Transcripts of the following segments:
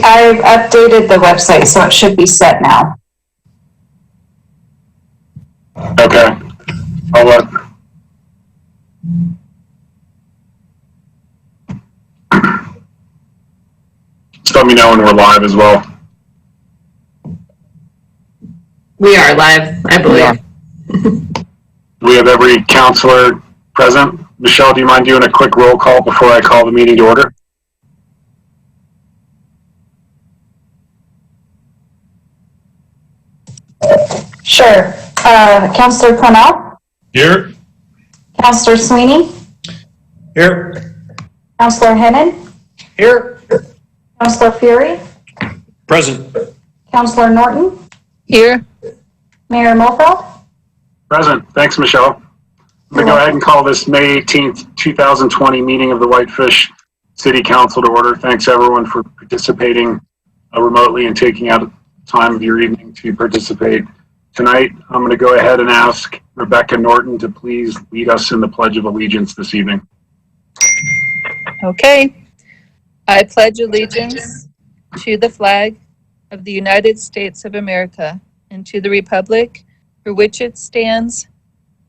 I've updated the website, so it should be set now. Okay. I'll look. Just let me know when we're live as well. We are live, I believe. We have every councillor present. Michelle, do you mind doing a quick roll call before I call the meeting to order? Sure. Councillor Cornell? Here. Councillor Sweeney? Here. Councillor Hennon? Here. Councillor Fury? Present. Councillor Norton? Here. Mayor Mulfeld? Present. Thanks, Michelle. I'm going to go ahead and call this May 18th, 2020 meeting of the Whitefish City Council to order. Thanks everyone for participating remotely and taking out time of your evening to participate tonight. I'm going to go ahead and ask Rebecca Norton to please lead us in the Pledge of Allegiance this evening. Okay. I pledge allegiance to the flag of the United States of America and to the republic for which it stands,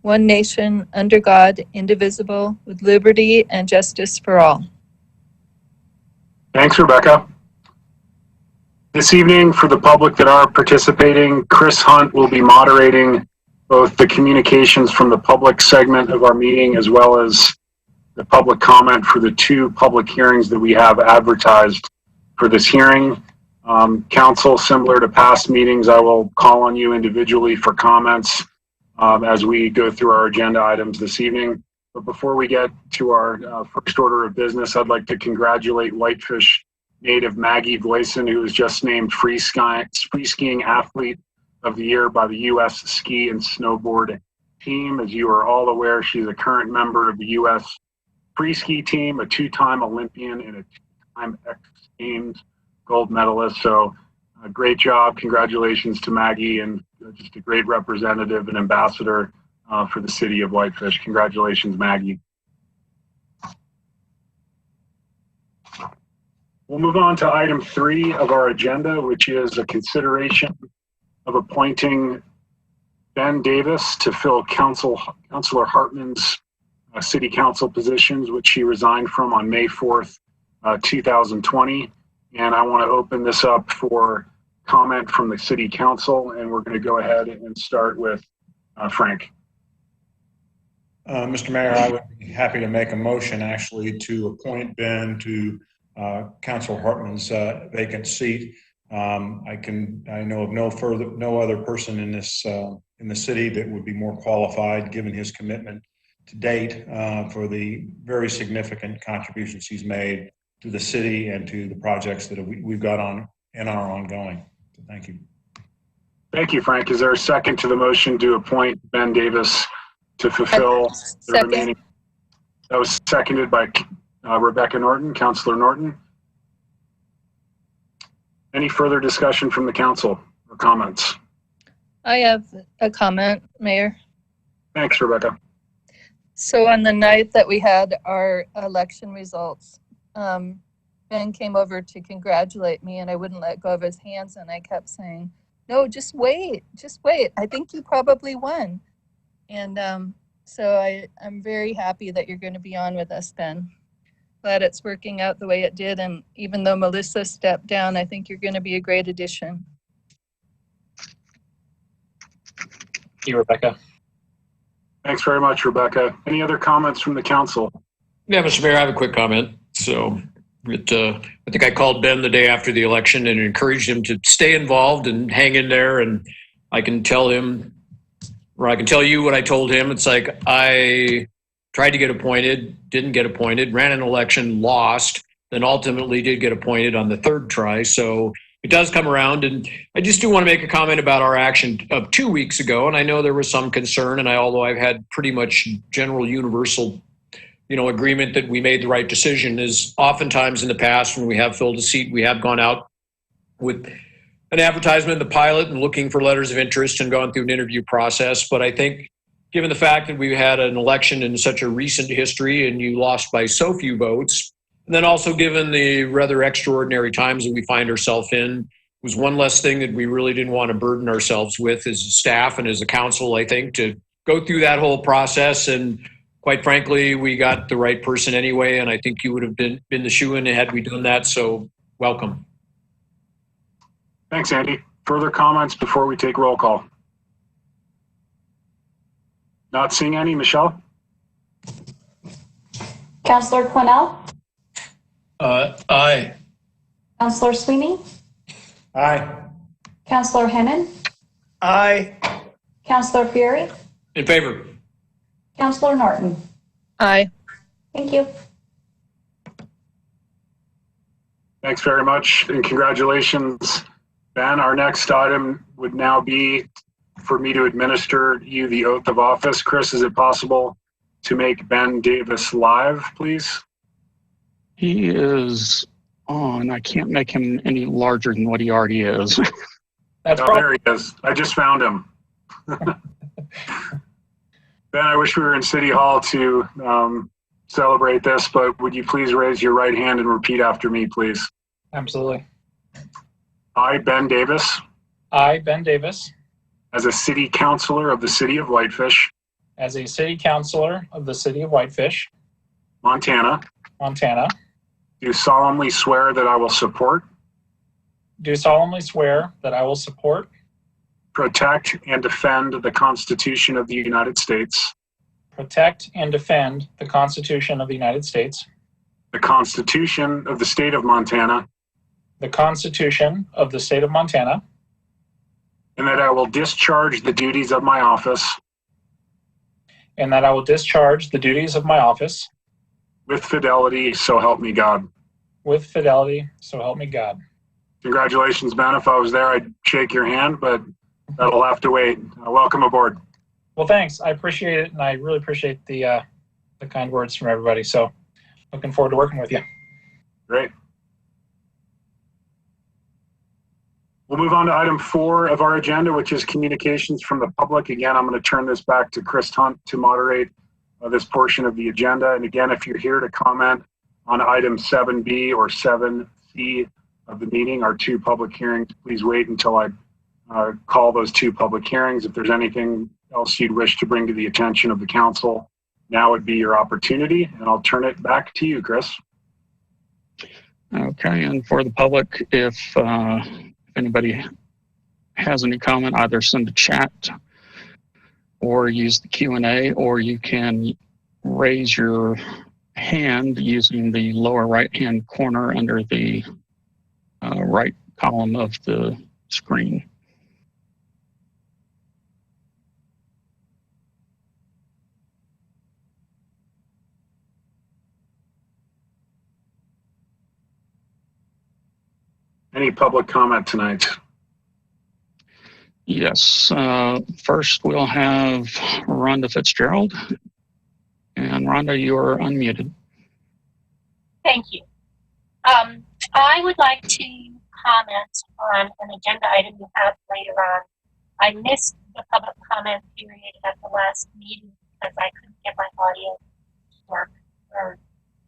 one nation, under God, indivisible, with liberty and justice for all. Thanks, Rebecca. This evening, for the public that are participating, Chris Hunt will be moderating both the communications from the public segment of our meeting as well as the public comment for the two public hearings that we have advertised for this hearing. Council, similar to past meetings, I will call on you individually for comments as we go through our agenda items this evening. But before we get to our first order of business, I'd like to congratulate Whitefish native Maggie Gleason, who was just named free skiing athlete of the year by the U.S. Ski and Snowboard team. As you are all aware, she's a current member of the U.S. free ski team, a two-time Olympian and a two-time X Games gold medalist. So great job. Congratulations to Maggie, and just a great representative and ambassador for the city of Whitefish. Congratulations, Maggie. We'll move on to item 3 of our agenda, which is a consideration of appointing Ben Davis to fill Councillor Hartman's city council positions, which he resigned from on May 4th, 2020. And I want to open this up for comment from the city council, and we're going to go ahead and start with Frank. Mr. Mayor, I would be happy to make a motion actually to appoint Ben to Councillor Hartman's vacant seat. I know of no other person in the city that would be more qualified, given his commitment to date for the very significant contributions he's made to the city and to the projects that we've got on and are ongoing. So thank you. Thank you, Frank. Is there a second to the motion to appoint Ben Davis to fulfill the remaining? That was seconded by Rebecca Norton, Councillor Norton. Any further discussion from the council or comments? I have a comment, Mayor. Thanks, Rebecca. So on the night that we had our election results, Ben came over to congratulate me, and I wouldn't let go of his hands, and I kept saying, no, just wait. I think you probably won. And so I'm very happy that you're going to be on with us, Ben. Glad it's working out the way it did. And even though Melissa stepped down, I think you're going to be a great addition. Thank you, Rebecca. Thanks very much, Rebecca. Any other comments from the council? Yeah, Mr. Mayor, I have a quick comment. So I think I called Ben the day after the election and encouraged him to stay involved and hang in there. And I can tell him, or I can tell you what I told him. It's like, I tried to get appointed, didn't get appointed, ran an election, lost, then ultimately did get appointed on the third try. So it does come around. And I just do want to make a comment about our action of 2 weeks ago. And I know there was some concern, and although I've had pretty much general universal agreement that we made the right decision, is oftentimes in the past when we have filled a seat, we have gone out with an advertisement, the pilot, and looking for letters of interest and gone through an interview process. But I think given the fact that we've had an election in such a recent history and you lost by so few votes, And then also, given the rather extraordinary times that we find ourselves in, was one less thing that we really didn't want to burden ourselves with as a staff and as a council, I think, to go through that whole process. And quite frankly, we got the right person anyway, and I think you would have been the shoo-in had we done that, so welcome. Thanks, Andy. Further comments before we take roll call? Not seeing any. Michelle? Councillor Quinnell, Aye. Councillor Sweeney, Aye. Councillor Hennon, Aye. Councillor Fury, In favor. Councillor Norton. Aye. Thank you. Thanks very much, and congratulations, Ben. Our next item would now be for me to administer you the oath of office. Chris, is it possible to make Ben Davis live, please? He is on. I can't make him any larger than what he already is. Oh, there he is. I just found him. Ben, I wish we were in City Hall to celebrate this, but would you please raise your right hand and repeat after me, please? Absolutely. I, Ben Davis, I, Ben Davis, as a city councillor of the city of Whitefish, as a city councillor of the city of Whitefish, Montana, Montana, do solemnly swear that I will support, do solemnly swear that I will support, protect, and defend the Constitution of the United States, protect, and defend the Constitution of the United States, the Constitution of the state of Montana, the Constitution of the state of Montana, and that I will discharge the duties of my office and that I will discharge the duties of my office with fidelity, so help me God. with fidelity, so help me God. Congratulations, Ben. If I was there, I'd shake your hand, but that'll have to wait. Welcome aboard. Well, thanks. I appreciate it, and I really appreciate the kind words from everybody. So looking forward to working with you. Great. We'll move on to item 4 of our agenda, which is communications from the public. Again, I'm going to turn this back to Chris Hunt to moderate this portion of the agenda. And again, if you're here to comment on item 7B or 7C of the meeting, our 2 public hearings, please wait until I call those 2 public hearings. If there's anything else you'd wish to bring to the attention of the council, now would be your opportunity. And I'll turn it back to you, Chris. Okay, and for the public, if anybody has any comment, either send a chat or use the Q&A, or you can raise your hand using the lower right-hand corner under the right column of the screen. Any public comment tonight? Yes, first we'll have Rhonda Fitzgerald. And Rhonda, you're unmuted. Thank you. I would like to comment on an agenda item you have later on. I missed the public comment period at the last meeting because I couldn't get my audio to work,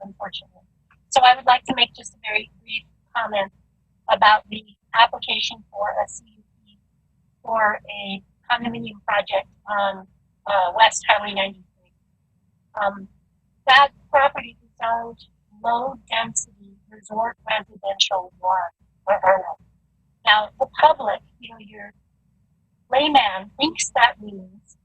unfortunately. So I would like to make just a very brief comment about the application for a CUP for a condominium project on West Highway 93. That property is zoned low density resort residential 1. Now the public, your layman thinks that means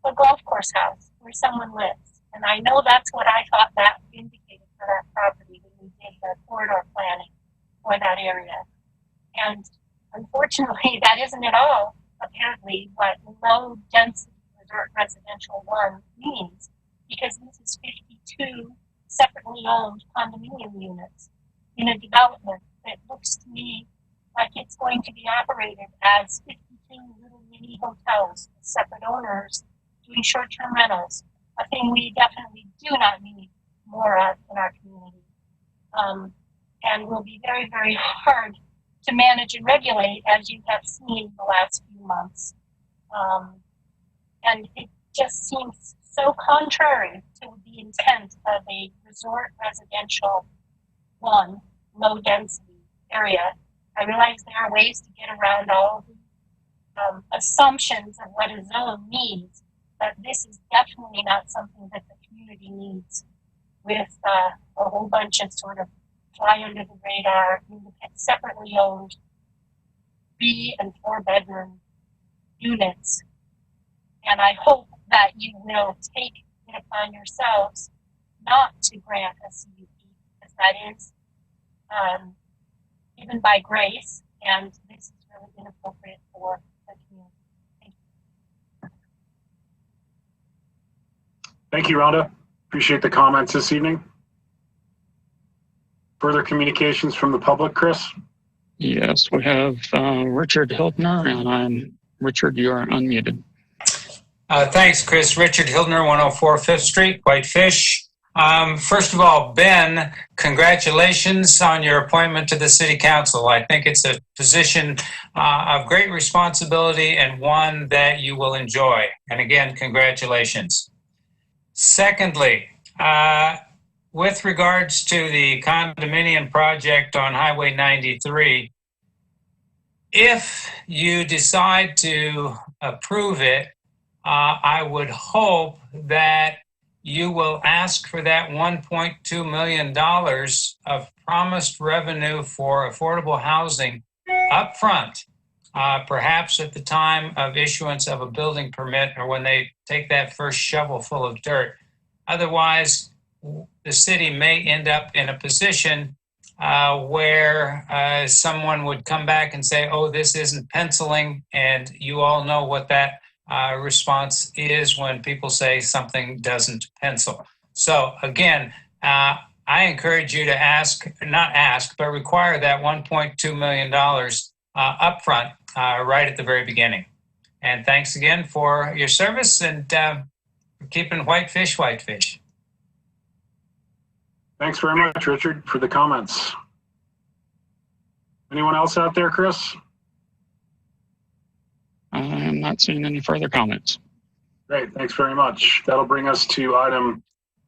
a golf course house where someone lives. And I know that's what I thought that indicated for that property when we did the corridor planning for that area. And unfortunately, that isn't at all apparently what low density resort residential 1 means, because this is 52 separately owned condominium units in a development that looks to me like it's going to be operated as 52 little mini hotels with separate owners doing short-term rentals, a thing we definitely do not need more of in our community. And will be very, very hard to manage and regulate, as you have seen the last few months. And it just seems so contrary to the intent of a resort residential one low density area. I realize there are ways to get around all the assumptions of what a zone means, but this is definitely not something that the community needs with a whole bunch of sort of fly under the radar, separately owned 3 and 4 bedroom units. And I hope that you will take it upon yourselves not to grant a CUP, because that is given by grace, and this is really inappropriate for the community. Thank you, Rhonda. Appreciate the comments this evening. Further communications from the public, Chris? Yes, we have Richard Hildner, and Richard, you are unmuted. Thanks, Chris. Richard Hildner, 104 5th Street, Whitefish. First of all, Ben, congratulations on your appointment to the City Council. I think it's a position of great responsibility and one that you will enjoy. And again, congratulations. Secondly, with regards to the condominium project on Highway 93, if you decide to approve it, I would hope that you will ask for that $1.2 million of promised revenue for affordable housing up front, perhaps at the time of issuance of a building permit or when they take that first shovel full of dirt. Otherwise, the city may end up in a position where someone would come back and say, oh, this isn't penciling, and you all know what that response is when people say something doesn't pencil. So again, I encourage you to require that $1.2 million upfront right at the very beginning. And thanks again for your service and for keeping Whitefish, Whitefish. Thanks very much, Richard, for the comments. Anyone else out there, Chris? I'm not seeing any further comments. Great, thanks very much. That'll bring us to item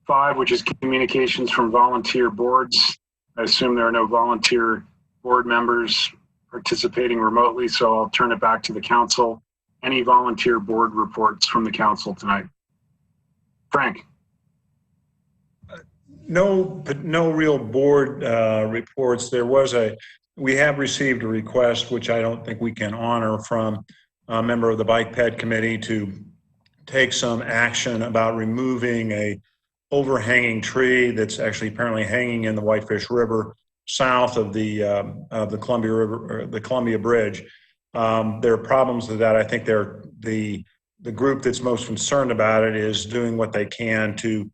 5, which is communications from volunteer boards. I assume there are no volunteer board members participating remotely, so I'll turn it back to the council. Any volunteer board reports from the council tonight? Frank? No real board reports. We have received a request, which I don't think we can honor, from a member of the Bike Ped Committee to take some action about removing a overhanging tree that's actually apparently hanging in the Whitefish River south of the Columbia River, or the Columbia Bridge. There are problems with that. I think the group that's most concerned about it is doing what they can to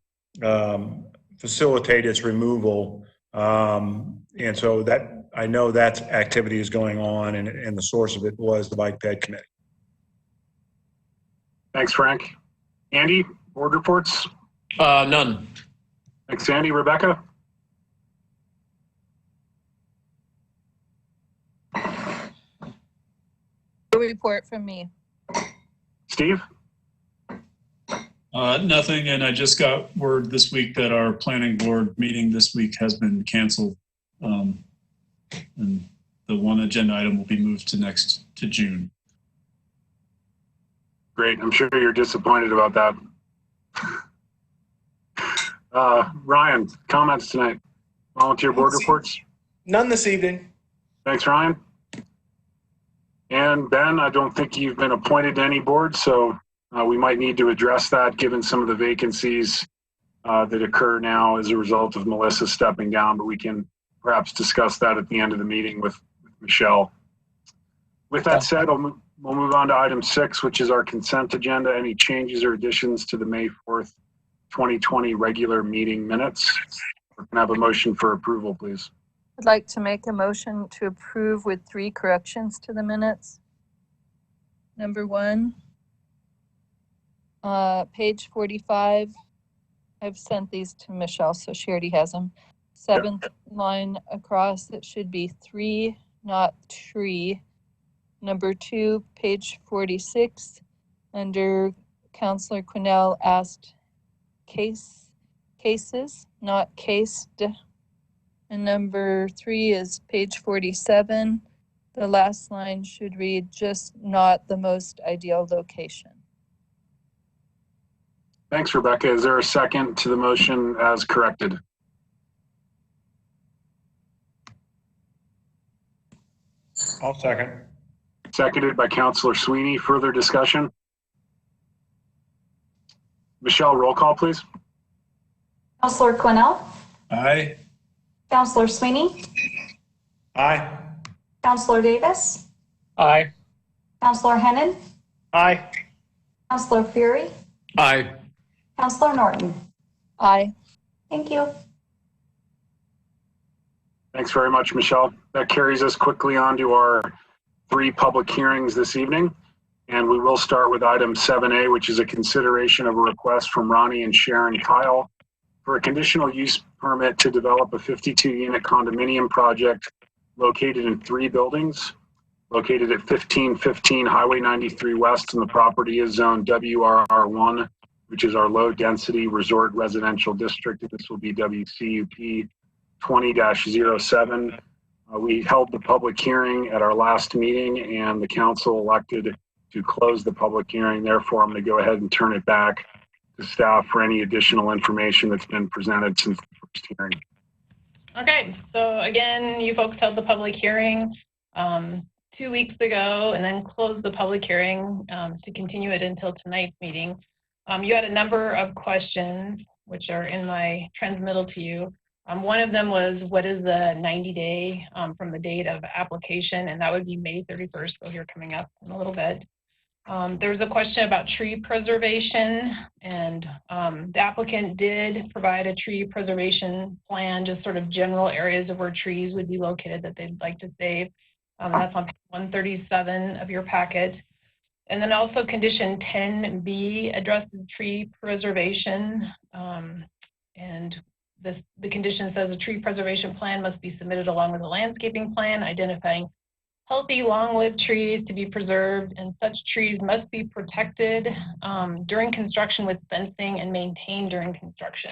facilitate its removal. And so that, I know that activity is going on, and the source of it was the Bike Ped Committee. Thanks, Frank. Andy, board reports? None. Thanks, Andy. Rebecca? A report from me. Steve? Nothing, and I just got word this week that our planning board meeting this week has been canceled. And the one agenda item will be moved to June. Great, I'm sure you're disappointed about that. Ryan, comments tonight? Volunteer board reports? None this evening. Thanks, Ryan. And Ben, I don't think you've been appointed to any board, so we might need to address that given some of the vacancies that occur now as a result of Melissa stepping down, but we can perhaps discuss that at the end of the meeting with Michelle. With that said, we'll move on to item 6, which is our consent agenda. Any changes or additions to the May 4th, 2020 regular meeting minutes? We can have a motion for approval, please. I'd like to make a motion to approve with 3 corrections to the minutes. Number 1, page 45. I've sent these to Michelle, so she already has them. 7th line across, it should be 3, not tree. Number 2, page 46, under Councillor Quinnell asked cases, not cased. And number 3 is page 47. The last line should read, just not the most ideal location. Thanks, Rebecca. Is there a second to the motion as corrected? I'll second. Seconded by Councillor Sweeney. Further discussion? Michelle, roll call, please. Councillor Quinnell, Aye. Councillor Sweeney, Aye. Councillor Davis, Aye. Councillor Hennon, Aye. Councillor Fury, Aye. Councillor Norton. Aye. Thank you. Thanks very much, Michelle. That carries us quickly on to our 3 public hearings this evening. And we will start with item 7A, which is a consideration of a request from Ronnie and Sharon Kyle for a conditional use permit to develop a 52-unit condominium project located in 3 buildings, located at 1515 Highway 93 West, and the property is zoned WRR1, which is our low-density resort residential district. This will be WCUP 20-07. We held the public hearing at our last meeting, and the council elected to close the public hearing. Therefore, I'm going to go ahead and turn it back to staff for any additional information that's been presented since the first hearing. Okay, so again, you folks held the public hearing 2 weeks ago and then closed the public hearing to continue it until tonight's meeting. You had a number of questions, which are in my transmittal to you. One of them was, what is the 90-day from the date of application? And that would be May 31st, so here coming up in a little bit. There was a question about tree preservation, and the applicant did provide a tree preservation plan, just sort of general areas of where trees would be located that they'd like to save. That's on page 137 of your packet. And then also condition 10B addresses tree preservation. And the condition says a tree preservation plan must be submitted along with a landscaping plan identifying healthy, long-lived trees to be preserved, and such trees must be protected during construction with fencing and maintained during construction.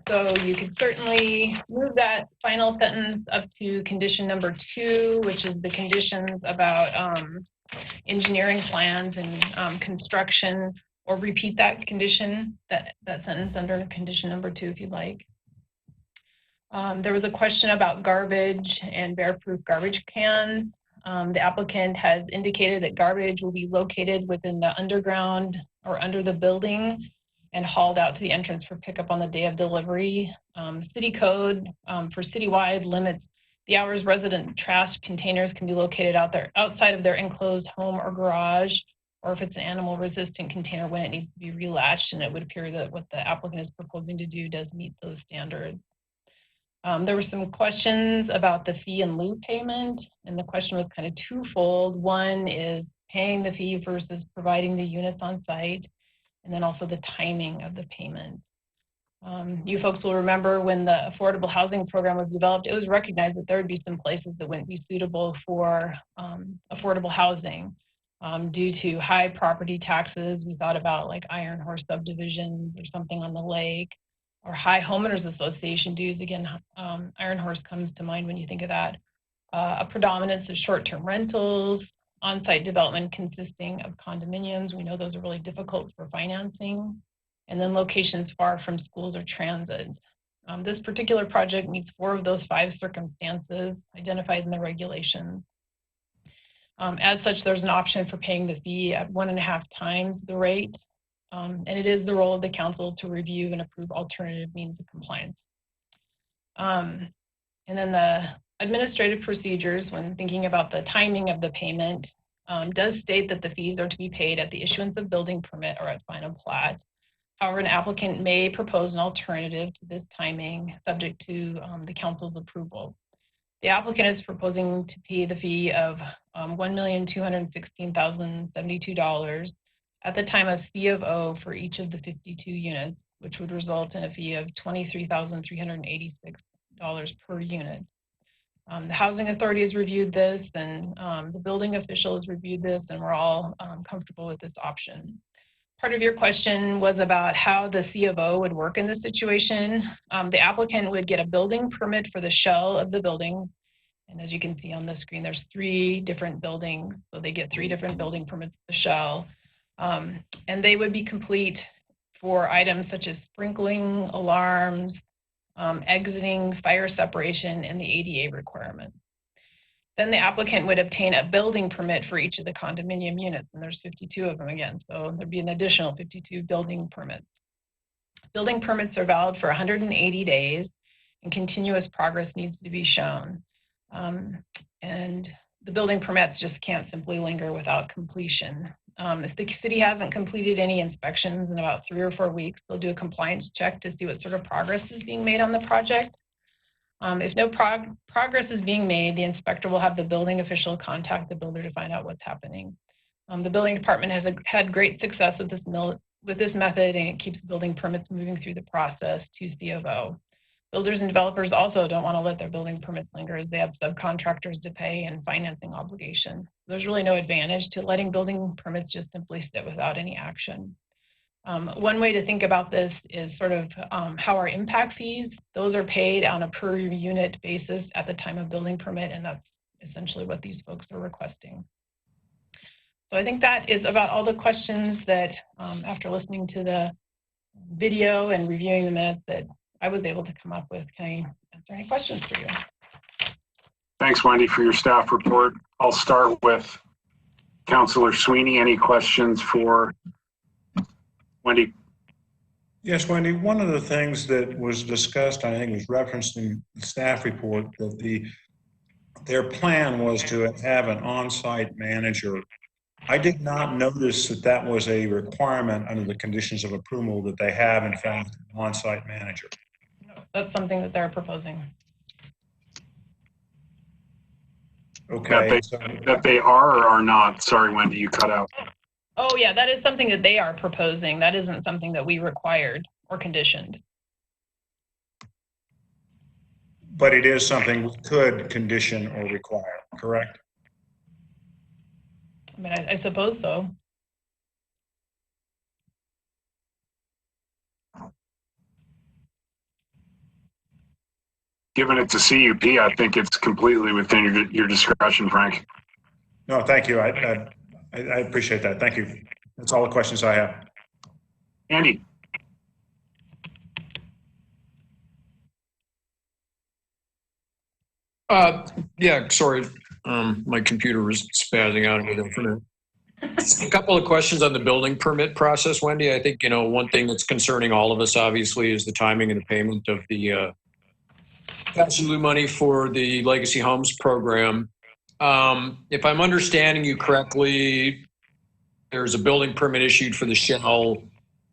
So you could certainly move that final sentence up to condition number 2, which is the conditions about engineering plans and construction, or repeat that condition, that sentence under condition number 2 if you'd like. There was a question about garbage and bear-proof garbage cans. The applicant has indicated that garbage will be located within the underground or under the building and hauled out to the entrance for pickup on the day of delivery. City code for citywide limits the hours resident trash containers can be located outside of their enclosed home or garage, or if it's an animal-resistant container, when it needs to be relatched, and it would appear that what the applicant is proposing to do does meet those standards. There were some questions about the fee in lieu payment, and the question was kind of twofold. One is paying the fee versus providing the units on site, and then also the timing of the payment. You folks will remember when the affordable housing program was developed, it was recognized that there would be some places that wouldn't be suitable for affordable housing due to high property taxes. We thought about like Iron Horse subdivisions or something on the lake, or high homeowners association dues. Again, Iron Horse comes to mind when you think of that. A predominance of short-term rentals, on-site development consisting of condominiums. We know those are really difficult for financing. And then locations far from schools or transit. This particular project meets 4 of those 5 circumstances identified in the regulations. As such, there's an option for paying the fee at 1.5 times the rate. And it is the role of the council to review and approve alternative means of compliance. And then the administrative procedures, when thinking about the timing of the payment, does state that the fees are to be paid at the issuance of building permit or at final plat. However, an applicant may propose an alternative to this timing subject to the council's approval. The applicant is proposing to pay the fee of $1,216,072 at the time of fee of O for each of the 52 units, which would result in a fee of $23,386 per unit. The housing authority has reviewed this, and the building official has reviewed this, and we're all comfortable with this option. part of your question was about how the C of O would work in this situation. The applicant would get a building permit for the shell of the building. And as you can see on the screen, there's 3 different buildings. So they get 3 different building permits for the shell. And they would be complete for items such as sprinkling, alarms, exiting, fire separation, and the ADA requirements. Then the applicant would obtain a building permit for each of the condominium units, and there's 52 of them again, so there'd be an additional 52 building permits. Building permits are valid for 180 days, and continuous progress needs to be shown. And the building permits just can't simply linger without completion. If the city hasn't completed any inspections in about 3 or 4 weeks, they'll do a compliance check to see what sort of progress is being made on the project. If no progress is being made, the inspector will have the building official contact the builder to find out what's happening. The building department has had great success with this method, and it keeps building permits moving through the process to C of O. Builders and developers also don't want to let their building permits linger, as they have subcontractors to pay and financing obligations. There's really no advantage to letting building permits just simply sit without any action. One way to think about this is sort of how our impact fees, those are paid on a per unit basis at the time of building permit, and that's essentially what these folks are requesting. So I think that is about all the questions that, after listening to the video and reviewing the minutes, that I was able to come up with. Can I answer any questions for you? Thanks, Wendy, for your staff report. I'll start with Councillor Sweeney. Any questions for Wendy? Yes, Wendy, one of the things that was discussed, I think was referenced in the staff report, that their plan was to have an on-site manager. I did not notice that that was a requirement under the conditions of approval, that they have, in fact, an on-site manager. That's something that they're proposing. Okay. That they are or are not? Sorry, Wendy, you cut out. Oh yeah, that is something that they are proposing. That isn't something that we required or conditioned. But it is something we could condition or require, correct? I mean, I suppose so. Given it's a CUP, I think it's completely within your discretion, Frank. No, thank you. I appreciate that. Thank you. That's all the questions I have. Andy. Yeah, sorry. My computer was spazzing out again for a minute. A couple of questions on the building permit process, Wendy. I think, one thing that's concerning all of us, obviously, is the timing and the payment of the cash in lieu money for the Legacy Homes program. If I'm understanding you correctly, there's a building permit issued for the shell,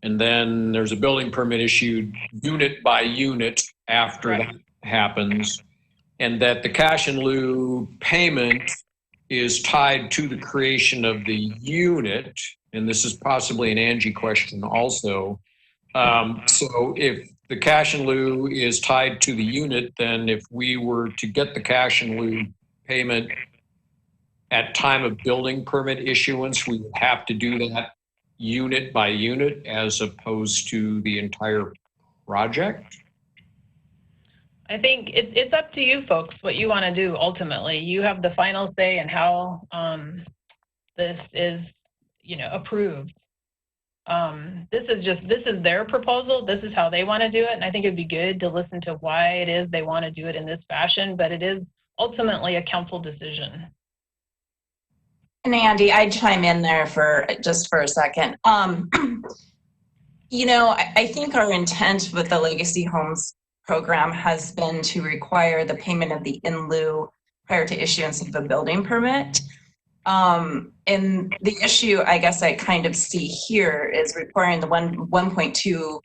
and then there's a building permit issued unit by unit after that happens, and that the cash in lieu payment is tied to the creation of the unit, and this is possibly an Angie question also. So if the cash in lieu is tied to the unit, then if we were to get the cash in lieu payment at time of building permit issuance, we would have to do that unit by unit as opposed to the entire project? I think it's up to you folks what you want to do ultimately. You have the final say in how this is, approved. This is their proposal. This is how they want to do it. And I think it'd be good to listen to why it is they want to do it in this fashion, but it is ultimately a council decision. And Andy, I'd chime in there for a second. I think our intent with the Legacy Homes program has been to require the payment of the in lieu prior to issuance of the building permit. And the issue, I guess, I kind of see here is requiring the 1.2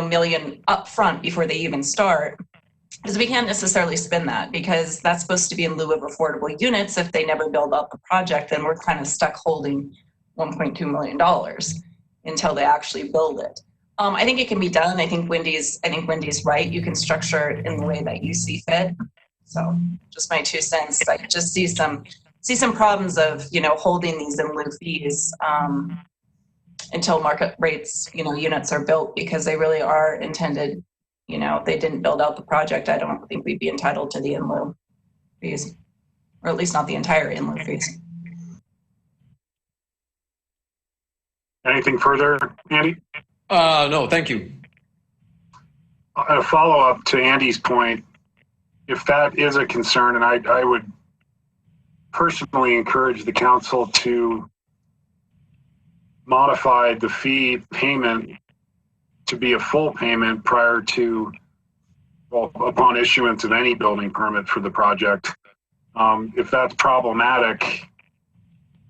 million upfront before they even start, because we can't necessarily spend that, because that's supposed to be in lieu of affordable units. If they never build up the project, then we're kind of stuck holding $1.2 million until they actually build it. I think it can be done. I think Wendy's right. You can structure it in the way that you see fit. So just my 2 cents. I just see some problems of, holding these in lieu fees until market rates, units are built, because they really are intended, if they didn't build out the project, I don't think we'd be entitled to the in lieu fees, or at least not the entire in lieu fees. Anything further, Andy? No, thank you. A follow-up to Andy's point, if that is a concern, and I would personally encourage the council to modify the fee payment to be a full payment prior to, well, upon issuance of any building permit for the project. If that's problematic,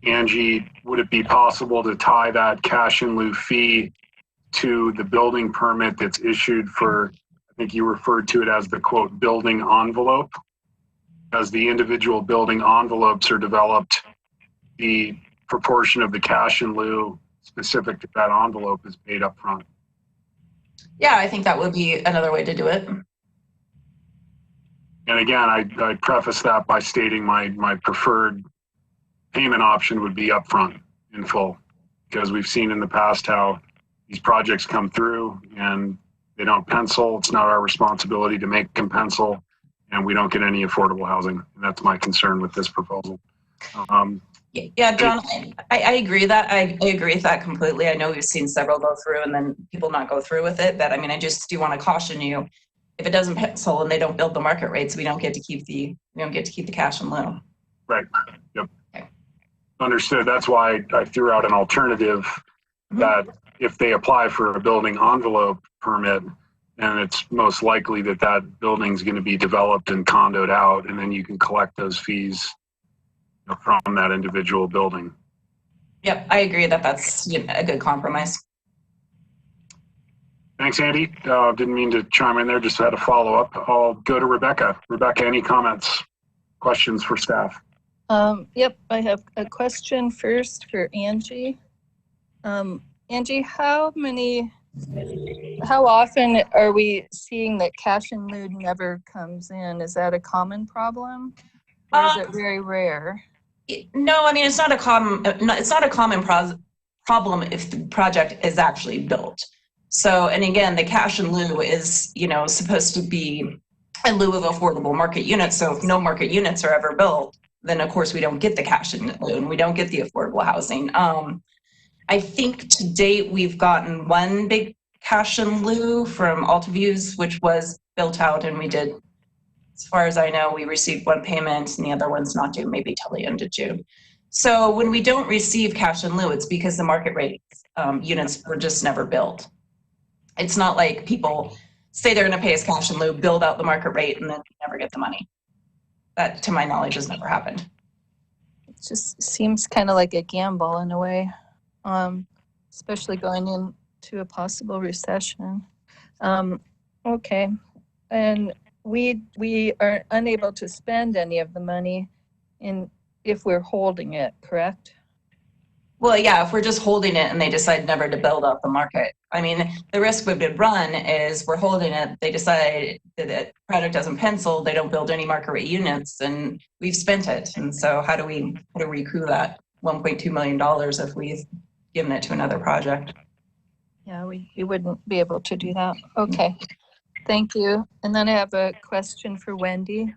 Angie, would it be possible to tie that cash in lieu fee to the building permit that's issued for, I think you referred to it as the quote, building envelope? As the individual building envelopes are developed, the proportion of the cash in lieu specific to that envelope is paid up front. Yeah, I think that would be another way to do it. And again, I preface that by stating my preferred payment option would be upfront in full, because we've seen in the past how these projects come through and they don't pencil. It's not our responsibility to make them pencil, and we don't get any affordable housing. And that's my concern with this proposal. Yeah, John, I agree that. I agree with that completely. I know we've seen several go through and then people not go through with it. But I mean, I just do want to caution you, if it doesn't pencil and they don't build the market rates, we don't get to keep the cash in lieu. Right. Yep. Okay. Understood. That's why I threw out an alternative that if they apply for a building envelope permit, and it's most likely that that building's going to be developed and condoed out, and then you can collect those fees from that individual building. Yep, I agree that that's a good compromise. Thanks, Andy. Didn't mean to chime in there, just had a follow-up. I'll go to Rebecca. Rebecca, any comments, questions for staff? Yep, I have a question first for Angie. Angie, how often are we seeing that cash in lieu never comes in? Is that a common problem, or is it very rare? No, I mean, it's not a common problem if the project is actually built. So, and again, the cash in lieu is, supposed to be in lieu of affordable market units. So if no market units are ever built, then of course we don't get the cash in lieu and we don't get the affordable housing. I think to date we've gotten one big cash in lieu from Altaviews, which was built out, and we did, as far as I know, we received one payment and the other one's not due maybe till the end of June. So when we don't receive cash in lieu, it's because the market rate units were just never built. It's not like people say they're going to pay us cash in lieu, build out the market rate, and then never get the money. That, to my knowledge, has never happened. It just seems kind of like a gamble in a way, especially going into a possible recession. Okay, and we are unable to spend any of the money if we're holding it, correct? Well, yeah, if we're just holding it and they decide never to build out the market. I mean, the risk we would run is we're holding it, they decide that the project doesn't pencil, they don't build any market rate units, and we've spent it. And so how do we recoup that $1.2 million if we've given it to another project? Yeah, we wouldn't be able to do that. Okay, thank you. And then I have a question for Wendy.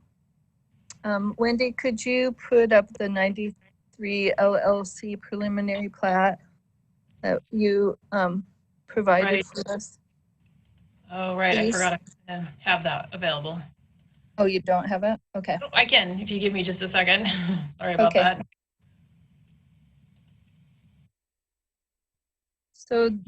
Wendy, could you put up the 93 LLC preliminary plat that you provided for us? Oh, right. Please? I forgot to have that available. Oh, you don't have it? Okay. Oh, I can, if you give me just a second. Sorry about that.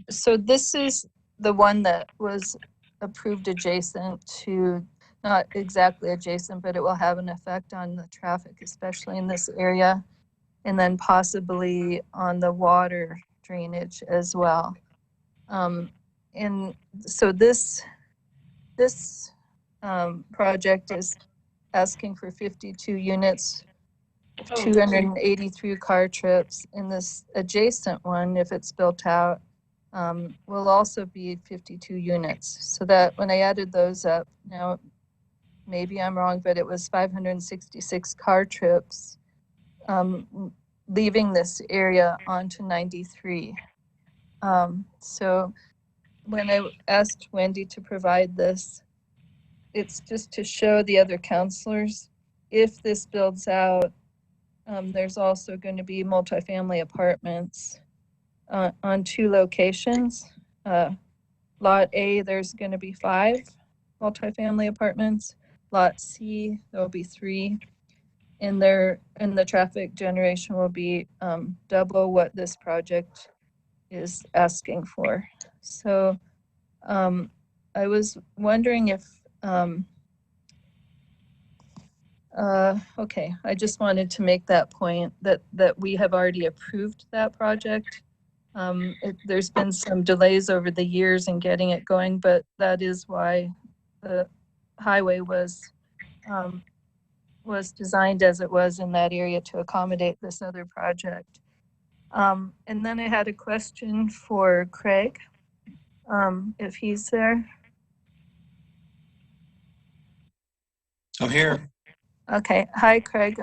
So this is the one that was approved adjacent to, not exactly adjacent, but it will have an effect on the traffic, especially in this area, and then possibly on the water drainage as well. And so this project is asking for 52 units, 283 car trips. In this adjacent one, if it's built out, will also be 52 units. So that when I added those up, now maybe I'm wrong, but it was 566 car trips leaving this area onto 93. So when I asked Wendy to provide this, it's just to show the other counselors, if this builds out, there's also going to be multifamily apartments on 2 locations. Lot A, there's going to be 5 multifamily apartments. Lot C, there'll be 3. And the traffic generation will be double what this project is asking for. So I was wondering if, okay, I just wanted to make that point that we have already approved that project. There's been some delays over the years in getting it going, but that is why the highway was designed as it was in that area, to accommodate this other project. And then I had a question for Craig, if he's there. I'm here. Okay, hi Craig.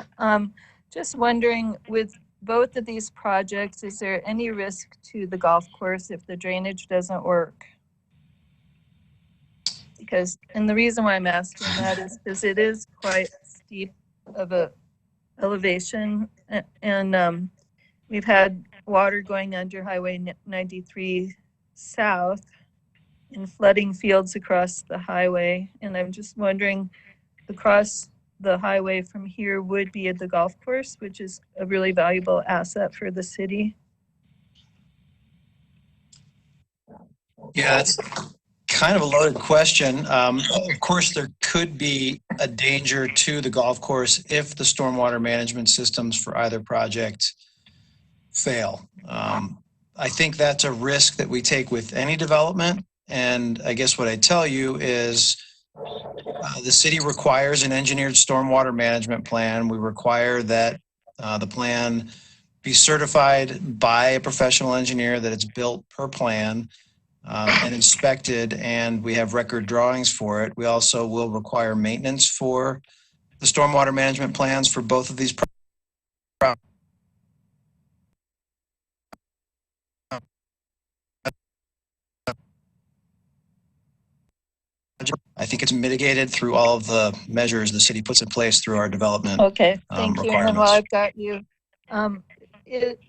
Just wondering, with both of these projects, is there any risk to the golf course if the drainage doesn't work? And the reason why I'm asking that is because it is quite steep of a elevation, and we've had water going under Highway 93 south and flooding fields across the highway. And I'm just wondering, across the highway from here would be at the golf course, which is a really valuable asset for the city. Yeah, it's kind of a loaded question. Of course, there could be a danger to the golf course if the stormwater management systems for either project fail. I think that's a risk that we take with any development. And I guess what I tell you is the city requires an engineered stormwater management plan. We require that the plan be certified by a professional engineer, that it's built per plan and inspected, and we have record drawings for it. We also will require maintenance for the stormwater management plans for both of these projects. I think it's mitigated through all of the measures the city puts in place through our development. Okay, thank you. And while I've got you,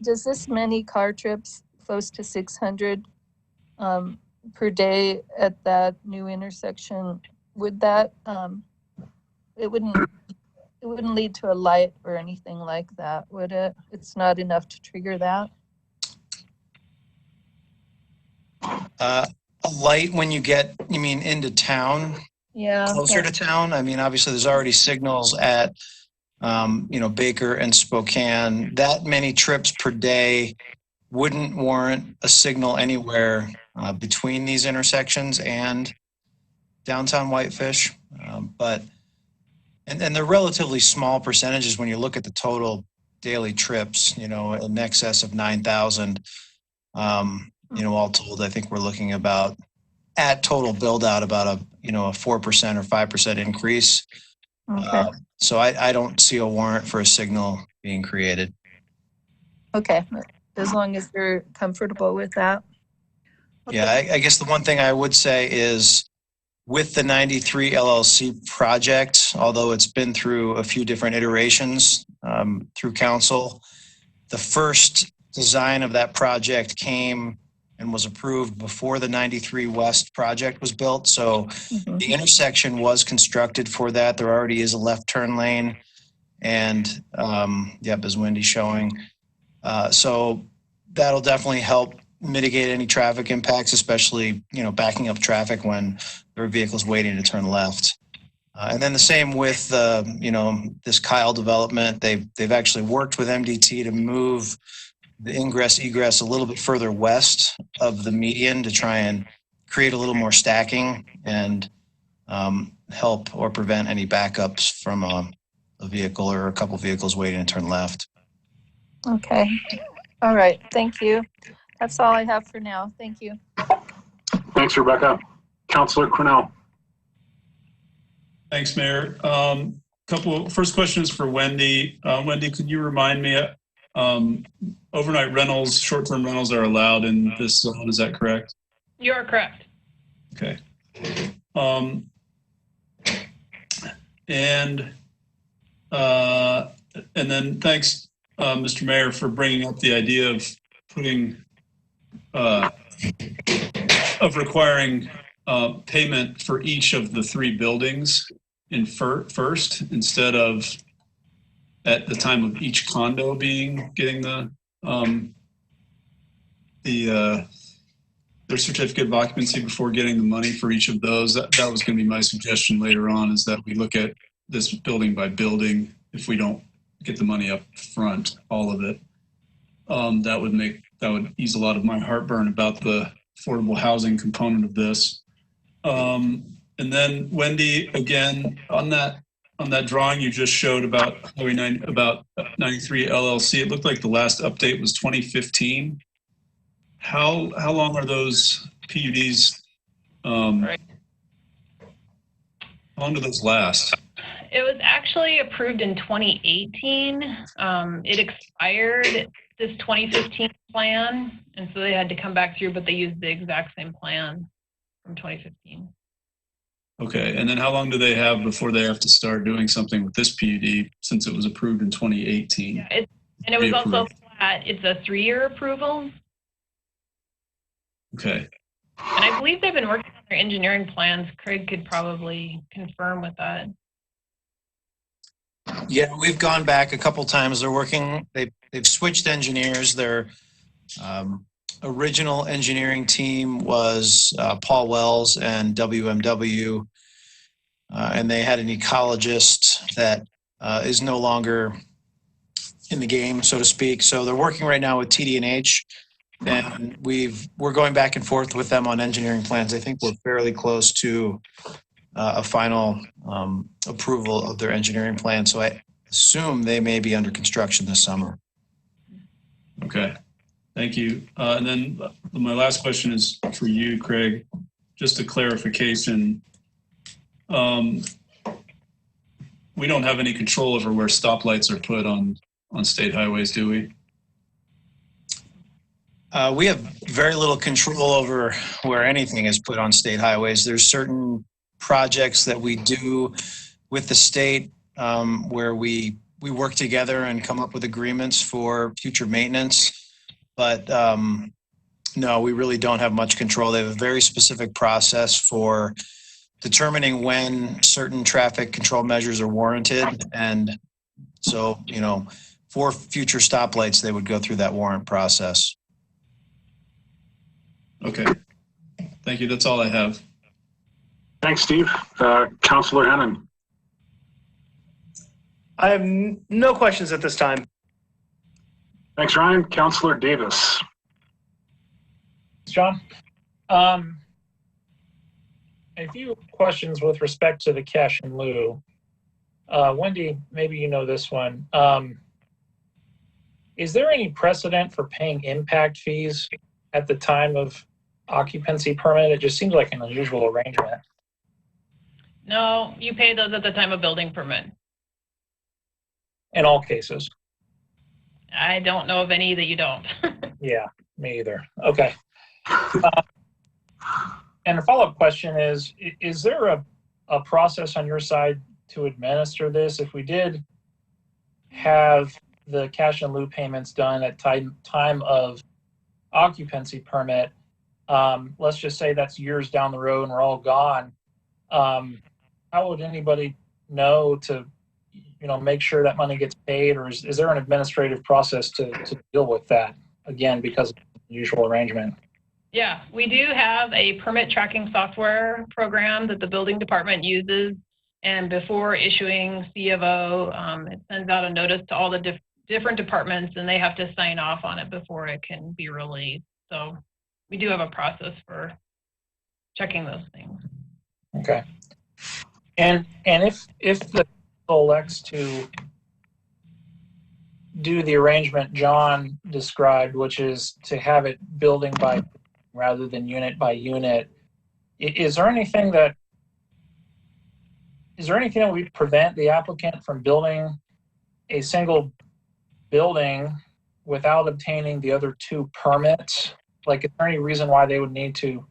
does this many car trips, close to 600 per day at that new intersection, would that, it wouldn't lead to a light or anything like that, would it? It's not enough to trigger that? A light when you get, you mean into town? Yeah. Closer to town? I mean, obviously there's already signals at, Baker and Spokane. That many trips per day wouldn't warrant a signal anywhere between these intersections and downtown Whitefish. But they're relatively small percentages when you look at the total daily trips, in excess of 9,000. All told, I think we're looking about, at total build out, about a 4% or 5% increase. Okay. So I don't see a warrant for a signal being created. Okay, as long as you're comfortable with that. Okay. Yeah, I guess the one thing I would say is with the 93 LLC project, although it's been through a few different iterations through council, the first design of that project came and was approved before the 93 West project was built. So the intersection was constructed for that. There already is a left turn lane. And yep, as Wendy's showing. So that'll definitely help mitigate any traffic impacts, especially, backing up traffic when there are vehicles waiting to turn left. And then the same with, this Kyle development. They've actually worked with MDT to move the ingress egress a little bit further west of the median to try and create a little more stacking and help or prevent any backups from a vehicle or a couple vehicles waiting to turn left. Okay. All right. Thank you. That's all I have for now. Thank you. Thanks, Rebecca. Councillor Cornell. Thanks, Mayor. First questions for Wendy. Wendy, could you remind me, overnight rentals, short-term rentals are allowed in this zone. Is that correct? You are correct. Okay. And then thanks, Mr. Mayor, for bringing up the idea of putting, of requiring payment for each of the 3 buildings in first, instead of at the time of each condo getting their certificate of occupancy before getting the money for each of those. That was going to be my suggestion later on, is that we look at this building by building. If we don't get the money up front, all of it, that would ease a lot of my heartburn about the affordable housing component of this. And then Wendy, again, on that drawing you just showed about Highway 93 LLC, it looked like the last update was 2015. How long are those PUDs? Right. How long do those last? It was actually approved in 2018. It expired this 2015 plan, and so they had to come back through, but they used the exact same plan from 2015. Okay, and then how long do they have before they have to start doing something with this PUD, since it was approved in 2018? Yeah, and it was also flat. It's a 3-year approval. Okay. And I believe they've been working on their engineering plans. Craig could probably confirm with that. Yeah, we've gone back a couple times. They're working, they've switched engineers. Their original engineering team was Paul Wells and WMW. And they had an ecologist that is no longer in the game, so to speak. So they're working right now with TD&H, and we're going back and forth with them on engineering plans. I think we're fairly close to a final approval of their engineering plan. So I assume they may be under construction this summer. Okay, thank you. And then my last question is for you, Craig. Just a clarification. We don't have any control over where stoplights are put on state highways, do we? We have very little control over where anything is put on state highways. There's certain projects that we do with the state where we work together and come up with agreements for future maintenance. But no, we really don't have much control. They have a very specific process for determining when certain traffic control measures are warranted. And so, for future stoplights, they would go through that warrant process. Okay. Thank you. That's all I have. Thanks, Steve. Councillor Hennon. I have no questions at this time. Thanks, Ryan. Councillor Davis. John. A few questions with respect to the cash in lieu. Wendy, maybe you know this one. Is there any precedent for paying impact fees at the time of occupancy permit? It just seems like an unusual arrangement. No, you pay those at the time of building permit. In all cases? I don't know of any that you don't. Yeah, me either. Okay. And a follow-up question is there a process on your side to administer this? If we did have the cash in lieu payments done at time of occupancy permit, let's just say that's years down the road and we're all gone, how would anybody know to make sure that money gets paid, or is there an administrative process to deal with that, again, because of the usual arrangement? Yeah, we do have a permit tracking software program that the building department uses, and before issuing C of O, it sends out a notice to all the different departments, and they have to sign off on it before it can be released. So we do have a process for checking those things. Okay. And if the elects to do the arrangement John described, which is to have it building by rather than unit by unit, is there anything that would prevent the applicant from building a single building without obtaining the other 2 permits? Like, is there any reason why they would need to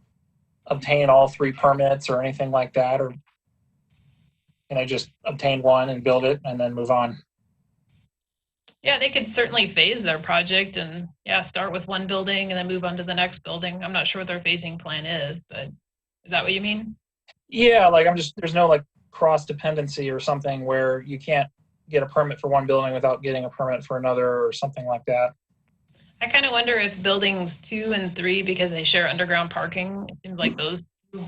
obtain all 3 permits or anything like that? Or can I just obtain one and build it and then move on? Yeah, they could certainly phase their project and start with one building and then move on to the next building. I'm not sure what their phasing plan is, but is that what you mean? Yeah, like there's no like cross dependency or something where you can't get a permit for one building without getting a permit for another or something like that. I kind of wonder if buildings 2 and 3, because they share underground parking, it seems like those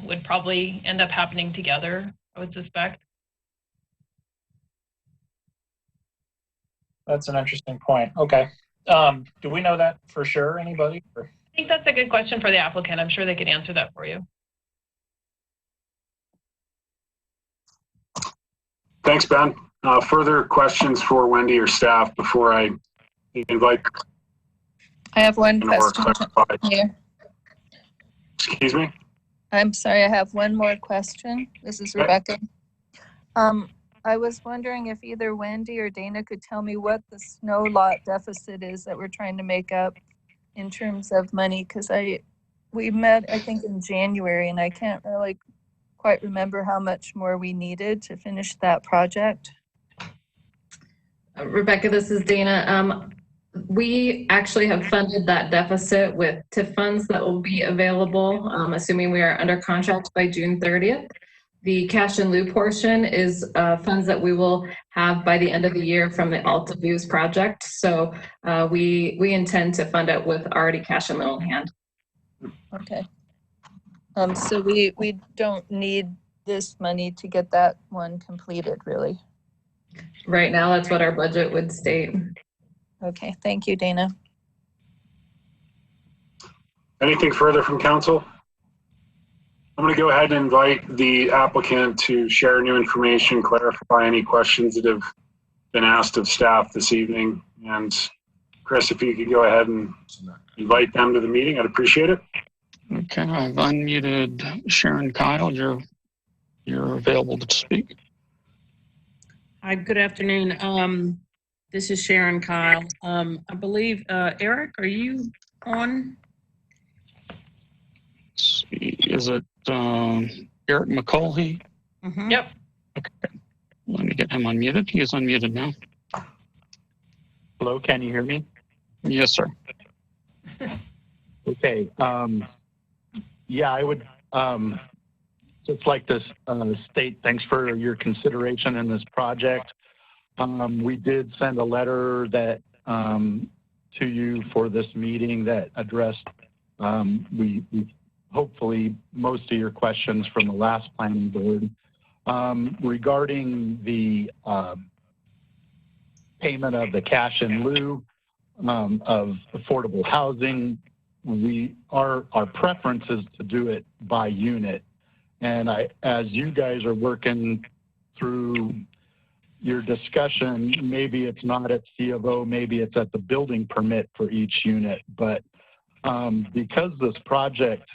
would probably end up happening together, I would suspect. That's an interesting point. Okay. Do we know that for sure, anybody? Or? I think that's a good question for the applicant. I'm sure they could answer that for you. Thanks, Ben. Further questions for Wendy or staff before I invite? I have one question here. Excuse me? I'm sorry, I have one more question. This is Rebecca. I was wondering if either Wendy or Dana could tell me what the snow lot deficit is that we're trying to make up in terms of money, because we met, I think, in January, and I can't really quite remember how much more we needed to finish that project. Rebecca, this is Dana. We actually have funded that deficit with TIF funds that will be available, assuming we are under contract by June 30th. The cash in lieu portion is funds that we will have by the end of the year from the Alta Views project. So we intend to fund it with already cash in lieu in hand. Okay. So we don't need this money to get that one completed, really. Right now, that's what our budget would state. Okay, thank you, Dana. Anything further from council? I'm going to go ahead and invite the applicant to share new information, clarify any questions that have been asked of staff this evening. And Chris, if you could go ahead and invite them to the meeting, I'd appreciate it. Okay, I've unmuted Sharon Kyle. You're available to speak. Hi, good afternoon. This is Sharon Kyle. I believe, Eric, are you on? Let's see, is it Eric McCulhey? Mm-hmm. Yep. Okay, let me get him unmuted. He is unmuted now. Hello, can you hear me? Yes, sir. Okay. Yeah, I would just like to state thanks for your consideration in this project. We did send a letter that to you for this meeting that addressed we hopefully most of your questions from the last planning board regarding the payment of the cash in lieu of affordable housing. Our preference is to do it by unit, and as you guys are working through your discussion, maybe it's not at C of O, maybe it's at the building permit for each unit. But because this project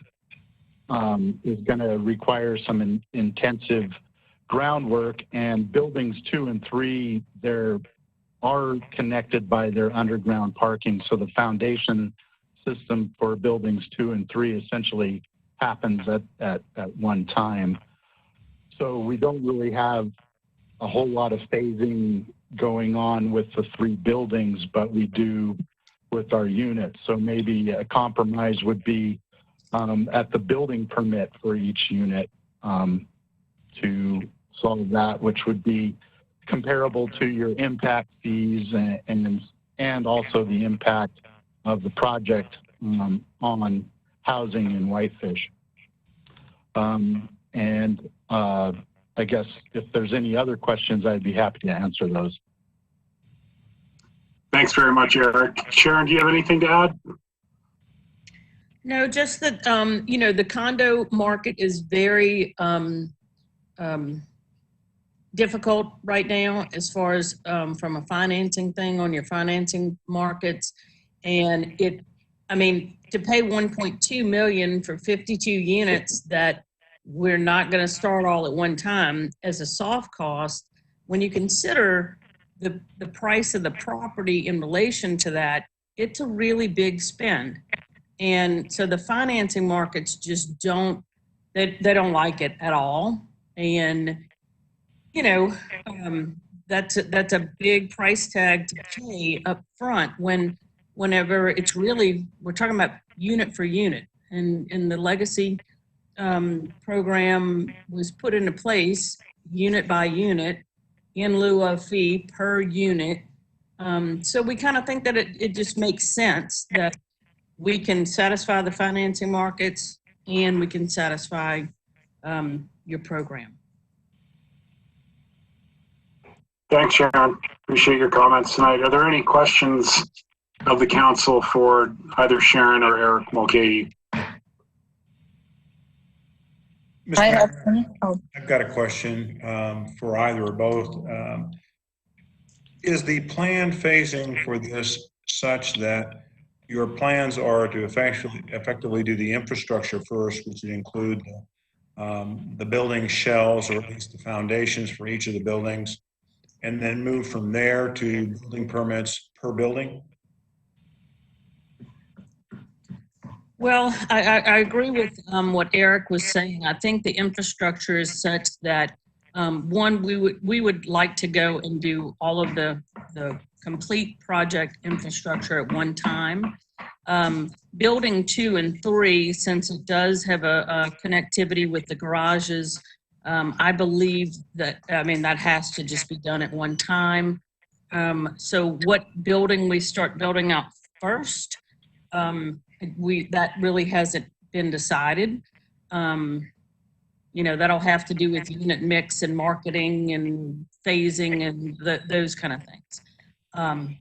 is going to require some intensive groundwork, and buildings 2 and 3, they are connected by their underground parking. So the foundation system for buildings 2 and 3 essentially happens at one time. So we don't really have a whole lot of phasing going on with the 3 buildings, but we do with our units. So maybe a compromise would be at the building permit for each unit to solve that, which would be comparable to your impact fees and also the impact of the project on housing in Whitefish. I guess if there's any other questions, I'd be happy to answer those. Thanks very much, Eric. Sharon, do you have anything to add? No, just that, the condo market is very difficult right now as far as from a financing thing on your financing markets. And to pay $1.2 million for 52 units that we're not going to start all at one time as a soft cost, when you consider the price of the property in relation to that, it's a really big spend. And so the financing markets just they don't like it at all. And, you know, that's a big price tag to pay up front whenever it's really, we're talking about unit for unit. And the legacy program was put into place unit by unit in lieu of fee per unit. So we kind of think that it just makes sense that we can satisfy the financing markets and we can satisfy your program. Thanks, Sharon. Appreciate your comments tonight. Are there any questions of the council for either Sharon or Eric Mulcahy? I've got a question for either or both. Is the plan phasing for this such that your plans are to effectively do the infrastructure first, which would include the building shells, or at least the foundations for each of the buildings, and then move from there to building permits per building? Well, I agree with what Eric was saying. I think the infrastructure is such that one, we would like to go and do all of the complete project infrastructure at one time. Building 2 and 3, since it does have a connectivity with the garages, I believe that, that has to just be done at one time. So what building we start building out first, that really hasn't been decided. That'll have to do with unit mix and marketing and phasing and those kind of things.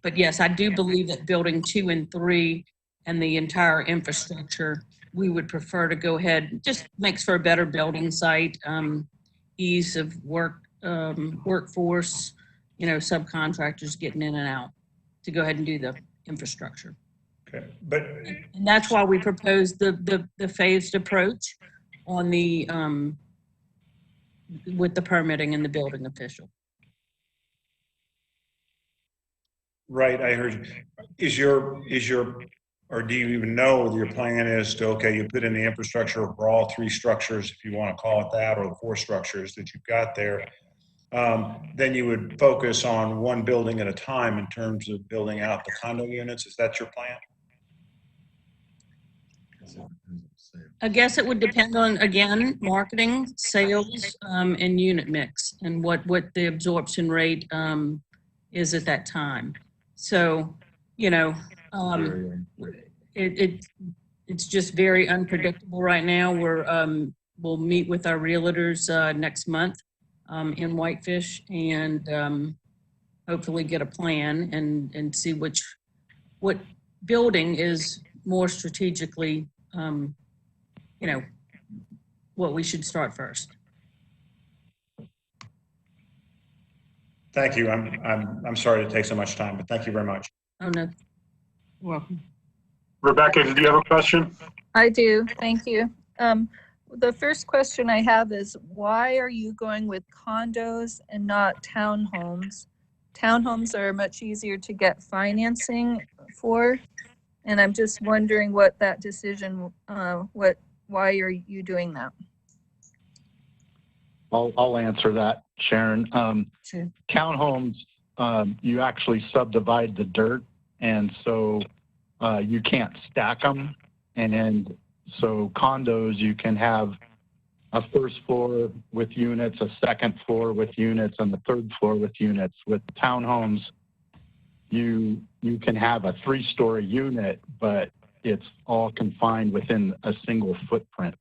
But yes, I do believe that building 2 and 3 and the entire infrastructure, we would prefer to go ahead. Just makes for a better building site, ease of workforce, subcontractors getting in and out, to go ahead and do the infrastructure. Okay, and that's why we proposed the phased approach on the with the permitting and the building official. Right, I heard you. Or do you even know whether your plan is to, okay, you put in the infrastructure for all 3 structures, if you want to call it that, or the 4 structures that you've got there, then you would focus on one building at a time in terms of building out the condo units? Is that your plan? I guess it would depend on, again, marketing, sales, and unit mix, and what the absorption rate is at that time. So, it's just very unpredictable right now. We'll meet with our realtors next month in Whitefish, and hopefully get a plan and see what building is more strategically, what we should start first. Thank you. I'm sorry to take so much time, but thank you very much. Oh, no. You're welcome. Rebecca, did you have a question? I do. Thank you. The first question I have is, why are you going with condos and not townhomes? Townhomes are much easier to get financing for, and I'm just wondering what that decision, why are you doing that? I'll answer that, Sharon. Sure. Townhomes, you actually subdivide the dirt, and so you can't stack them. And so condos, you can have a first floor with units, a second floor with units, and the third floor with units. With townhomes, you can have a 3-story unit, but it's all confined within a single footprint.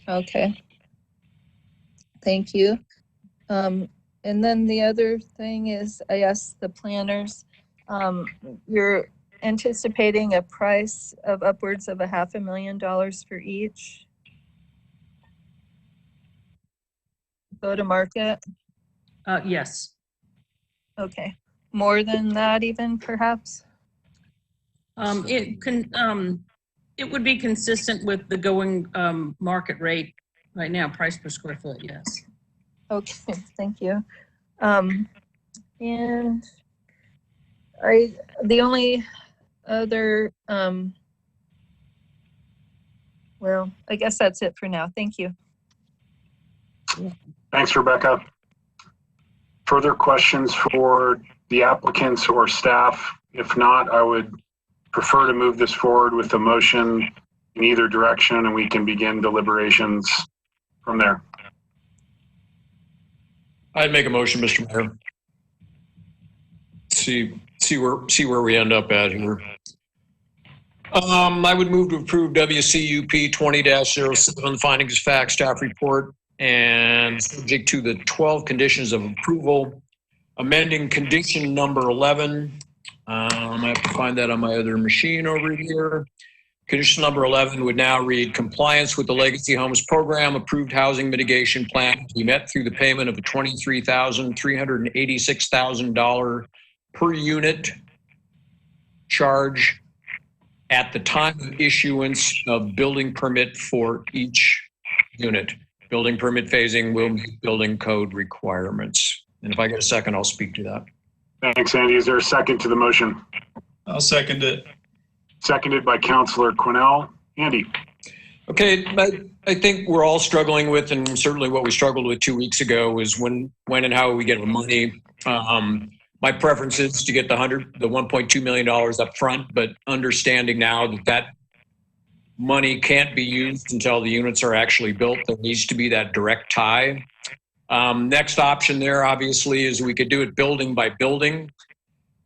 Okay. Thank you. And then the other thing is, I asked the planners, you're anticipating a price of upwards of $500,000 for each go to market? Yes. Okay. More than that even, perhaps? It would be consistent with the going market rate right now, price per square foot, yes. Okay, thank you. And the only other, well, I guess that's it for now. Thank you. Thanks, Rebecca. Further questions for the applicants or staff? If not, I would prefer to move this forward with a motion in either direction, and we can begin deliberations from there. I'd make a motion, Mr. Mayor. See where we end up at here. I would move to approve WCUP 20-07 findings of fact staff report, and subject to the 12 conditions of approval, amending condition number 11. I have to find that on my other machine over here. Condition number 11 would now read: compliance with the Legacy Homes Program approved housing mitigation plan to be met through the payment of a $23,386,000 per unit charge at the time of issuance of building permit for each unit. Building permit phasing will meet building code requirements. And if I get a second, I'll speak to that. Thanks, Andy. Is there a second to the motion? I'll second it. Seconded by Councillor Quinnell. Andy. Okay, I think we're all struggling with, and certainly what we struggled with 2 weeks ago, is when and how we get the money. My preference is to get the $1.2 million up front, but understanding now that money can't be used until the units are actually built, there needs to be that direct tie. Next option there, obviously, is we could do it building by building.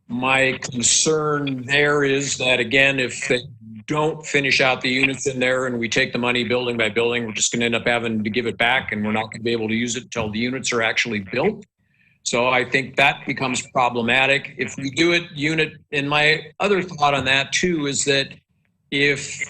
My concern there is that, again, if they don't finish out the units in there and we take the money building by building, we're just going to end up having to give it back, and we're not going to be able to use it until the units are actually built. So I think that becomes problematic. If we do it unit, and my other thought on that too is that if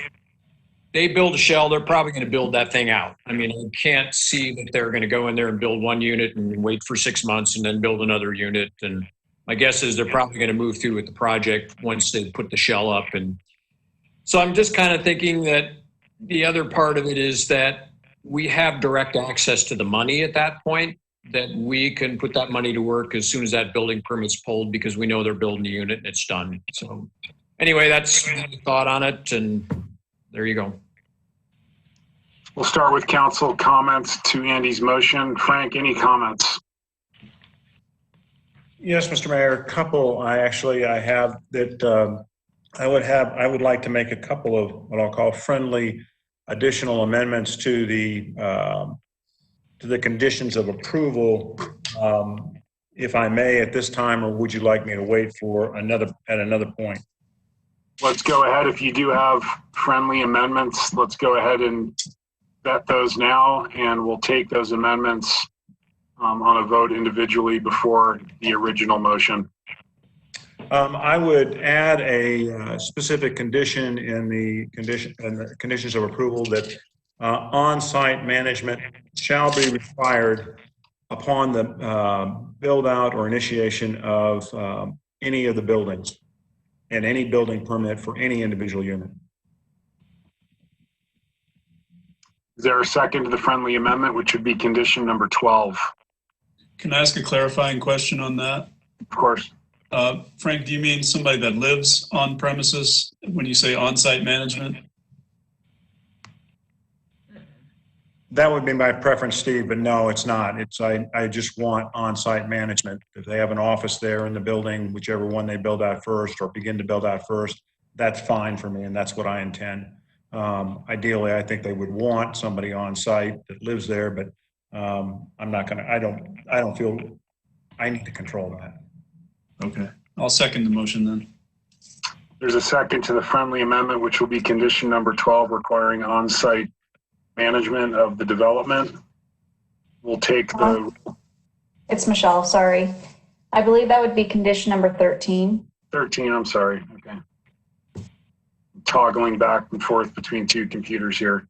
they build a shell, they're probably going to build that thing out. I mean, I can't see that they're going to go in there and build one unit and wait for 6 months and then build another unit. And my guess is they're probably going to move through with the project once they put the shell up. And so I'm just kind of thinking that the other part of it is that we have direct access to the money at that point, that we can put that money to work as soon as that building permit's pulled, because we know they're building the unit and it's done. So anyway, that's my thought on it, and there you go. We'll start with council comments to Andy's motion. Frank, any comments? Yes, Mr. Mayor, a couple. I have that I would like to make a couple of what I'll call friendly additional amendments to the conditions of approval, if I may, at this time, or would you like me to wait for another point? Let's go ahead. If you do have friendly amendments, let's go ahead and vet those now, and we'll take those amendments on a vote individually before the original motion. I would add a specific condition in the conditions of approval that on-site management shall be required upon the build out or initiation of any of the buildings and any building permit for any individual unit. Is there a second to the friendly amendment, which would be condition number 12? Can I ask a clarifying question on that? Of course. Frank, do you mean somebody that lives on premises when you say on-site management? That would be my preference, Steve, but no, it's not. I just want on-site management. If they have an office there in the building, whichever one they build out first or begin to build out first, that's fine for me, and that's what I intend. Ideally, I think they would want somebody on site that lives there, but I'm not gonna, I don't feel I need to control that. Okay, I'll second the motion then. There's a second to the friendly amendment, which will be condition number 12, requiring on-site management of the development. We'll take the... It's Michelle, sorry. I believe that would be condition number 13. 13, I'm sorry, okay. Toggling back and forth between two computers here.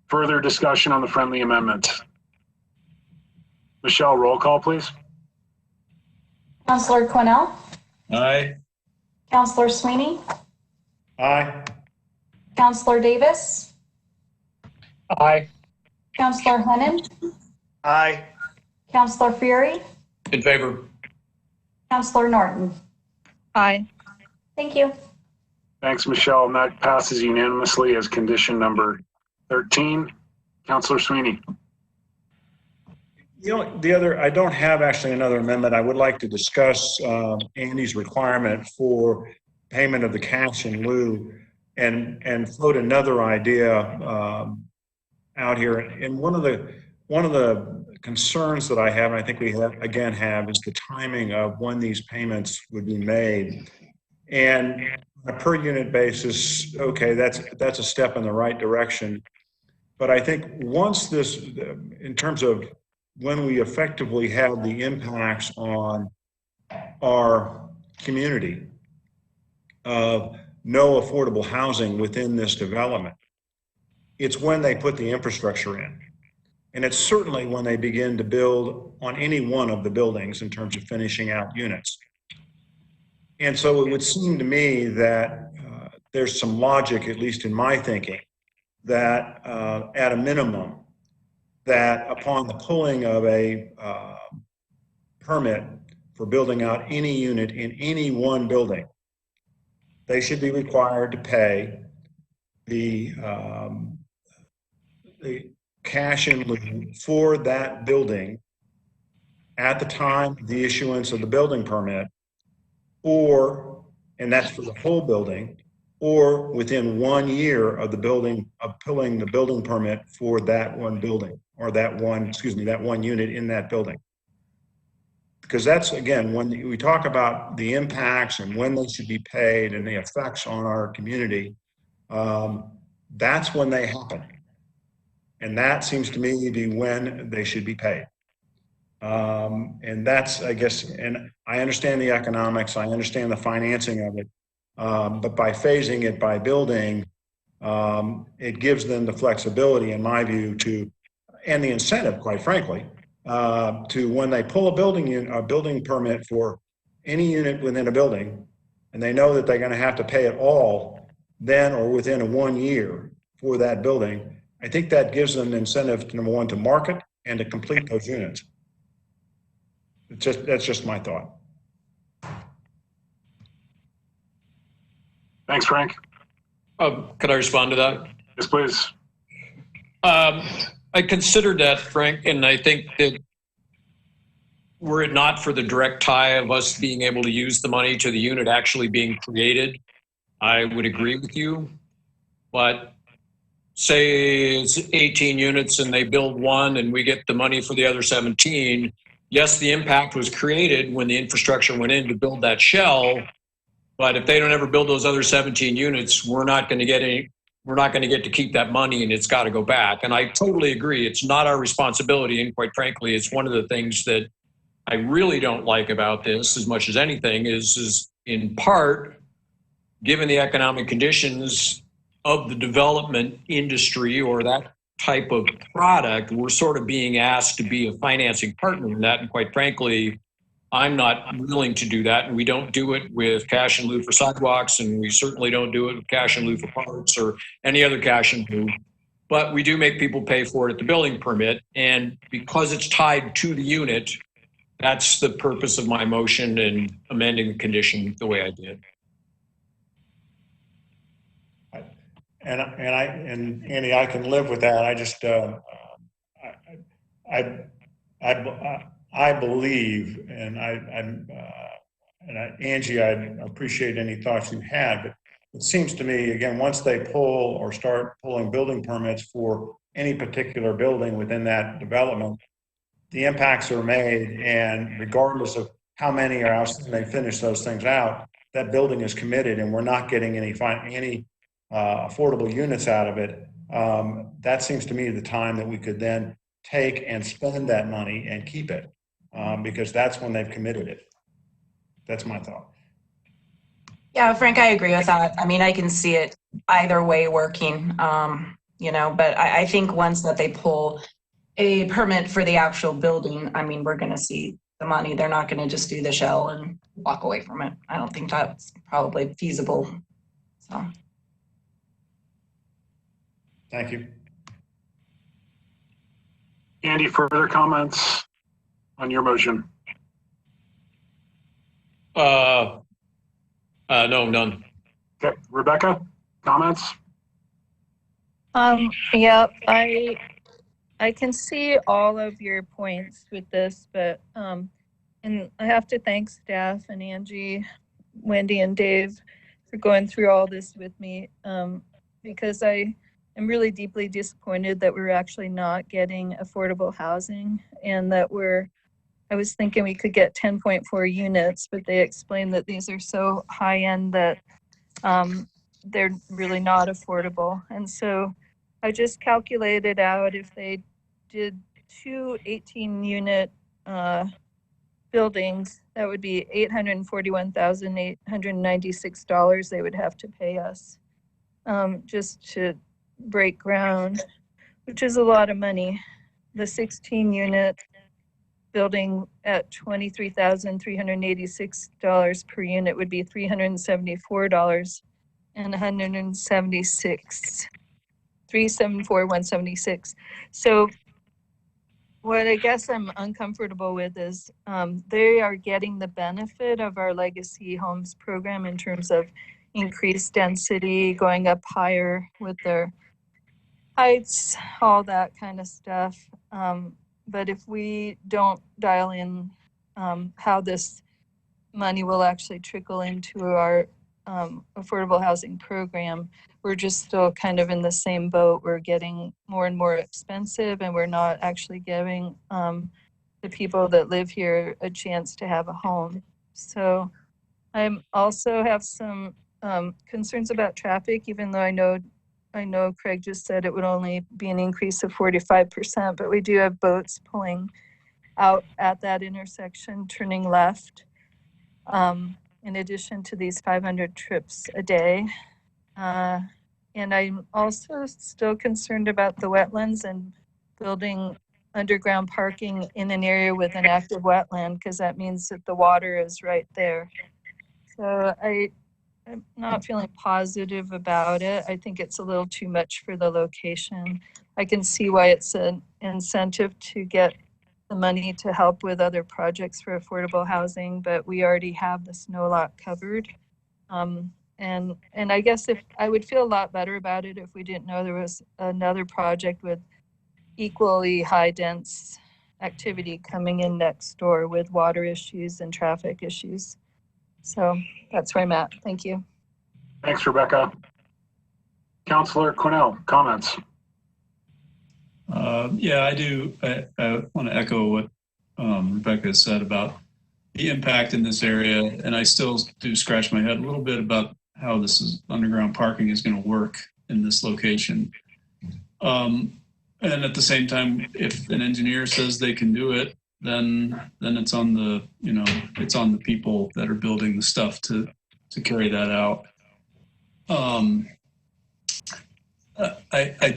Further discussion on the friendly amendment. Michelle, roll call, please. Councillor Quinnell? Aye. Councillor Sweeney? Aye. Councillor Davis? Aye. Councillor Hennon? Aye. Councillor Fury? In favor. Councillor Norton? Aye. Thank you. Thanks, Michelle. And that passes unanimously as condition number 13. Councillor Sweeney. You know, the other, I don't have actually another amendment. I would like to discuss Andy's requirement for payment of the cash in lieu and float another idea out here. And one of the concerns that I have, and I think we have is the timing of when these payments would be made. And on a per unit basis, okay, that's a step in the right direction. But I think once this, in terms of when we effectively have the impacts on our community of no affordable housing within this development, it's when they put the infrastructure in. And it's certainly when they begin to build on any one of the buildings in terms of finishing out units. And so it would seem to me that there's some logic, at least in my thinking, that at a minimum, that upon the pulling of a permit for building out any unit in any one building, they should be required to pay the cash in lieu for that building at the time of the issuance of the building permit, or, and that's for the whole building, or within 1 year of the building, of pulling the building permit for that one building, or that one unit in that building. Because that's, again, when we talk about the impacts and when they should be paid and the effects on our community, that's when they happen. And that seems to me to be when they should be paid. And that's, I guess, and I understand the economics, I understand the financing of it, but by phasing it by building, it gives them the flexibility, in my view, to, and the incentive, quite frankly, to when they pull a building permit for any unit within a building, and they know that they're going to have to pay it all then or within 1 year for that building. I think that gives them an incentive, number one, to market and to complete those units. That's just my thought. Thanks, Frank. Could I respond to that? Yes, please. I considered that, Frank, and I think that were it not for the direct tie of us being able to use the money to the unit actually being created, I would agree with you. But say it's 18 units and they build one and we get the money for the other 17. Yes, the impact was created when the infrastructure went in to build that shell. But if they don't ever build those other 17 units, we're not going to get to keep that money, and it's got to go back. And I totally agree. It's not our responsibility. And quite frankly, it's one of the things that I really don't like about this as much as anything is in part, given the economic conditions of the development industry or that type of product, we're sort of being asked to be a financing partner in that. And quite frankly, I'm not willing to do that. And we don't do it with cash in lieu for sidewalks. And we certainly don't do it with cash in lieu for parks or any other cash in lieu. But we do make people pay for it at the building permit. And because it's tied to the unit, that's the purpose of my motion and amending the condition the way I did. And Andy, I can live with that. I just, I believe, and Angie, I appreciate any thoughts you had, but it seems to me, again, once they pull or start pulling building permits for any particular building within that development, the impacts are made, and regardless of how many or how soon they finish those things out, that building is committed, and we're not getting any affordable units out of it. That seems to me the time that we could then take and spend that money and keep it, because that's when they've committed it. That's my thought. Yeah, Frank, I agree with that. I mean, I can see it either way working, but I think once that they pull a permit for the actual building, I mean, we're going to see the money. They're not going to just do the shell and walk away from it. I don't think that's probably feasible. So. Thank you. Andy, further comments on your motion? No, none. Okay, Rebecca, comments? Yeah, I can see all of your points with this, but and I have to thank staff and Angie, Wendy, and Dave for going through all this with me, because I am really deeply disappointed that we're actually not getting affordable housing, and that I was thinking we could get 10.4 units, but they explained that these are so high end that they're really not affordable. And so I just calculated out if they did 2 18-unit buildings, that would be $841,896 they would have to pay us just to break ground, which is a lot of money. The 16-unit building at $23,386 per unit would be $374 and 176. So what I guess I'm uncomfortable with is they are getting the benefit of our legacy homes program in terms of increased density, going up higher with their heights, all that kind of stuff. But if we don't dial in how this money will actually trickle into our affordable housing program, we're just still kind of in the same boat. We're getting more and more expensive, and we're not actually giving the people that live here a chance to have a home. So I also have some concerns about traffic, even though I know Craig just said it would only be an increase of 45%, but we do have boats pulling out at that intersection, turning left, in addition to these 500 trips a day. And I'm also still concerned about the wetlands and building underground parking in an area with an active wetland, because that means that the water is right there. So I'm not feeling positive about it. I think it's a little too much for the location. I can see why it's an incentive to get the money to help with other projects for affordable housing, but we already have the snow lot covered. And I guess if I would feel a lot better about it if we didn't know there was another project with equally high dense activity coming in next door with water issues and traffic issues. So that's where I'm at. Thank you. Thanks, Rebecca. Councillor Cornell, comments? Yeah, I do. I want to echo what Rebecca said about the impact in this area, and I still do scratch my head a little bit about how underground parking is going to work in this location. And at the same time, if an engineer says they can do it, then it's on the it's on the people that are building the stuff to carry that out. I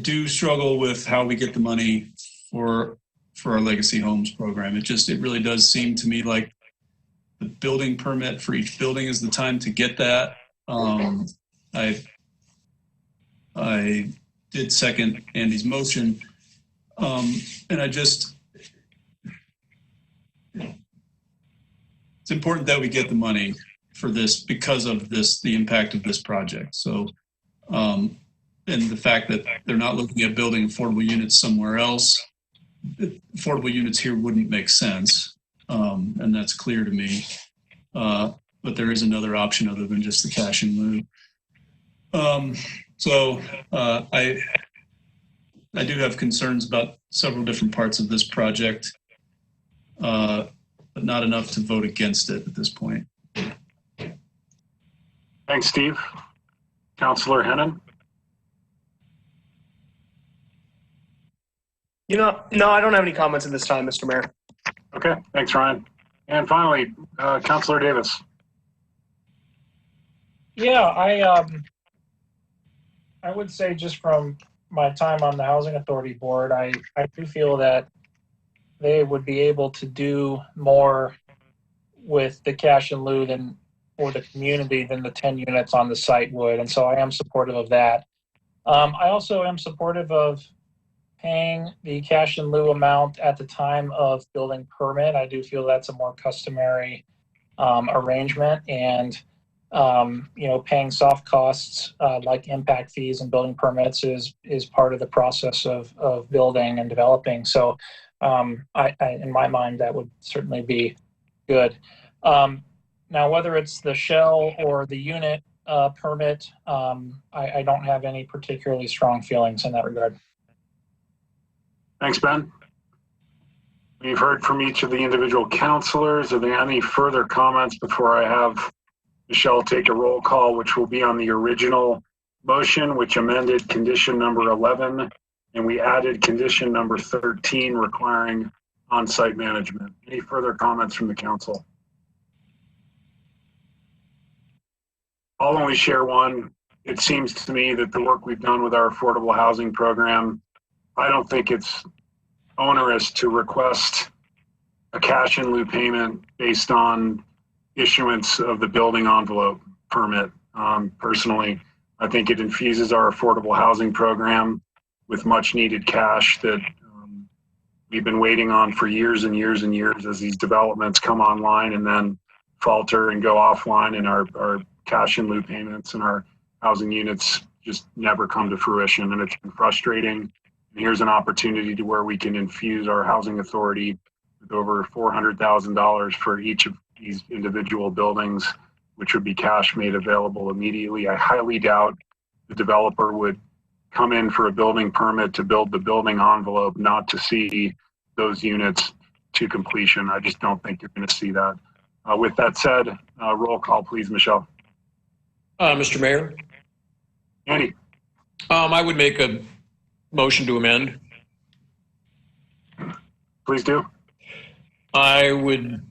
do struggle with how we get the money for our legacy homes program. It really does seem to me like the building permit for each building is the time to get that. I did second Andy's motion. And it's important that we get the money for this because of the impact of this project. So, and the fact that they're not looking at building affordable units somewhere else, affordable units here wouldn't make sense. And that's clear to me. But there is another option other than just the cash in lieu. I do have concerns about several different parts of this project, but not enough to vote against it at this point. Thanks, Steve. Councillor Hennon? No, I don't have any comments at this time, Mr. Mayor. Okay, thanks, Ryan. And finally, Councillor Davis. Yeah, I would say just from my time on the Housing Authority Board, I do feel that they would be able to do more with the cash in lieu for the community than the 10 units on the site would. And so I am supportive of that. I also am supportive of paying the cash in lieu amount at the time of building permit. I do feel that's a more customary arrangement, and paying soft costs like impact fees and building permits is part of the process of building and developing. So I in my mind, that would certainly be good. Now, whether it's the shell or the unit permit, I don't have any particularly strong feelings in that regard. Thanks, Ben. We've heard from each of the individual councilors. Are there any further comments before I have Michelle take a roll call, which will be on the original motion, which amended condition number 11, and we added condition number 13 requiring on-site management. Any further comments from the council? I'll only share one. It seems to me that the work we've done with our affordable housing program, I don't think it's onerous to request a cash in lieu payment based on issuance of the building envelope permit. Personally, I think it infuses our affordable housing program with much needed cash that we've been waiting on for years and years and years as these developments come online and then falter and go offline, and our cash in lieu payments and our housing units just never come to fruition, and it's been frustrating. And here's an opportunity to where we can infuse our housing authority with over $400,000 for each of these individual buildings, which would be cash made available immediately. I highly doubt the developer would come in for a building permit to build the building envelope, not to see those units to completion. I just don't think you're going to see that. With that said, roll call, please, Michelle. Mr. Mayor? Andy? I would make a motion to amend. Please do. I would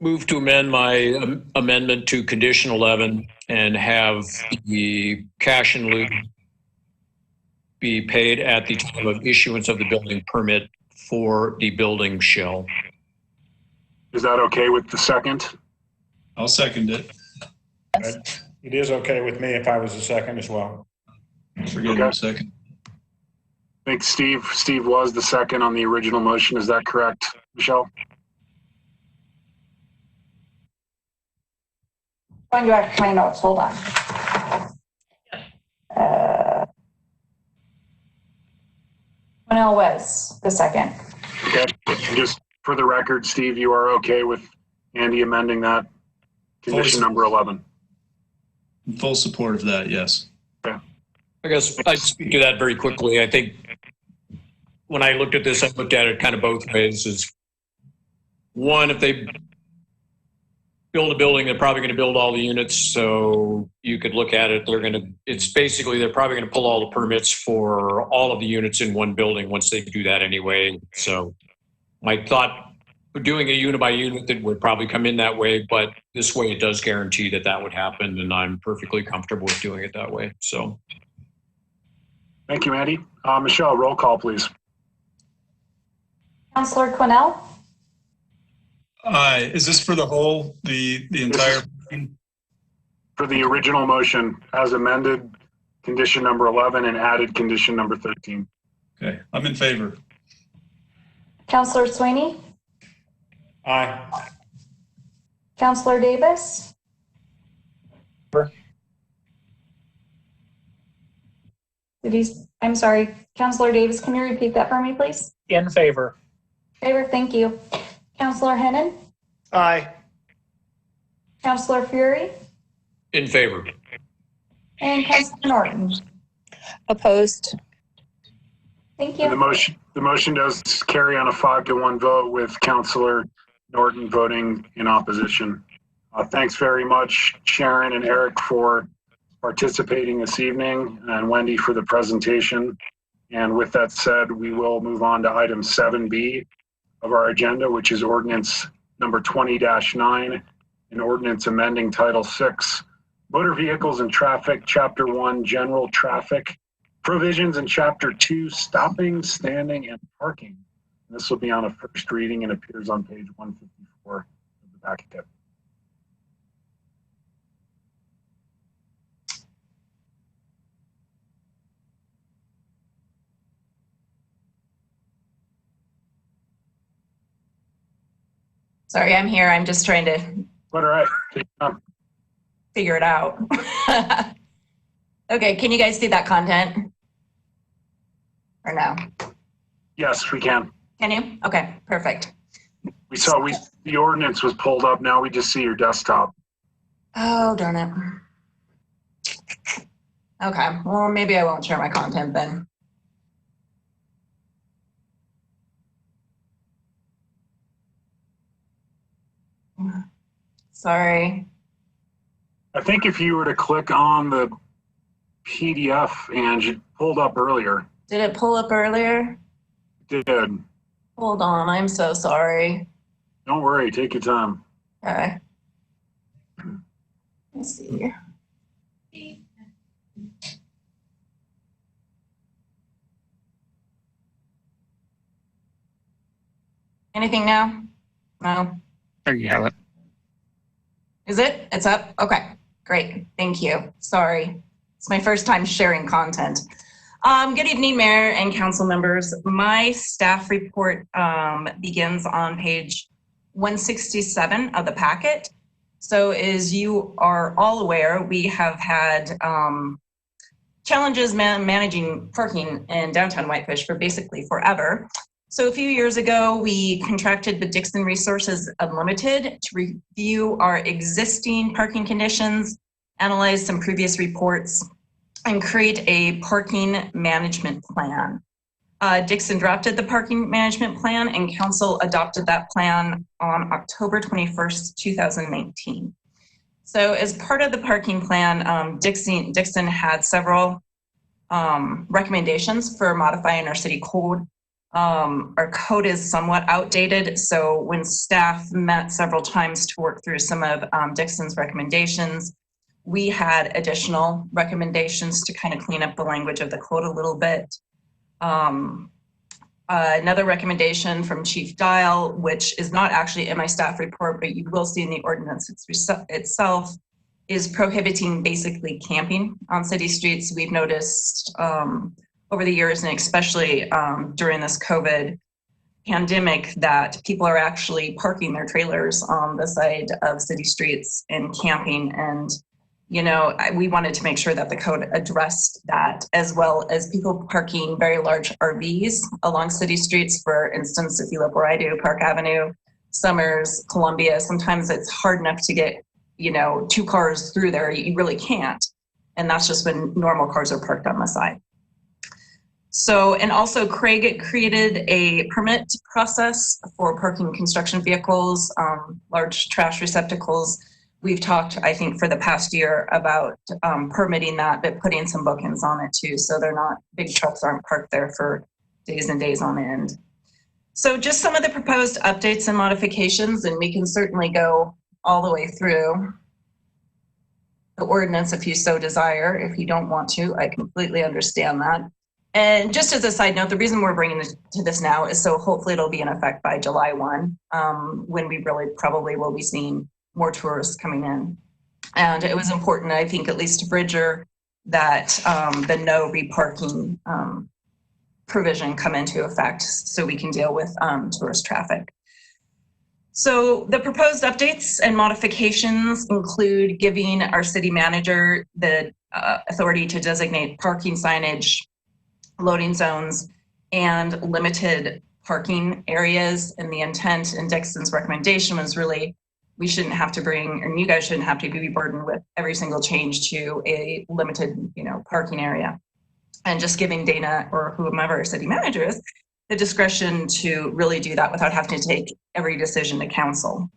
move to amend my amendment to condition 11 and have the cash in lieu be paid at the time of issuance of the building permit for the building shell. Is that okay with the second? I'll second it. It is okay with me if I was a second as well. Forget a second. I think Steve was the second on the original motion. Is that correct, Michelle? Going back to my notes, hold on. Cornell was the second. Okay, just for the record, Steve, you are okay with Andy amending that condition number 11? In full support of that, yes. Okay. I guess I'd speak to that very quickly. I think when I looked at this, I looked at it kind of both ways. Is one, if they build a building, they're probably going to build all the units. So you could look at it. It's basically, they're probably going to pull all the permits for all of the units in one building once they do that anyway. So my thought, doing a unit by unit, that would probably come in that way, but this way it does guarantee that that would happen, and I'm perfectly comfortable with doing it that way. So. Thank you, Andy. Michelle, roll call, please. Councillor Quinnell? Aye. Is this for the entire? For the original motion as amended, condition number 11 and added condition number 13. Okay, I'm in favor. Councillor Sweeney? Aye. Councillor Davis? I'm sorry, Councillor Davis, can you repeat that for me, please? In favor. Favor, thank you. Councillor Hennon? Aye. Councillor Fury? In favor. And Councillor Norton? Opposed. Thank you. And the motion does carry on a 5-1 vote with Councillor Norton voting in opposition. Thanks very much, Sharon and Eric, for participating this evening, and Wendy for the presentation. And with that said, we will move on to item 7B of our agenda, which is ordinance number 20-9, an ordinance amending Title 6, Motor Vehicles and Traffic, Chapter 1, General Traffic, provisions in Chapter 2, Stopping, Standing, and Parking. And this will be on a first reading and appears on page 154 of the packet. Sorry, I'm here. I'm just trying to All right. figure it out. Okay, can you guys see that content? Or no? Yes, we can. Can you? Okay, perfect. The ordinance was pulled up. Now we just see your desktop. Oh, darn it. Okay, well, maybe I won't share my content then. Sorry. I think if you were to click on the PDF, Angie, it pulled up earlier. Did it pull up earlier? It did. Hold on, I'm so sorry. Don't worry, take your time. Okay. Let's see. Anything now? No. There you have it. Is it? It's up? Okay, great. Thank you. Sorry. It's my first time sharing content. Good evening, Mayor and council members. My staff report begins on page 167 of the packet. So as you are all aware, we have had challenges managing parking in downtown Whitefish for basically forever. So a few years ago, we contracted with Dixon Resources Unlimited to review our existing parking conditions, analyze some previous reports, and create a parking management plan. Dixon drafted the parking management plan and council adopted that plan on October 21st, 2019. So as part of the parking plan, Dixon had several recommendations for modifying our city code. Our code is somewhat outdated, so when staff met several times to work through some of Dixon's recommendations, we had additional recommendations to kind of clean up the language of the code a little bit. Another recommendation from Chief Dial, which is not actually in my staff report, but you will see in the ordinance itself, is prohibiting basically camping on city streets. We've noticed over the years, and especially during this COVID pandemic, that people are actually parking their trailers on the side of city streets and camping. And, you know, we wanted to make sure that the code addressed that, as well as people parking very large RVs along city streets. For instance, if you live where I do, Park Avenue, Summers, Columbia, sometimes it's hard enough to get, you know, 2 cars through there. You really can't. And that's just when normal cars are parked on the side. So, and also Craig created a permit process for parking construction vehicles, large trash receptacles. We've talked, I think, for the past year about permitting that, but putting some bookends on it too. So they're not, big trucks aren't parked there for days and days on end. So just some of the proposed updates and modifications, and we can certainly go all the way through the ordinance if you so desire. If you don't want to, I completely understand that. And just as a side note, the reason we're bringing it to this now is so hopefully it'll be in effect by July 1, when we really probably will be seeing more tourists coming in. And it was important, I think, at least to Bridger, that the no reparking provision come into effect so we can deal with tourist traffic. So the proposed updates and modifications include giving our city manager the authority to designate parking signage, loading zones, and limited parking areas. And the intent in Dixon's recommendation was really, we shouldn't have to bring, and you guys shouldn't have to be burdened with every single change to a limited, you know, parking area. And just giving Dana or whomever our city manager is the discretion to really do that without having to take every decision to council.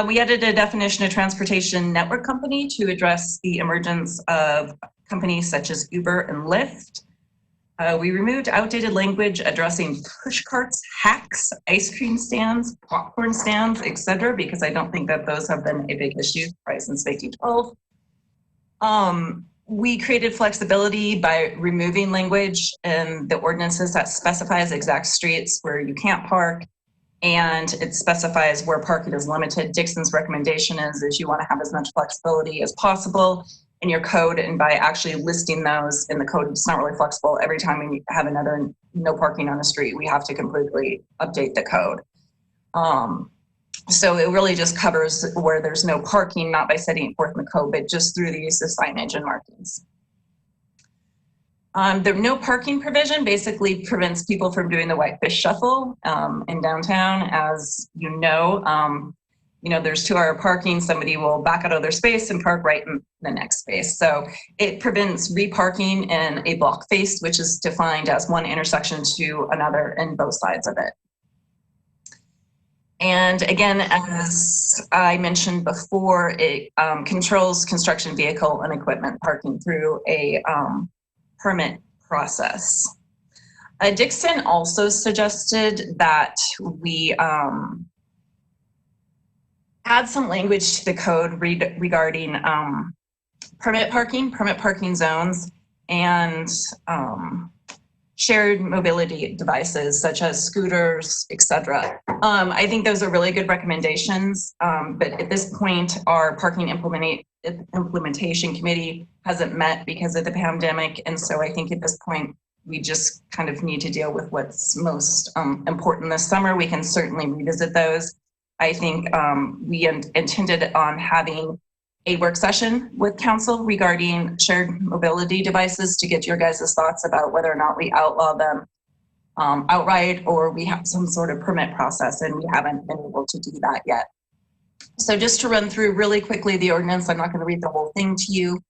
We added a definition of transportation network company to address the emergence of companies such as Uber and Lyft. We removed outdated language addressing push carts, hacks, ice cream stands, popcorn stands, etc., because I don't think that those have been a big issue right since 2012. We created flexibility by removing language in the ordinances that specifies exact streets where you can't park, and it specifies where parking is limited. Dixon's recommendation is you want to have as much flexibility as possible in your code, and by actually listing those in the code, it's not really flexible. Every time we have another no parking on the street, we have to completely update the code. So it really just covers where there's no parking, not by setting it forth in the code, but just through the use of signage and markings. The no parking provision basically prevents people from doing the Whitefish shuffle in downtown. As you know, there's 2-hour parking. Somebody will back out of their space and park right in the next space. So it prevents reparking in a block face, which is defined as one intersection to another in both sides of it. And again, as I mentioned before, it controls construction vehicle and equipment parking through a permit process. Dixon also suggested that we add some language to the code regarding permit parking zones, and shared mobility devices such as scooters, etc. I think those are really good recommendations, but at this point, our parking implementation committee hasn't met because of the pandemic, and so I think at this point, we just kind of need to deal with what's most important this summer. We can certainly revisit those. I think we intended on having a work session with council regarding shared mobility devices to get your guys' thoughts about whether or not we outlaw them outright, or we have some sort of permit process, and we haven't been able to do that yet. So just to run through really quickly the ordinance, I'm not going to read the whole thing to you,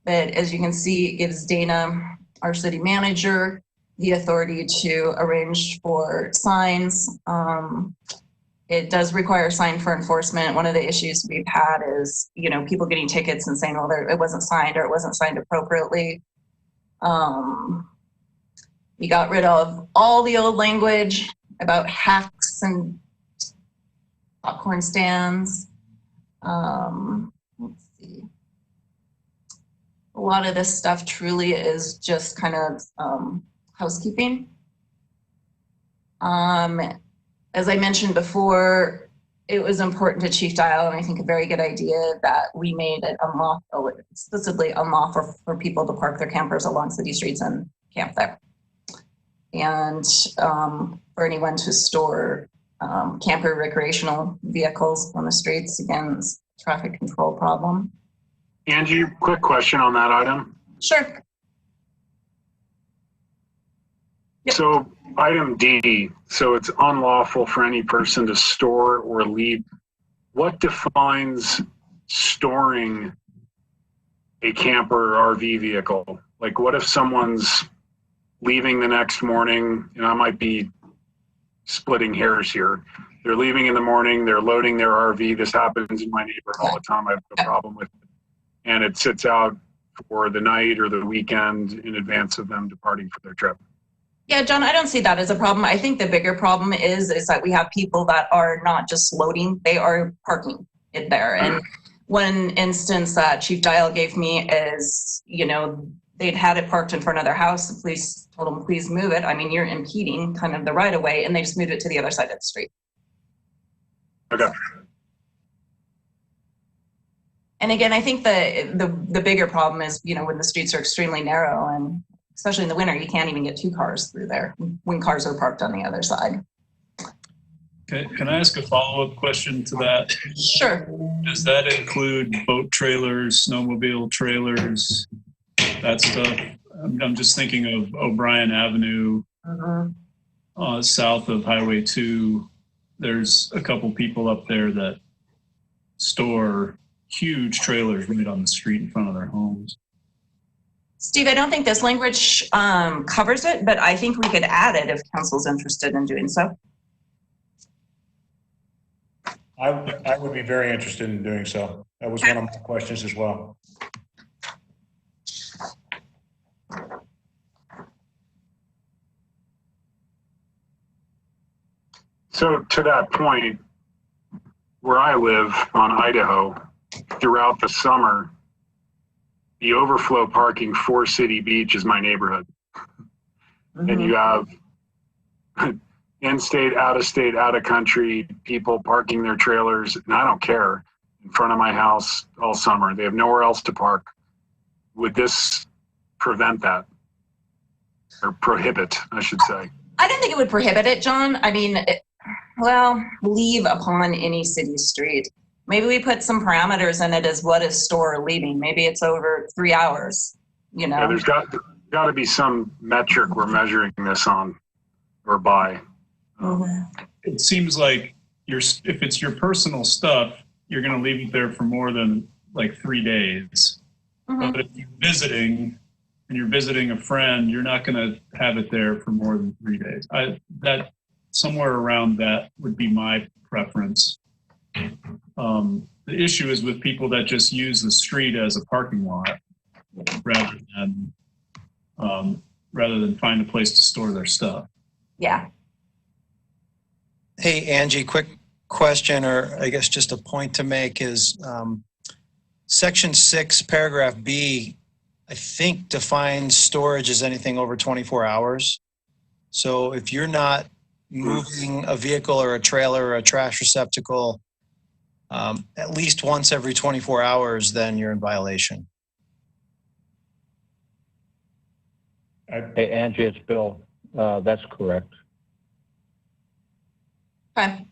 but as you can see, it gives Dana, our city manager, the authority to arrange for signs. It does require a sign for enforcement. One of the issues we've had is, people getting tickets and saying, "Oh, it wasn't signed," or "it wasn't signed appropriately." We got rid of all the old language about hacks and popcorn stands. Let's see. A lot of this stuff truly is just kind of housekeeping. As I mentioned before, it was important to Chief Dial, and I think a very good idea, that we made it explicitly unlawful for people to park their campers along city streets and camp there. And for anyone to store camper recreational vehicles on the streets, again, it's a traffic control problem. Angie, quick question on that item. Sure. Yep. So item D, so it's unlawful for any person to store or leave. What defines storing a camper or RV vehicle? Like, what if someone's leaving the next morning, and I might be splitting hairs here. They're leaving in the morning, they're loading their RV. This happens in my neighborhood all the time. I have no problem with it. And it sits out for the night or the weekend in advance of them departing for their trip. Yeah, John, I don't see that as a problem. I think the bigger problem is that we have people that are not just loading, they are parking it there. And one instance that Chief Dial gave me is, they'd had it parked in front of their house. The police told them, please move it. I mean, you're impeding kind of the right of way, and they just moved it to the other side of the street. Okay. And again, I think the bigger problem is, when the streets are extremely narrow, and especially in the winter, you can't even get 2 cars through there when cars are parked on the other side. Okay, can I ask a follow-up question to that? Sure. Does that include boat trailers, snowmobile trailers, that stuff? I'm just thinking of O'Brien Avenue, south of Highway 2. There's a couple people up there that store huge trailers right on the street in front of their homes. Steve, I don't think this language covers it, but I think we could add it if council's interested in doing so. I would be very interested in doing so. That was one of my questions as well. So to that point, where I live on Idaho, throughout the summer, the overflow parking for City Beach is my neighborhood. And you have in-state, out-of-state, out-of-country people parking their trailers, and I don't care, in front of my house all summer. They have nowhere else to park. Would this prevent that? Or prohibit, I should say? I don't think it would prohibit it, John. I mean, well, leave upon any city street. Maybe we put some parameters in it as what is store or leaving. Maybe it's over 3 hours, you know? Yeah, there's got to be some metric we're measuring this on or by. It seems like if it's your personal stuff, you're going to leave it there for more than like 3 days. But if you're visiting and you're visiting a friend, you're not going to have it there for more than 3 days. That somewhere around that would be my preference. The issue is with people that just use the street as a parking lot rather than find a place to store their stuff. Yeah. Hey, Angie, quick question, or I guess just a point to make is Section 6, paragraph B, I think defines storage as anything over 24 hours. So if you're not moving a vehicle or a trailer or a trash receptacle at least once every 24 hours, then you're in violation. Hey, Angie, it's Bill. That's correct. Okay.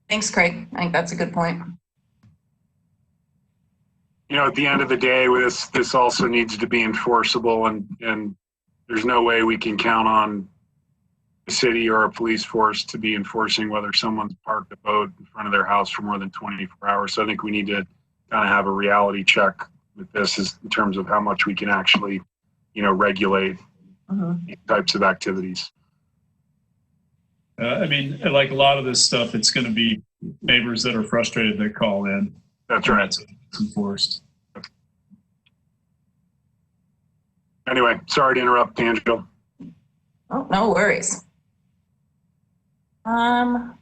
Thanks, Craig. I think that's a good point. You know, at the end of the day, this also needs to be enforceable, and there's no way we can count on the city or a police force to be enforcing whether someone's parked a boat in front of their house for more than 24 hours. So I think we need to kind of have a reality check with this in terms of how much we can actually, regulate these types of activities. I mean, like a lot of this stuff, it's going to be neighbors that are frustrated that call in. That's right. It's enforced. Anyway, sorry to interrupt, Angela. Oh, no worries. Down.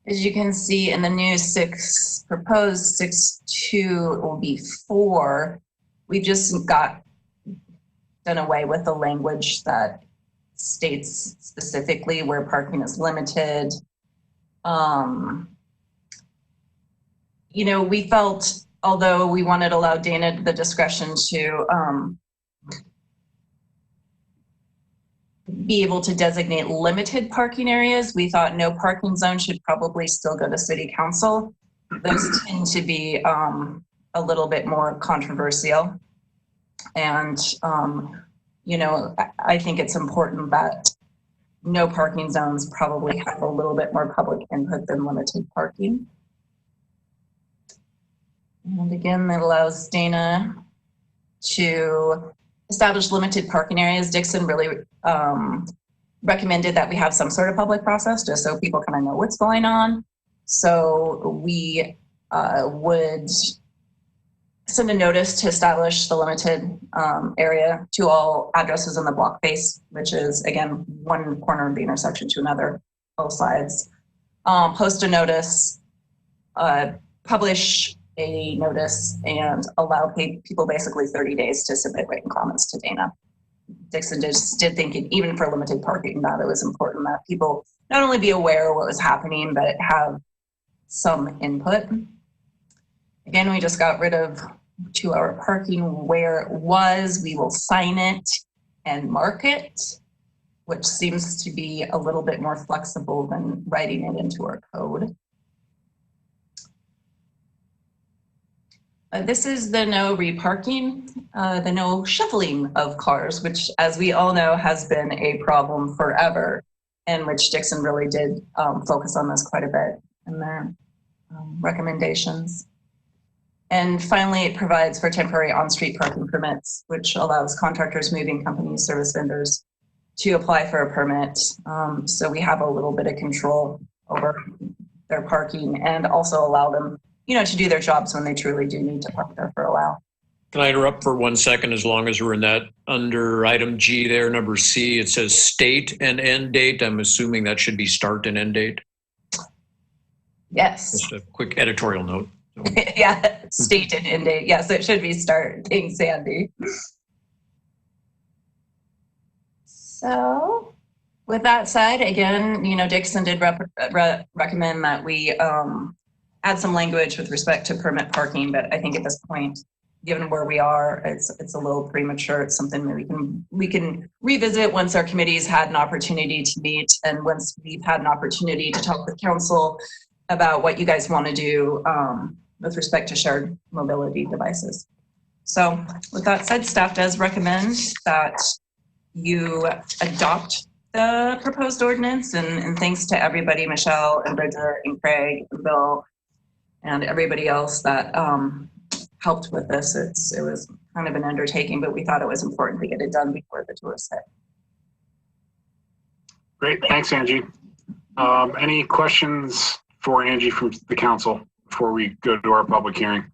As you can see in the new proposed 6.2, it will be 4. We just got done away with the language that states specifically where parking is limited. We felt, although we wanted to allow Dana the discretion to be able to designate limited parking areas, we thought no parking zone should probably still go to city council. Those tend to be a little bit more controversial. And, I think it's important that no parking zones probably have a little bit more public input than limited parking. And again, that allows Dana to establish limited parking areas. Dixon really recommended that we have some sort of public process just so people kind of know what's going on. So we would send a notice to establish the limited area to all addresses in the block face, which is, again, one corner of the intersection to another, both sides. Post a notice, publish a notice, and allow people basically 30 days to submit written comments to Dana. Dixon did think, even for limited parking, that it was important that people not only be aware of what was happening, but have some input. Again, we just got rid of 2-hour parking where it was. We will sign it and mark it, which seems to be a little bit more flexible than writing it into our code. This is the no reparking, the no shuffling of cars, which, as we all know, has been a problem forever, and which Dixon really did focus on this quite a bit in their recommendations. And finally, it provides for temporary on-street parking permits, which allows contractors, moving companies, service vendors to apply for a permit. So we have a little bit of control over their parking and also allow them, to do their jobs when they truly do need to park there for a while. Can I interrupt for 1 second, as long as we're in that under item G there, number C, it says state and end date. I'm assuming that should be start and end date. Yes. Just a quick editorial note. Yeah, state and end date. Yes, it should be start. Thanks, Andy. So with that said, again, Dixon did recommend that we add some language with respect to permit parking, but I think at this point, given where we are, it's a little premature. It's something that we can revisit once our committee's had an opportunity to meet, and once we've had an opportunity to talk with council about what you guys want to do with respect to shared mobility devices. So with that said, staff does recommend that you adopt the proposed ordinance, and thanks to everybody, Michelle and Bridget and Craig and Bill and everybody else that helped with this. It was kind of an undertaking, but we thought it was important to get it done before the tourists hit. Great, thanks, Angie. Any questions for Angie from the council before we go to our public hearing?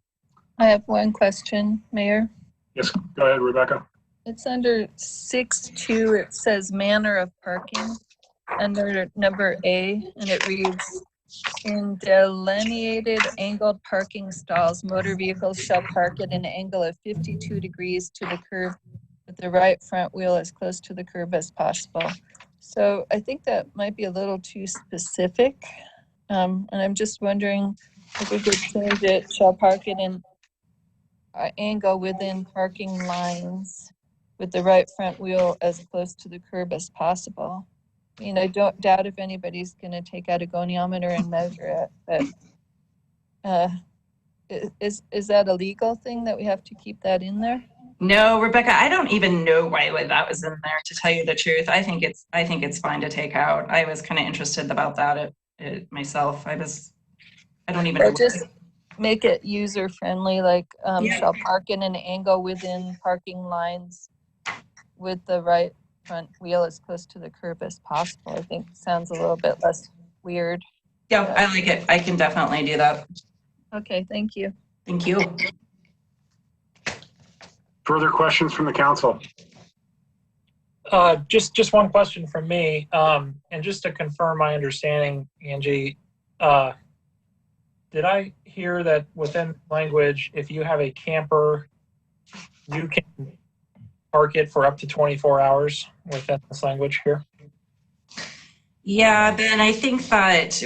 I have one question, Mayor. Yes, go ahead, Rebecca. It's under 6.2. It says manner of parking under number A, and it reads, in delineated angled parking stalls, motor vehicles shall park at an angle of 52 degrees to the curb with the right front wheel as close to the curb as possible. So I think that might be a little too specific. And I'm just wondering if we could change it, shall park at an angle within parking lines with the right front wheel as close to the curb as possible. I mean, I don't doubt if anybody's going to take out a goniometer and measure it, but is that a legal thing that we have to keep that in there? No, Rebecca, I don't even know why that was in there, to tell you the truth. I think it's fine to take out. I was kind of interested about that myself. I don't even know. Just make it user friendly, like shall park in an angle within parking lines with the right front wheel as close to the curb as possible. I think it sounds a little bit less weird. Yeah, I like it. I can definitely do that. Okay, thank you. Thank you. Further questions from the council? Just one question from me. And just to confirm my understanding, Angie, did I hear that within language, if you have a camper, you can park it for up to 24 hours within this language here? Yeah, Ben, I think that,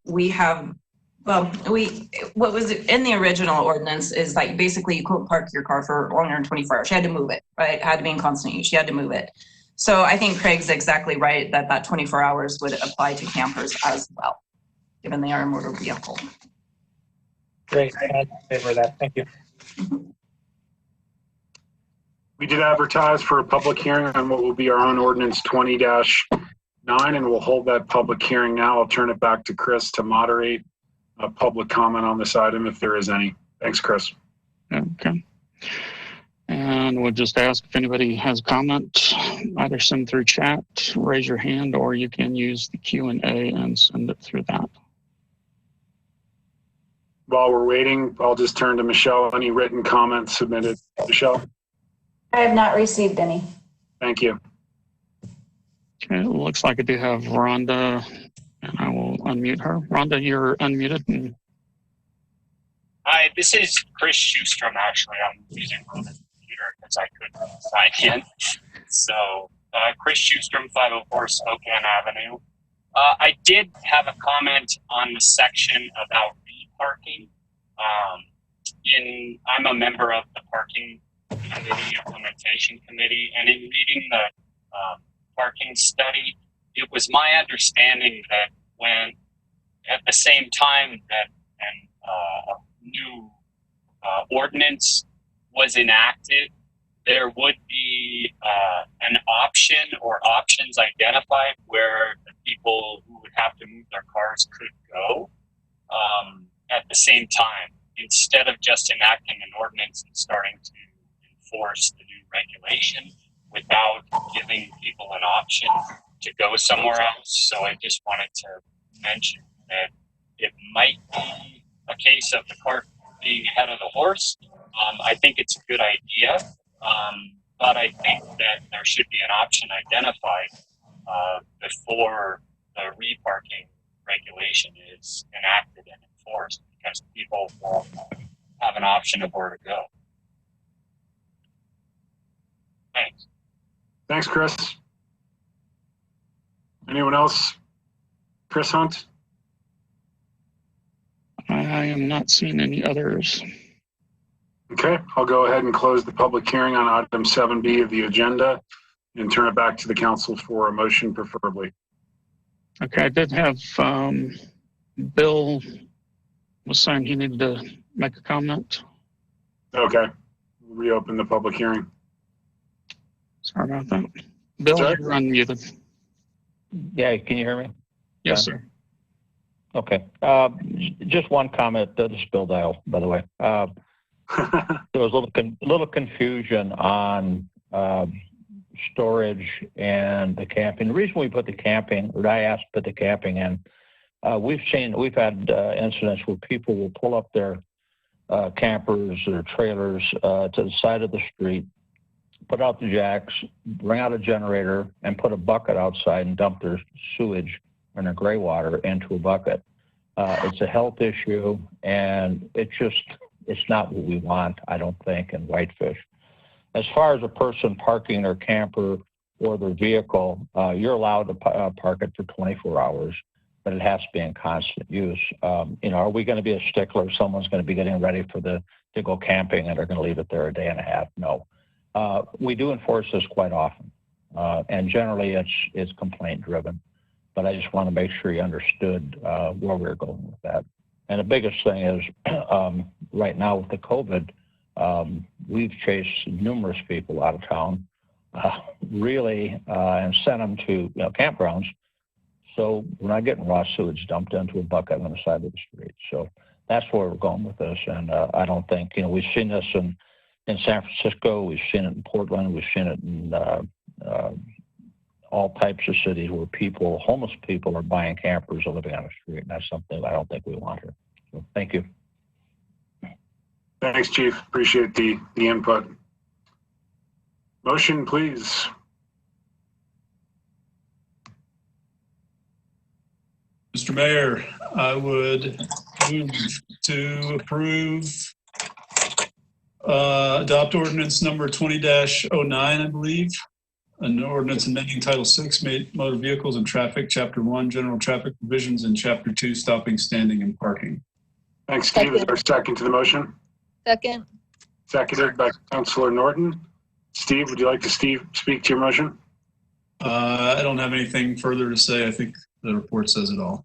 we have, what was in the original ordinance is that basically you couldn't park your car for longer than 24 hours. You had to move it, right? It had to be in constant use. You had to move it. So I think Craig's exactly right that 24 hours would apply to campers as well, given they are a motor vehicle. Great, I favor that. Thank you. We did advertise for a public hearing on what will be our own ordinance 20-9, and we'll hold that public hearing now. I'll turn it back to Chris to moderate a public comment on this item if there is any. Thanks, Chris. Okay. And we'll just ask if anybody has a comment, either send through chat, raise your hand, or you can use the Q&A and send it through that. While we're waiting, I'll just turn to Michelle. Any written comments submitted? Michelle? I have not received any. Thank you. Okay, it looks like I do have Rhonda, and I will unmute her. Rhonda, you're unmuted. Hi, this is Chris Schustrom, actually. I'm using the computer because I couldn't sign in. So, Chris Schustrom, 504 Spokane Avenue. I did have a comment on the section about re-parking. I'm a member of the parking committee, implementation committee, and in reading the parking study, it was my understanding that when at the same time that a new ordinance was enacted, there would be an option or options identified where the people who would have to move their cars could go at the same time, instead of just enacting an ordinance and starting to enforce the new regulation without giving people an option to go somewhere else. So I just wanted to mention that it might be a case of the cart being ahead of the horse. I think it's a good idea, but I think that there should be an option identified before the reparking regulation is enacted and enforced, because people will have an option of where to go. Thanks. Thanks, Chris. Anyone else? Chris Hunt? I am not seeing any others. Okay, I'll go ahead and close the public hearing on item 7B of the agenda and turn it back to the council for a motion preferably. Okay, I did have Bill was saying he needed to make a comment. Okay, we'll reopen the public hearing. Sorry about that. Bill, Sorry? you're unmuted. Yeah, can you hear me? Yes, sir. Okay. Just one comment. This is Bill Dial, by the way. There was a little confusion on storage and the camping. The reason we put the camping, or I asked to put the camping in, we've had incidents where people will pull up their campers or trailers to the side of the street, put out the jacks, bring out a generator, and put a bucket outside and dump their sewage and their gray water into a bucket. It's a health issue, and it's not what we want, I don't think, in Whitefish. As far as a person parking their camper or their vehicle, you're allowed to park it for 24 hours, but it has to be in constant use. Are we going to be a stickler? Someone's going to be getting ready to go camping and they're going to leave it there a day and a half? No. We do enforce this quite often, and generally it's complaint driven. But I just want to make sure you understood where we're going with that. And the biggest thing is right now with the COVID, we've chased numerous people out of town, really, and sent them to campgrounds. So we're not getting raw sewage dumped into a bucket on the side of the street. So that's where we're going with this. And I don't think, we've seen this in San Francisco, we've seen it in Portland, we've seen it in all types of cities where homeless people are buying campers or living on the street. And that's something I don't think we want here. So thank you. Thanks, Chief. Appreciate the input. Motion, please. Mr. Mayor, I would move to approve adopt ordinance number 20-09, I believe. An ordinance amending Title VI, Motor Vehicles and Traffic, Chapter 1, General Traffic Provisions, and Chapter 2, Stopping, Standing, and Parking. Thanks, Steve. Is there a second to the motion? Second. Seconded by Councillor Norton. Steve, would you like to speak to your motion? I don't have anything further to say. I think the report says it all.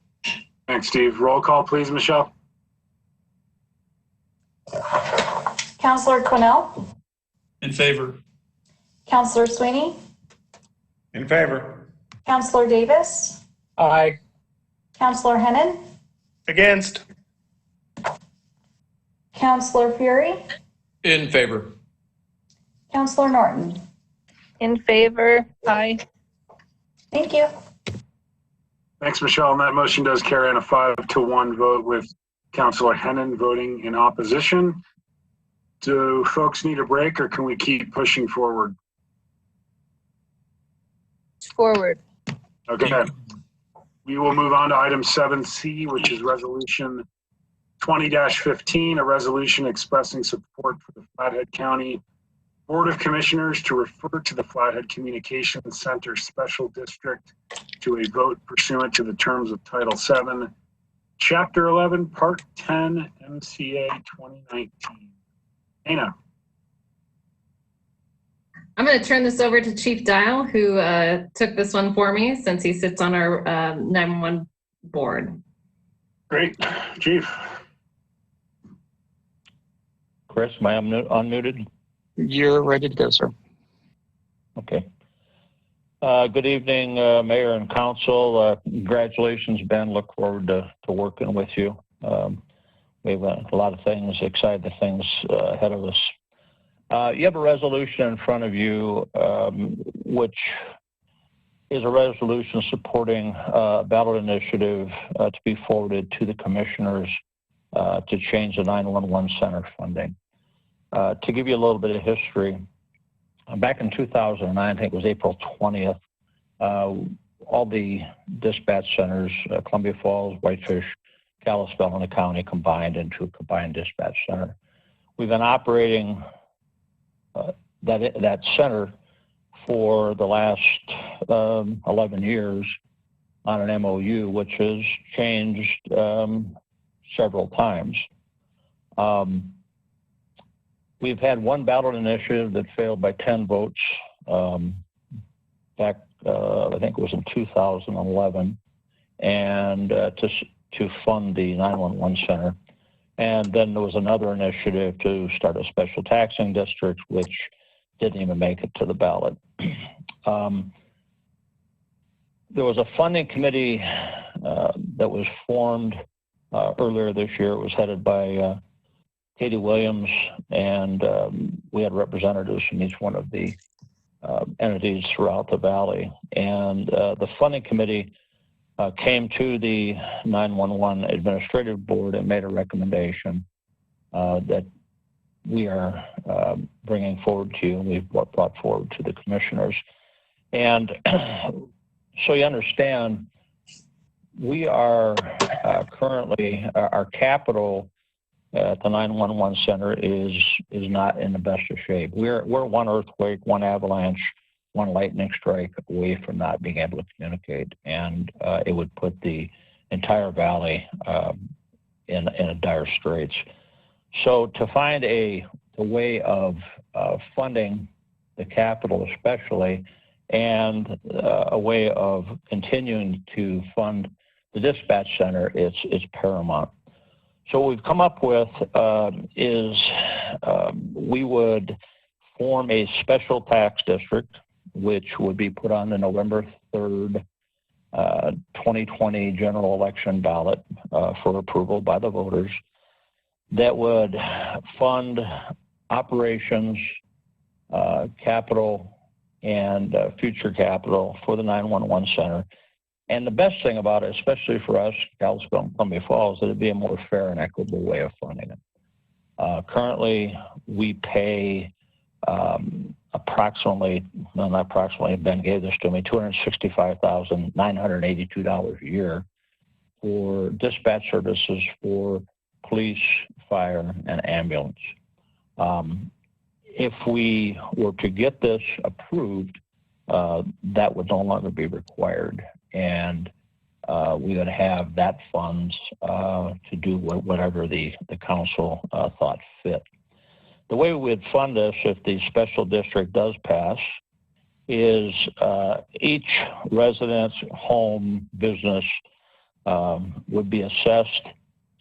Thanks, Steve. Roll call, please, Michelle. Councillor Cornell, In favor. Councillor Sweeney, In favor. Councillor Davis, Aye. Councillor Hennon, Against. Councillor Fury, In favor. Councillor Norton. In favor. Aye. Thank you. Thanks, Michelle. And that motion does carry on a 5-1 vote with Councillor Hennon voting in opposition. Do folks need a break or can we keep pushing forward? Forward. Okay. We will move on to item 7C, which is resolution 20-15, a resolution expressing support for the Flathead County Board of Commissioners to refer to the Flathead Communications Center Special District to a vote pursuant to the terms of Title VII, Chapter 11, Part 10, MCA 2019. Anna. I'm going to turn this over to Chief Dial, who took this one for me since he sits on our 911 board. Great. Chief. Chris, am I unmuted? You're ready to go, sir. Okay. Good evening, Mayor and Council. Congratulations, Ben. Look forward to working with you. We have a lot of things, exciting things ahead of us. You have a resolution in front of you, which is a resolution supporting a ballot initiative to be forwarded to the commissioners to change the 911 center funding. To give you a little bit of history, back in 2009, I think it was April 20th, all the dispatch centers, Columbia Falls, Whitefish, Kalispell, and the county combined into a combined dispatch center. We've been operating that center for the last 11 years on an MOU, which has changed several times. We've had one ballot initiative that failed by 10 votes back, I think it was in 2011, and to fund the 911 center. And then there was another initiative to start a special taxing district, which didn't even make it to the ballot. There was a funding committee that was formed earlier this year. It was headed by Katie Williams, and we had representatives from each one of the entities throughout the valley. And the funding committee came to the 911 administrative board and made a recommendation that we are bringing forward to you, and we've brought forward to the commissioners. And so you understand, we are currently, our capital at the 911 center is not in the best of shape. We're one earthquake, one avalanche, one lightning strike away from not being able to communicate, and it would put the entire valley in a dire straits. So to find a way of funding the capital especially, and a way of continuing to fund the dispatch center is paramount. So what we've come up with is we would form a special tax district, which would be put on the November 3rd, 2020 general election ballot for approval by the voters, that would fund operations, capital, and future capital for the 911 center. And the best thing about it, especially for us, Kalispell and Columbia Falls, that it'd be a more fair and equitable way of funding it. Currently, we pay approximately, Ben gave this to me, $265,982 a year for dispatch services for police, fire, and ambulance. If we were to get this approved, that would no longer be required, and we would have that funds to do whatever the council thought fit. The way we would fund this, if the special district does pass, is each resident's home business would be assessed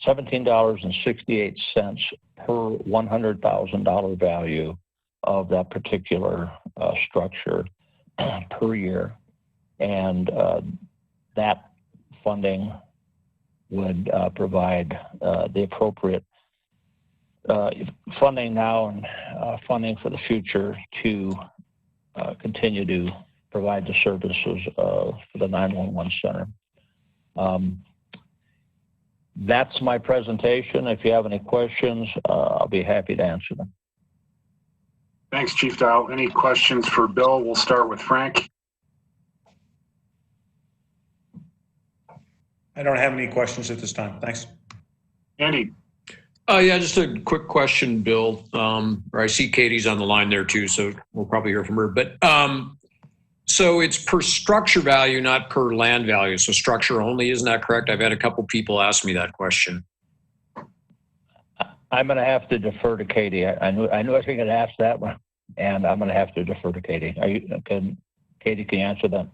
$17.68 per $100,000 value of that particular structure per year. And that funding would provide the appropriate funding now and funding for the future to continue to provide the services for the 911 center. That's my presentation. If you have any questions, I'll be happy to answer them. Thanks, Chief Dial. Any questions for Bill? We'll start with Frank. I don't have any questions at this time. Thanks. Andy. Yeah, just a quick question, Bill. Or I see Katie's on the line there too, so we'll probably hear from her. But so it's per structure value, not per land value. So structure only, isn't that correct? I've had a couple people ask me that question. I'm going to have to defer to Katie. I knew I was going to ask that one, and I'm going to have to defer to Katie. Katie, can you answer that?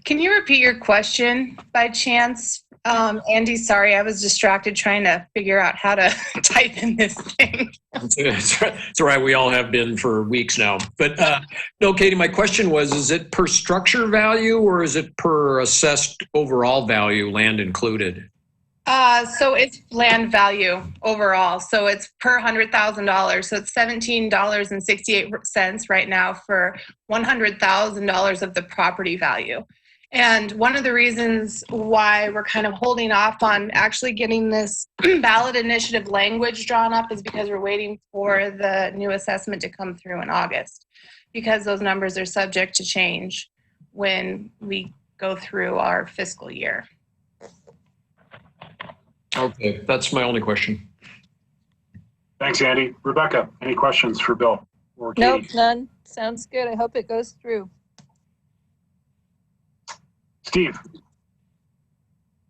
Can you repeat your question by chance? Andy, sorry, I was distracted trying to figure out how to type in this thing. It's all right. We all have been for weeks now. But no, Katie, my question was, is it per structure value or is it per assessed overall value, land included? So it's land value overall. So it's per $100,000. So it's $17.68 right now for $100,000 of the property value. And one of the reasons why we're kind of holding off on actually getting this ballot initiative language drawn up is because we're waiting for the new assessment to come through in August, because those numbers are subject to change when we go through our fiscal year. Okay, that's my only question. Thanks, Andy. Rebecca, any questions for Bill or Katie? Nope, none. Sounds good. I hope it goes through. Steve.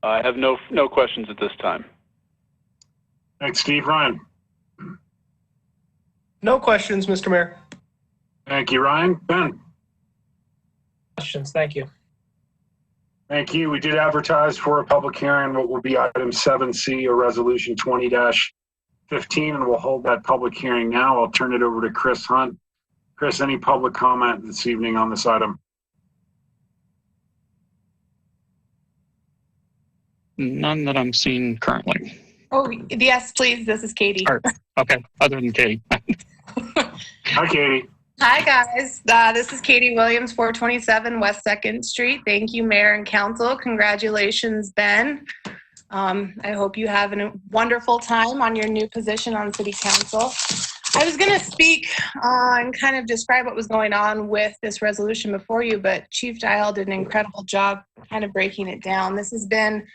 I have no questions at this time. Thanks, Steve. Ryan. No questions, Mr. Mayor. Thank you, Ryan. Ben? Questions, thank you. Thank you. We did advertise for a public hearing, what will be item 7C, or resolution 20-15, and we'll hold that public hearing now. I'll turn it over to Chris Hunt. Chris, any public comment this evening on this item? None that I'm seeing currently. Oh, yes, please. This is Katie. Okay, other than Katie. Hi, Katie. Hi, guys. This is Katie Williams, 427 West 2nd Street. Thank you, Mayor and Council. Congratulations, Ben. I hope you have a wonderful time on your new position on City Council. I was going to speak and kind of describe what was going on with this resolution before you, but Chief Dial did an incredible job kind of breaking it down. This has been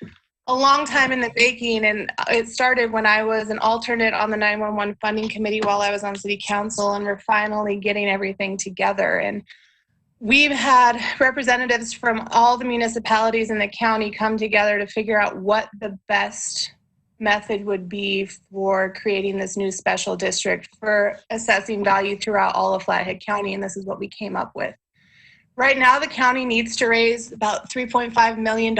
a long time in the making, and it started when I was an alternate on the 911 funding committee while I was on City Council, and we're finally getting everything together. And we've had representatives from all the municipalities in the county come together to figure out what the best method would be for creating this new special district for assessing value throughout all of Flathead County, and this is what we came up with. Right now, the county needs to raise about $3.5 million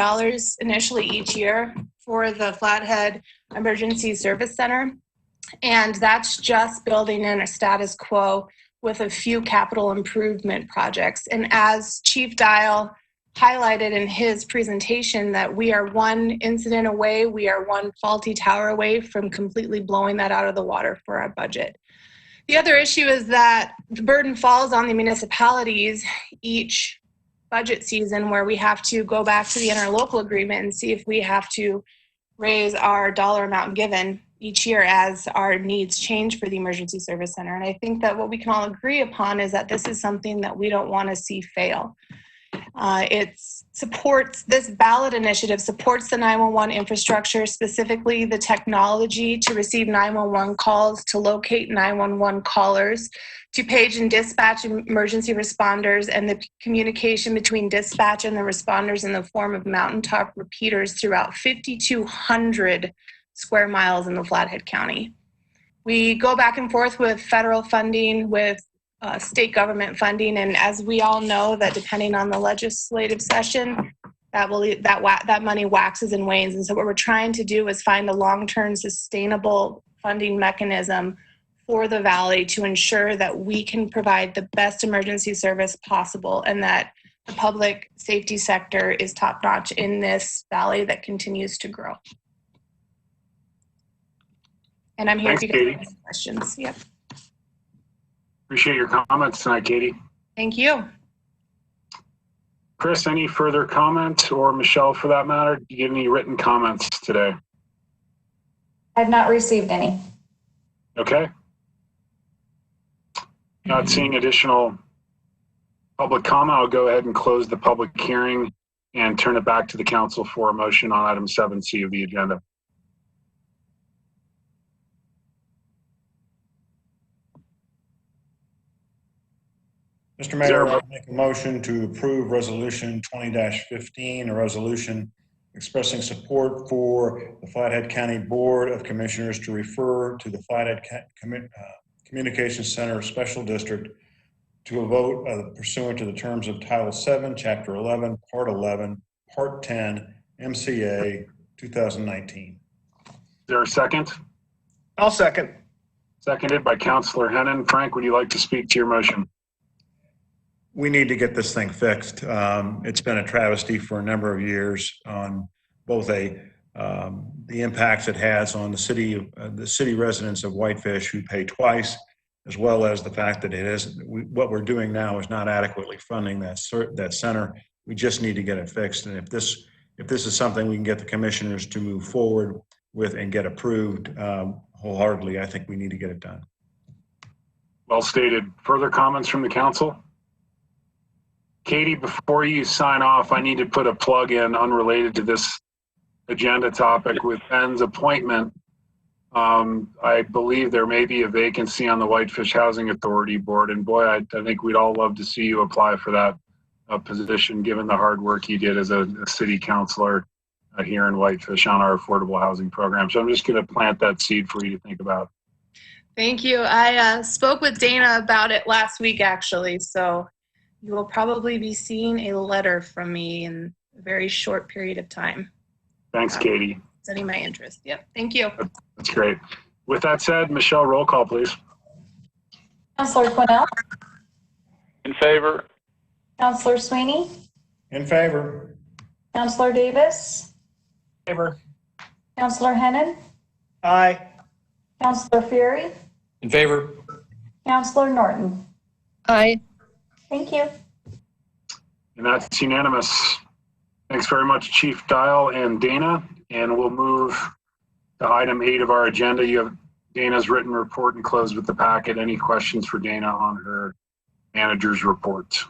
initially each year for the Flathead Emergency Service Center. And that's just building in a status quo with a few capital improvement projects. And as Chief Dial highlighted in his presentation, that we are one incident away, we are one faulty tower away from completely blowing that out of the water for our budget. The other issue is that the burden falls on the municipalities each budget season, where we have to go back to the interlocal agreement and see if we have to raise our dollar amount given each year as our needs change for the Emergency Service Center. And I think that what we can all agree upon is that this is something that we don't want to see fail. This ballot initiative supports the 911 infrastructure, specifically the technology to receive 911 calls, to locate 911 callers, to page and dispatch emergency responders, and the communication between dispatch and the responders in the form of mountaintop repeaters throughout 5,200 square miles in the Flathead County. We go back and forth with federal funding, with state government funding, and as we all know, that depending on the legislative session, that money waxes and wanes. And so what we're trying to do is find a long-term sustainable funding mechanism for the valley to ensure that we can provide the best emergency service possible, and that the public safety sector is top-notch in this valley that continues to grow. And I'm here if you guys have any questions. Yep. Appreciate your comments tonight, Katie. Thank you. Chris, any further comments, or Michelle for that matter? Do you get any written comments today? I've not received any. Okay. Not seeing additional public comment, I'll go ahead and close the public hearing and turn it back to the council for a motion on item 7C of the agenda. Mr. Mayor, I make a motion to approve resolution 20-15, a resolution expressing support for the Flathead County Board of Commissioners to refer to the Flathead Communications Center Special District to a vote pursuant to the terms of Title 7, Chapter 11, Part 11, Part 10, MCA 2019. Is there a second? I'll second. Seconded by Councillor Hennon. Frank, would you like to speak to your motion? We need to get this thing fixed. It's been a travesty for a number of years on both the impacts it has on the city residents of Whitefish who pay twice, as well as the fact that what we're doing now is not adequately funding that center. We just need to get it fixed. And if this is something we can get the commissioners to move forward with and get approved wholeheartedly, I think we need to get it done. Well stated. Further comments from the council? Katie, before you sign off, I need to put a plug in unrelated to this agenda topic with Ben's appointment. I believe there may be a vacancy on the Whitefish Housing Authority Board, and boy, I think we'd all love to see you apply for that position, given the hard work you did as a city councilor here in Whitefish on our affordable housing program. So I'm just going to plant that seed for you to think about. Thank you. I spoke with Dana about it last week, actually, so you will probably be seeing a letter from me in a very short period of time. Thanks, Katie. Setting my interest. Yep. Thank you. That's great. With that said, Michelle, roll call, please. Councillor Quinnell, In favor? Councillor Sweeney, In favor? Councillor Davis, Favor. Councillor Hennon, Aye. Councillor Fury, In favor? Councillor Norton. Aye. Thank you. And that's unanimous. Thanks very much, Chief Dial and Dana. And we'll move to item 8 of our agenda. You have Dana's written report and close with the packet. Any questions for Dana on her manager's report?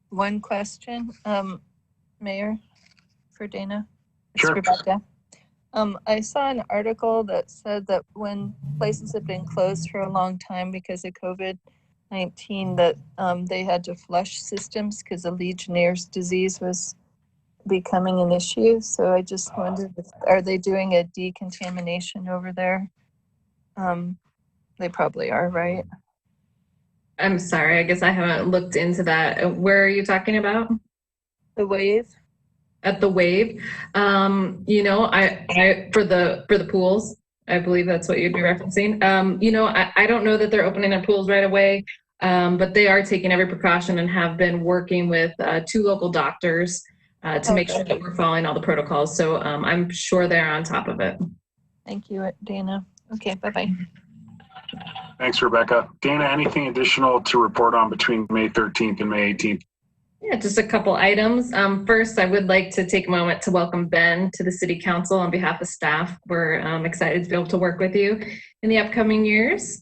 One question, Mayor, for Dana. It's Sure. Rebecca. I saw an article that said that when places have been closed for a long time because of COVID-19, that they had to flush systems because the Legionnaire's disease was becoming an issue. So I just wondered, are they doing a decontamination over there? They probably are, right? I'm sorry, I guess I haven't looked into that. Where are you talking about? The wave? At the wave. You know, I for the pools, I believe that's what you'd be referencing. You know, I don't know that they're opening their pools right away, but they are taking every precaution and have been working with 2 local doctors to make sure that we're following all the protocols. So I'm sure they're on top of it. Thank you, Dana. Okay, bye-bye. Thanks, Rebecca. Dana, anything additional to report on between May 13th and May 18th? Yeah, just a couple items. First, I would like to take a moment to welcome Ben to the City Council on behalf of staff. We're excited to be able to work with you in the upcoming years.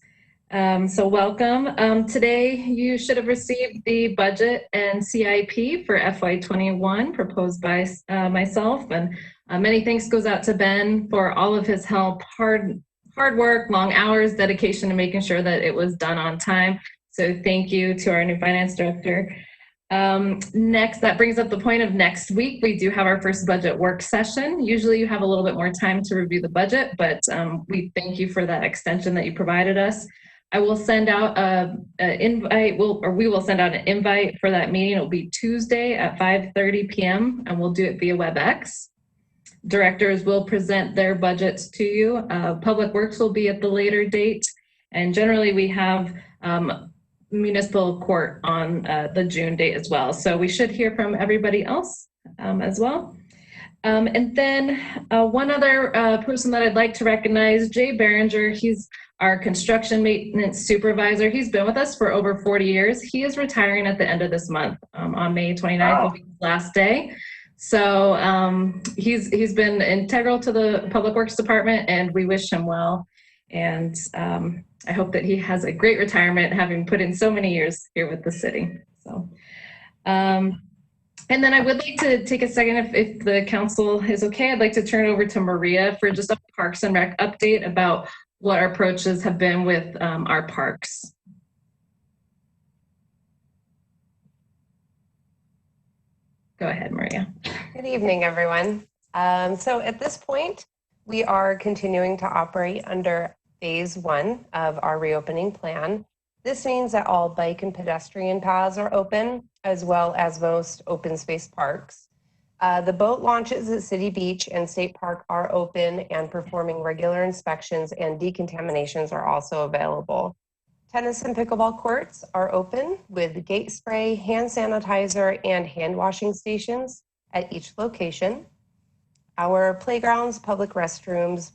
So welcome. Today, you should have received the budget and CIP for FY21 proposed by myself. And many thanks goes out to Ben for all of his help, hard work, long hours, dedication to making sure that it was done on time. So thank you to our new finance director. Next, that brings up the point of next week. We do have our first budget work session. Usually you have a little bit more time to review the budget, but we thank you for that extension that you provided us. I will send out an invite, we will send out an invite for that meeting. It'll be Tuesday at 5:30 p.m. and we'll do it via WebEx. Directors will present their budgets to you. Public Works will be at the later date. And generally we have municipal court on the June date as well. So we should hear from everybody else as well. And then one other person that I'd like to recognize, Jay Behringer. He's our construction maintenance supervisor. He's been with us for over 40 years. He is retiring at the end of this month. On May 29th will be his last day. So he's been integral to the Public Works Department and we wish him well. And I hope that he has a great retirement, having put in so many years here with the city. So, and then I would like to take a second, if the council is okay, I'd like to turn it over to Maria for just a Parks and Rec update about what our approaches have been with our parks. Go ahead, Maria. Good evening, everyone. So at this point, we are continuing to operate under phase 1 of our reopening plan. This means that all bike and pedestrian paths are open, as well as most open space parks. The boat launches at City Beach and State Park are open and performing regular inspections, and decontaminations are also available. Tennis and pickleball courts are open with gate spray, hand sanitizer, and hand washing stations at each location. Our playgrounds, public restrooms,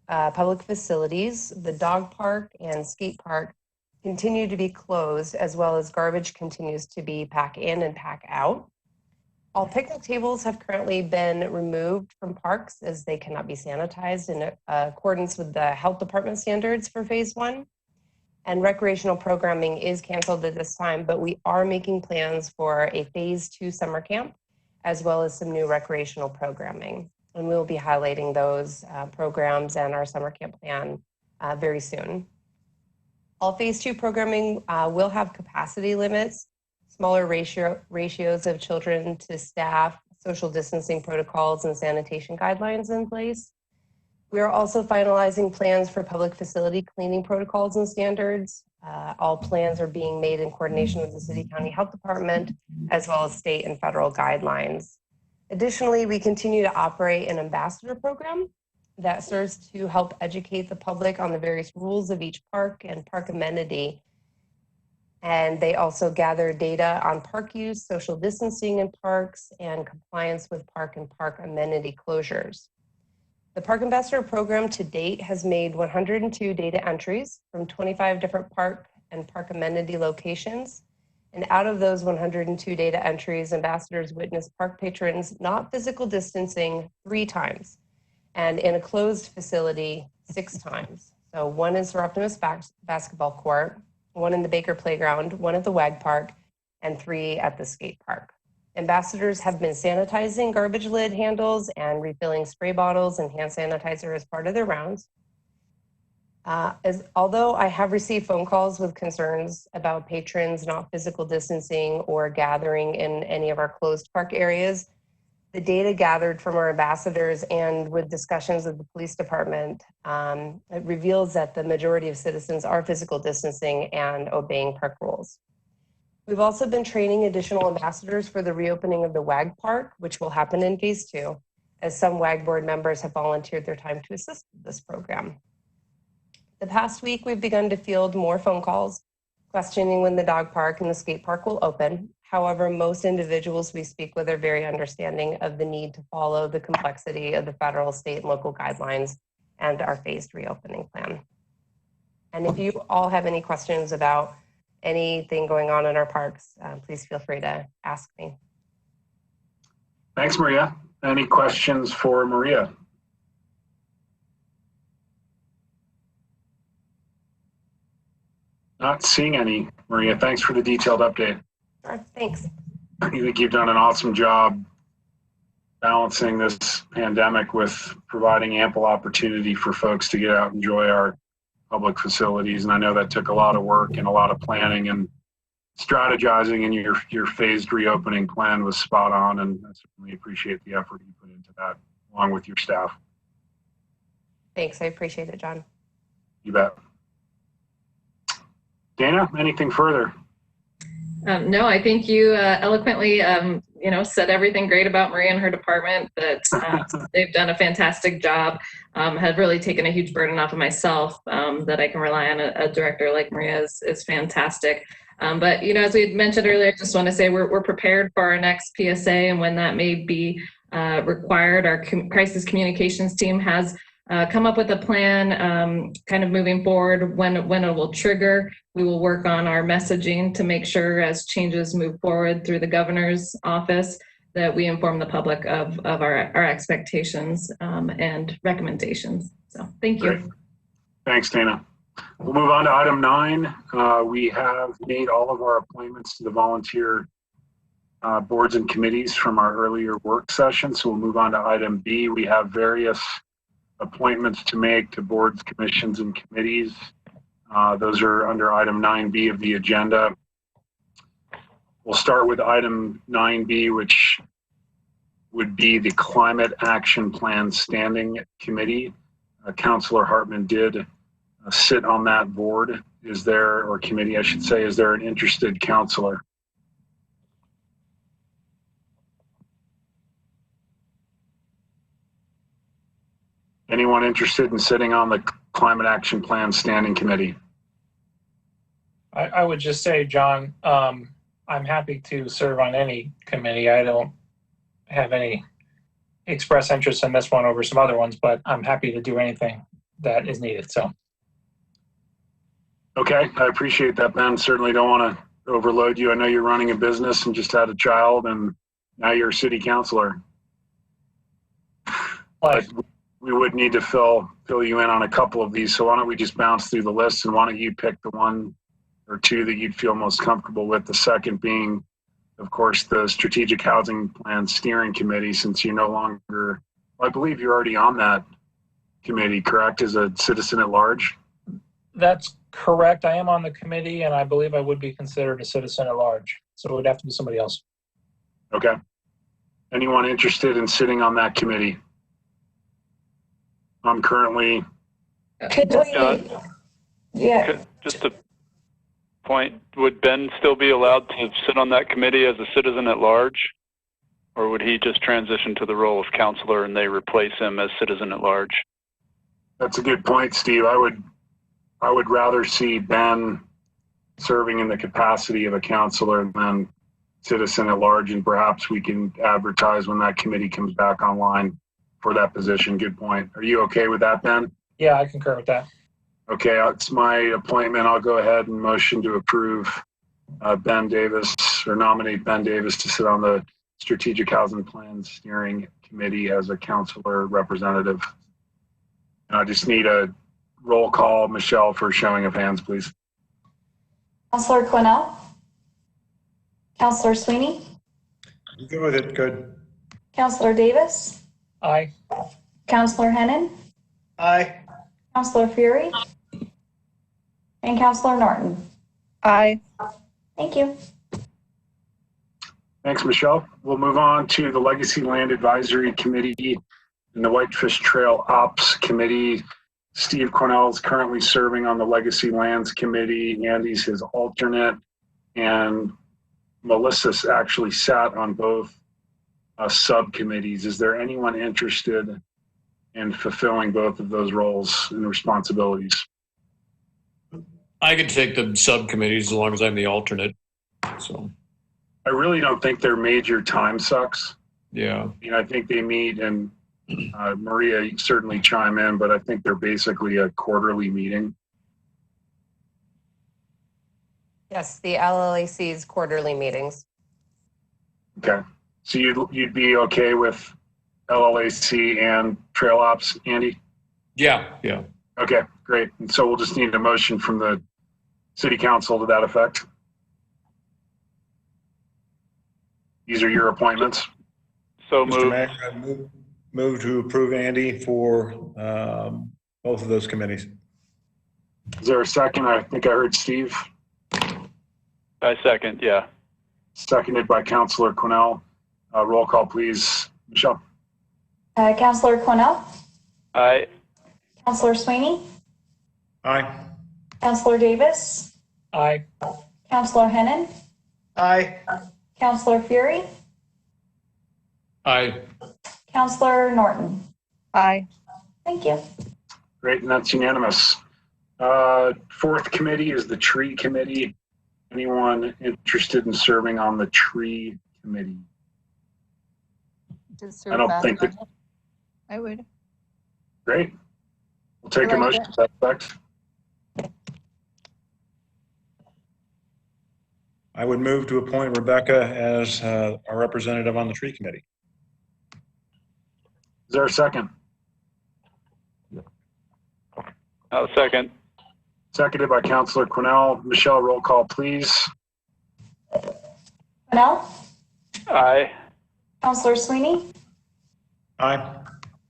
public facilities, the dog park and skate park continue to be closed, as well as garbage continues to be pack in and pack out. All picnic tables have currently been removed from parks as they cannot be sanitized in accordance with the health department standards for phase 1. And recreational programming is canceled at this time, but we are making plans for a phase 2 summer camp, as well as some new recreational programming. And we'll be highlighting those programs and our summer camp plan very soon. All phase 2 programming will have capacity limits, smaller ratios of children to staff, social distancing protocols, and sanitation guidelines in place. We are also finalizing plans for public facility cleaning protocols and standards. All plans are being made in coordination with the City County Health Department, as well as state and federal guidelines. Additionally, we continue to operate an ambassador program that serves to help educate the public on the various rules of each park and park amenity. And they also gather data on park use, social distancing in parks, and compliance with park and park amenity closures. The Park Ambassador program to date has made 102 data entries from 25 different park and park amenity locations. And out of those 102 data entries, ambassadors witnessed park patrons not physical distancing 3 times, and in a closed facility 6 times. So 1 is the Optimus basketball court, 1 in the Baker Playground, 1 at the WAG Park, and 3 at the skate park. Ambassadors have been sanitizing garbage lid handles and refilling spray bottles and hand sanitizer as part of their rounds. Although I have received phone calls with concerns about patrons not physical distancing or gathering in any of our closed park areas, the data gathered from our ambassadors and with discussions with the police department, it reveals that the majority of citizens are physical distancing and obeying park rules. We've also been training additional ambassadors for the reopening of the WAG Park, which will happen in phase 2, as some WAG board members have volunteered their time to assist with this program. The past week, we've begun to field more phone calls questioning when the dog park and the skate park will open. However, most individuals we speak with are very understanding of the need to follow the complexity of the federal, state, and local guidelines and our phased reopening plan. And if you all have any questions about anything going on in our parks, please feel free to ask me. Thanks, Maria. Any questions for Maria? Not seeing any, Maria. Thanks for the detailed update. Sure, thanks. I think you've done an awesome job balancing this pandemic with providing ample opportunity for folks to get out and enjoy our public facilities. And I know that took a lot of work and a lot of planning, and strategizing, and your phased reopening plan was spot on. And I certainly appreciate the effort you put into that along with your staff. Thanks, I appreciate it, John. You bet. Dana, anything further? No, I think you eloquently, said everything great about Maria and her department, that they've done a fantastic job, have really taken a huge burden off of myself, that I can rely on a director like Maria is fantastic. But, as we had mentioned earlier, I just want to say we're prepared for our next PSA, and when that may be required, our crisis communications team has come up with a plan kind of moving forward when it will trigger. We will work on our messaging to make sure as changes move forward through the governor's office that we inform the public of our expectations and recommendations. So thank you. Great. Thanks, Dana. We'll move on to item 9. We have made all of our appointments to the volunteer boards and committees from our earlier work session. So we'll move on to item B. We have various appointments to make to boards, commissions, and committees. Those are under item 9B of the agenda. We'll start with item 9B, which would be the Climate Action Plan Standing Committee. Councillor Hartman did sit on that board. Is there, or committee, I should say, is there an interested councillor? Anyone interested in sitting on the Climate Action Plan Standing Committee? I would just say, John, I'm happy to serve on any committee. I don't have any express interest in this one over some other ones, but I'm happy to do anything that is needed. So. Okay, I appreciate that, Ben. Certainly don't want to overload you. I know you're running a business and just had a child, and now you're a city councilor. But we would need to fill you in on a couple of these. So why don't we just bounce through the list, and why don't you pick the 1 or 2 that you'd feel most comfortable with? The second being, of course, the Strategic Housing Plan Steering Committee, since you're no longer, well, I believe you're already on that committee, correct, as a citizen at large? That's correct. I am on the committee, and I believe I would be considered a citizen at large. So it would have to be somebody else. Okay. Anyone interested in sitting on that committee? I'm currently. Could we, yeah, Just a point, would Ben still be allowed to sit on that committee as a citizen at large? Or would he just transition to the role of counselor and they replace him as citizen at large? That's a good point, Steve. I would rather see Ben serving in the capacity of a counselor than citizen at large, and perhaps we can advertise when that committee comes back online for that position. Good point. Are you okay with that, Ben? Yeah, I concur with that. Okay, it's my appointment. I'll go ahead and motion to approve Ben Davis, or nominate Ben Davis to sit on the Strategic Housing Plan Steering Committee as a counselor representative. And I just need a roll call, Michelle, for showing of hands, please. Councillor Quinnell, Councillor Sweeney, Good with it, good. Councillor Davis, Aye. Councillor Hennon, Aye. Councillor Fury, and Councillor Norton. Aye. Thank you. Thanks, Michelle. We'll move on to the Legacy Land Advisory Committee and the Whitefish Trail Ops Committee. Steve Cornell is currently serving on the Legacy Lands Committee. Andy's his alternate, and Melissa's actually sat on both subcommittees. Is there anyone interested in fulfilling both of those roles and responsibilities? I could take the subcommittees as long as I'm the alternate. So I really don't think they're major time sucks. yeah. I think they meet, and Maria, you certainly chime in, but I think they're basically a quarterly meeting. Yes, the LLAC's quarterly meetings. Okay, so you'd be okay with LLAC and Trail Ops, Andy? Yeah. Okay, great. And so we'll just need a motion from the City Council to that effect. These are your appointments. So Mr. moved. Mayor, I move to approve Andy for both of those committees. Is there a second? I think I heard Steve. I second, yeah. Seconded by Councillor Quinnell. Roll call, please. Michelle? Councillor Quinnell, Aye. Councillor Sweeney, Aye. Councillor Davis, Aye. Councillor Hennon, Aye. Councillor Fury, Aye. Councillor Norton. Aye. Thank you. Great, and that's unanimous. Fourth committee is the Tree Committee. Anyone interested in serving on the Tree Committee? I don't think that. I would. Great. We'll take I a like motion it. to that effect. I would move to appoint Rebecca as our representative on the Tree Committee. Is there a second? I'll second. Seconded by Councillor Quinnell. Michelle, roll call, please. Quinnell, Aye. Councillor Sweeney, Aye.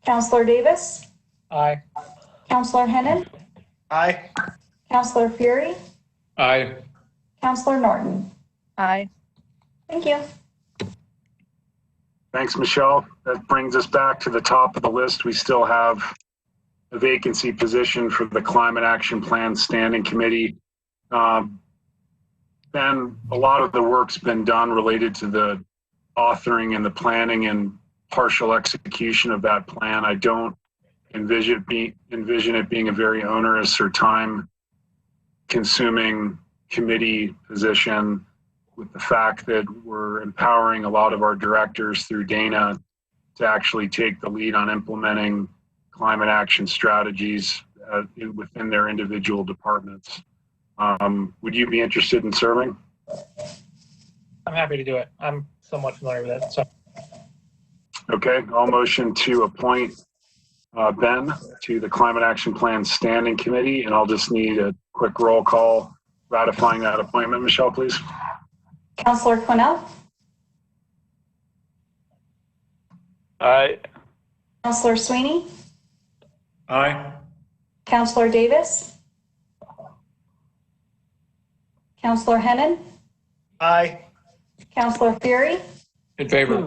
Councillor Davis, Aye. Councillor Hennon, Aye. Councillor Fury, Aye. Councillor Norton. Aye. Thank you. Thanks, Michelle. That brings us back to the top of the list. We still have a vacancy position for the Climate Action Plan Standing Committee. Ben, a lot of the work's been done related to the authoring and the planning and partial execution of that plan. I don't envision it being a very onerous or time-consuming committee position, with the fact that we're empowering a lot of our directors through Dana to actually take the lead on implementing climate action strategies within their individual departments. Would you be interested in serving? I'm happy to do it. I'm somewhat familiar with it. So. Okay, I'll motion to appoint Ben to the Climate Action Plan Standing Committee, and I'll just need a quick roll call ratifying that appointment. Michelle, please. Councillor Quinnell, Aye. Councillor Sweeney, Aye. Councillor Davis, Councillor Hennon, Aye. Councillor Fury, In favor.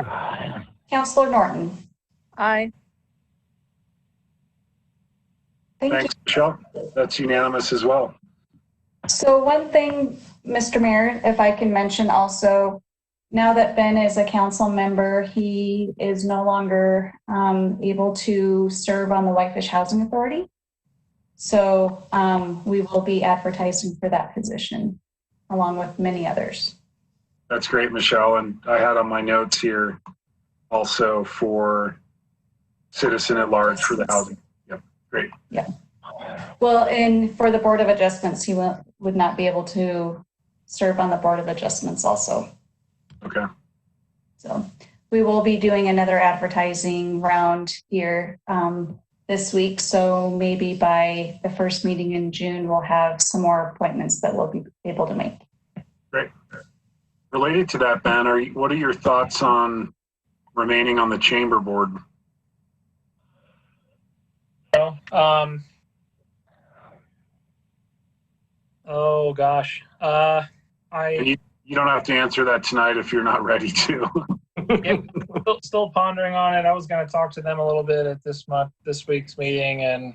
Councillor Norton. Aye. Thanks, Michelle. That's unanimous as well. So one thing, Mr. Mayor, if I can mention also, now that Ben is a council member, he is no longer able to serve on the Whitefish Housing Authority. So we will be advertising for that position along with many others. That's great, Michelle. And I had on my notes here also for citizen at large for the housing. Yep, great. Yeah. Well, and for the Board of Adjustments, he would not be able to serve on the Board of Adjustments also. Okay. So we will be doing another advertising round here this week. So maybe by the first meeting in June, we'll have some more appointments that we'll be able to make. Great. Related to that, Ben, what are your thoughts on remaining on the chamber board? Oh gosh. You don't have to answer that tonight if you're not ready to. Yep, still pondering on it. I was going to talk to them a little bit at this week's meeting and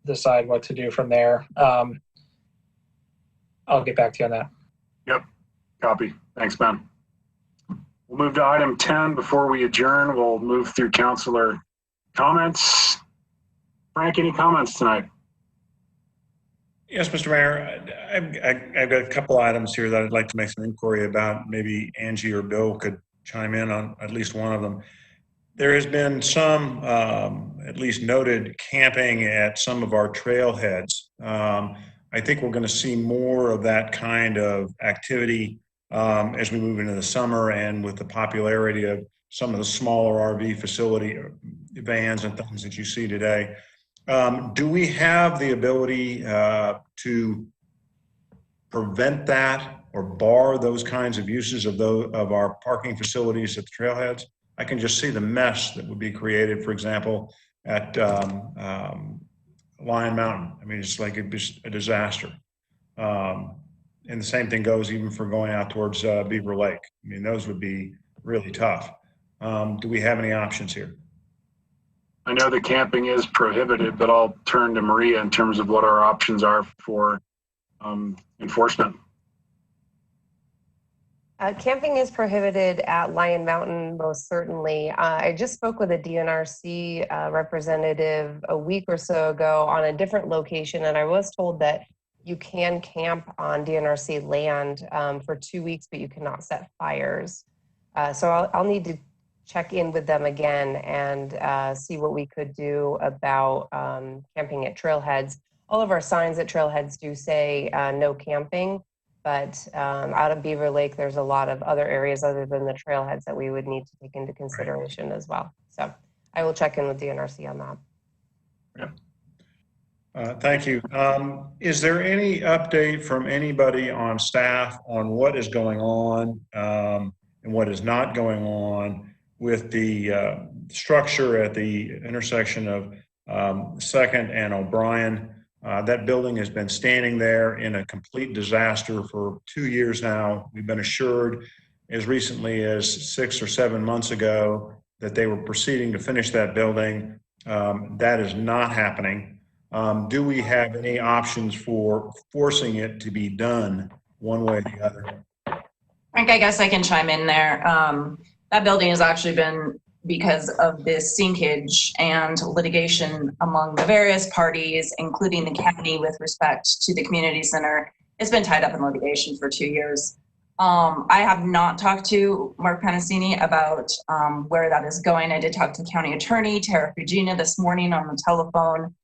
decide what to do from there. I'll get back to you on that. Yep, copy. Thanks, Ben. We'll move to item 10. Before we adjourn, we'll move through councillor comments. Frank, any comments tonight? Yes, Mr. Mayor, I've got a couple items here that I'd like to make some inquiry about. Maybe Angie or Bill could chime in on at least one of them. There has been some, at least noted, camping at some of our trailheads. I think we're going to see more of that kind of activity as we move into the summer, and with the popularity of some of the smaller RV facility vans and things that you see today. Do we have the ability to prevent that or bar those kinds of uses of our parking facilities at the trailheads? I can just see the mess that would be created, for example, at Lion Mountain. I mean, it's like a disaster. And the same thing goes even for going out towards Beaver Lake. I mean, those would be really tough. Do we have any options here? I know the camping is prohibited, but I'll turn to Maria in terms of what our options are for enforcement. Camping is prohibited at Lion Mountain, most certainly. I just spoke with a DNRC representative a week or so ago on a different location, and I was told that you can camp on DNRC land for 2 weeks, but you cannot set fires. So I'll need to check in with them again and see what we could do about camping at trailheads. All of our signs at trailheads do say no camping, but out of Beaver Lake, there's a lot of other areas other than the trailheads that we would need to take into consideration as well. So I will check in with DNRC on that. Yeah. Thank you. Is there any update from anybody on staff on what is going on and what is not going on with the structure at the intersection of 2nd and O'Brien? That building has been standing there in a complete disaster for 2 years now. We've been assured as recently as 6 or 7 months ago that they were proceeding to finish that building. That is not happening. Do we have any options for forcing it to be done one way or the other? Frank, I guess I can chime in there. That building has actually been, because of this sinkage and litigation among the various parties, including the county with respect to the community center, it's been tied up in litigation for 2 years. I have not talked to Mark Panasini about where that is going. I did talk to County Attorney Tara Fugina this morning on the telephone.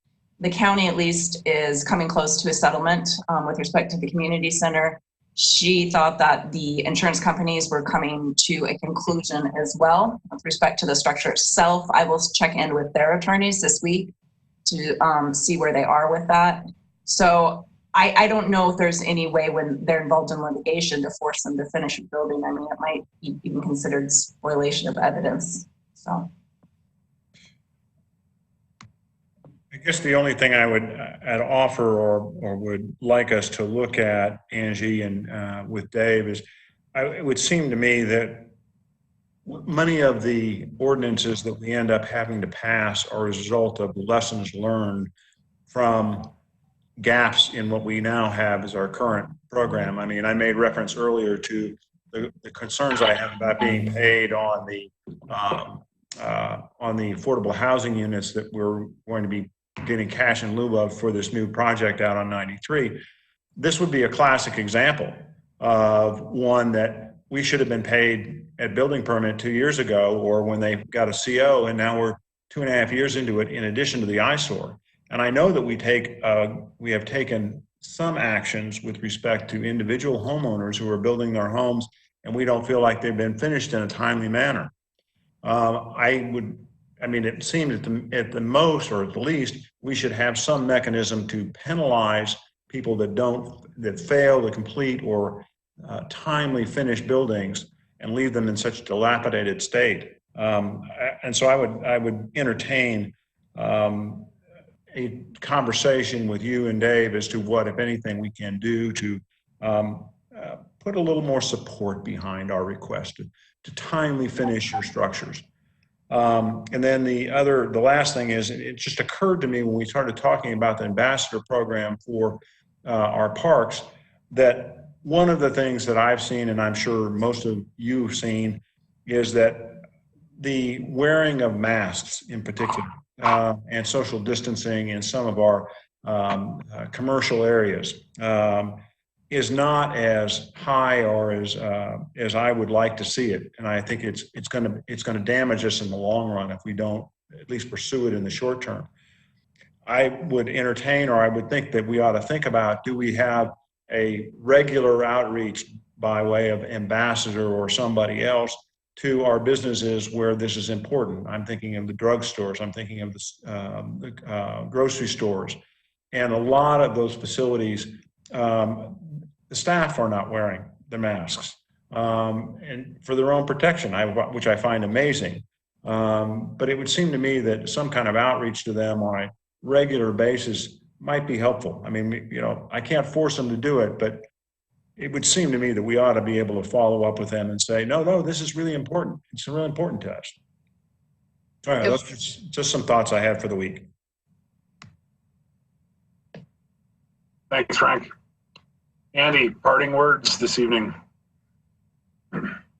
The county at least is coming close to a settlement with respect to the community center. She thought that the insurance companies were coming to a conclusion as well with respect to the structure itself. I will check in with their attorneys this week to see where they are with that. So I don't know if there's any way when they're involved in litigation to force them to finish a building. I mean, it might be even considered spoliation of evidence. So. I guess the only thing I'd offer or would like us to look at, Angie, and with Dave, is it would seem to me that many of the ordinances that we end up having to pass are a result of lessons learned from gaps in what we now have as our current program. I mean, I made reference earlier to the concerns I have about being paid on the affordable housing units that we're going to be getting cash in lieu of for this new project out on 93. This would be a classic example of one that we should have been paid at building permit 2 years ago, or when they got a CO, and now we're 2.5 years into it in addition to the eyesore. And I know that we have taken some actions with respect to individual homeowners who are building their homes, and we don't feel like they've been finished in a timely manner. It seems at the most, or at the least, we should have some mechanism to penalize people that fail to complete or timely finish buildings and leave them in such a dilapidated state. And so I would entertain a conversation with you and Dave as to what, if anything, we can do to put a little more support behind our request to timely finish your structures. And then the last thing is, it just occurred to me when we started talking about the ambassador program for our parks, that one of the things that I've seen, and I'm sure most of you have seen, is that the wearing of masks in particular, and social distancing in some of our commercial areas is not as high or as I would like to see it. And I think it's going to damage us in the long run if we don't at least pursue it in the short term. I would entertain, or I would think that we ought to think about, do we have a regular outreach by way of ambassador or somebody else to our businesses where this is important? I'm thinking of the drugstores, I'm thinking of the grocery stores, and a lot of those facilities, the staff are not wearing the masks, and for their own protection, which I find amazing. But it would seem to me that some kind of outreach to them on a regular basis might be helpful. I mean, I can't force them to do it, but it would seem to me that we ought to be able to follow up with them and say, no, this is really important. It's really important to us. All right, that's just some thoughts I had for the week. Thanks, Frank. Andy, parting words this evening.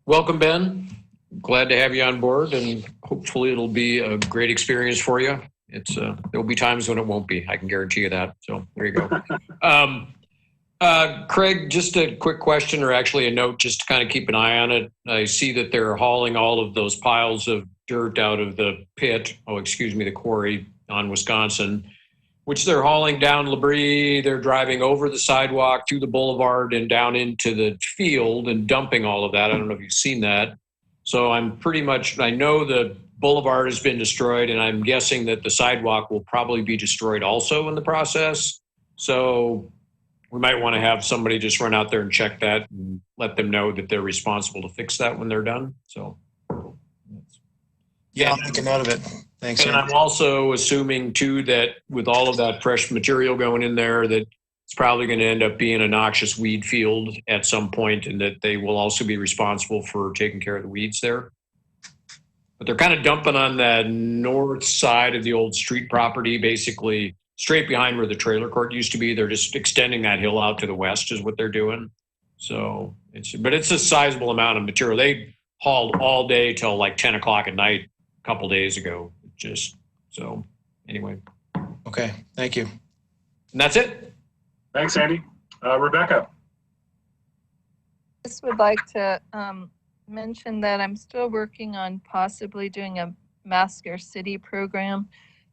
Welcome, Ben. Glad to have you on board, and hopefully it'll be a great experience for you. There'll be times when it won't be. I can guarantee you that. So there you go. Craig, just a quick question, or actually a note, just to kind of keep an eye on it. I see that they're hauling all of those piles of dirt out of the pit, the quarry on Wisconsin, which they're hauling down Labrie. They're driving over the sidewalk to the boulevard and down into the field and dumping all of that. I don't know if you've seen that. So I know the boulevard has been destroyed, and I'm guessing that the sidewalk will probably be destroyed also in the process. So we might want to have somebody just run out there and check that and let them know that they're responsible to fix that when they're done. So yeah, I'll make a note of it. Thanks. And I'm also assuming too that with all of that fresh material going in there, that it's probably going to end up being a noxious weed field at some point, and that they will also be responsible for taking care of the weeds there. But they're kind of dumping on the north side of the old street property, basically straight behind where the trailer court used to be. They're just extending that hill out to the west is what they're doing. So it's a sizable amount of material. They hauled all day till like 10 o'clock at night a couple days ago. Anyway. Okay, thank you. And that's it. Thanks, Andy. Rebecca. I just would like to mention that I'm still working on possibly doing a Mass Scarcity program.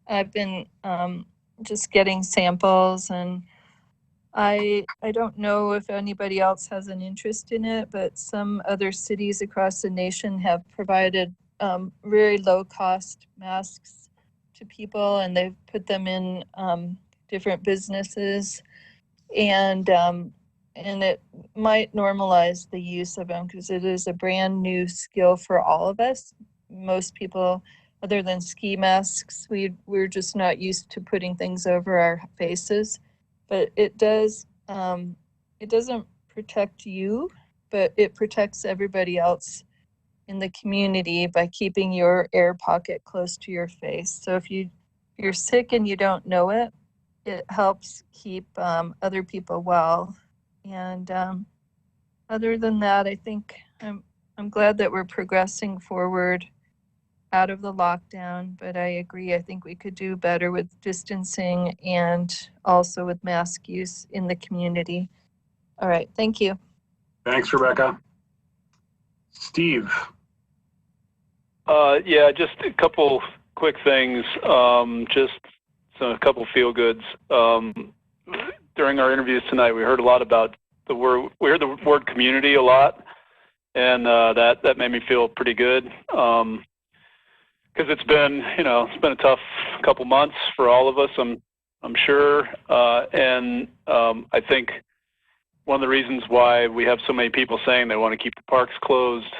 I've been just getting samples, and I don't know if anybody else has an interest in it, but some other cities across the nation have provided very low cost masks to people, and they've put them in different businesses, and it might normalize the use of them, because it is a brand new skill for all of us. Most people, other than ski masks, we're just not used to putting things over our faces. But it does, it doesn't protect you, but it protects everybody else in the community by keeping your air pocket close to your face. So if you're sick and you don't know it, it helps keep other people well. And other than that, I think I'm glad that we're progressing forward out of the lockdown, but I agree. I think we could do better with distancing and also with mask use in the community. All right, thank you. Thanks, Rebecca. Steve. Yeah, just a couple quick things. Just a couple feel goods. During our interviews tonight, we heard a lot about the word. We heard the word community a lot, and that made me feel pretty good. Because it's been a tough couple months for all of us. I'm sure, and I think one of the reasons why we have so many people saying they want to keep the parks closed,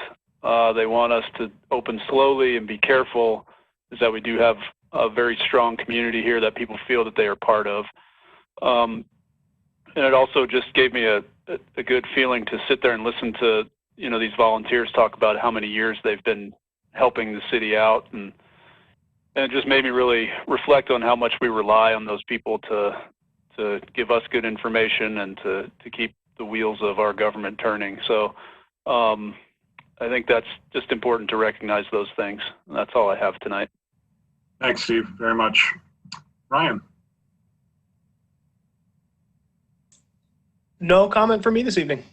they want us to open slowly and be careful, is that we do have a very strong community here that people feel that they are part of. And it also just gave me a good feeling to sit there and listen to these volunteers talk about how many years they've been helping the city out, and it just made me really reflect on how much we rely on those people to give us good information and to keep the wheels of our government turning. So I think that's just important to recognize those things. And that's all I have tonight. Thanks, Steve, very much. Ryan. No comment from me this evening.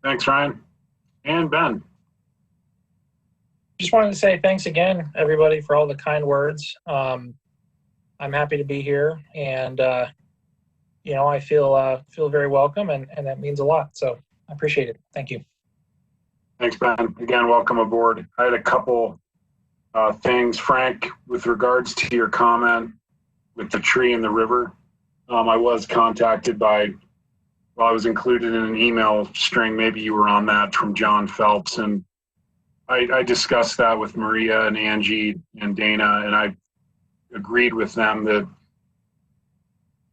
Thanks, Ryan. And Ben. Just wanted to say thanks again, everybody, for all the kind words. I'm happy to be here, and I feel very welcome, and that means a lot. So I appreciate it. Thank you. Thanks, Ben. Again, welcome aboard. I had a couple things, Frank, with regards to your comment with the tree in the river. I was contacted by, I was included in an email string, maybe you were on that, from John Phelps, and I discussed that with Maria and Angie and Dana, and I agreed with them that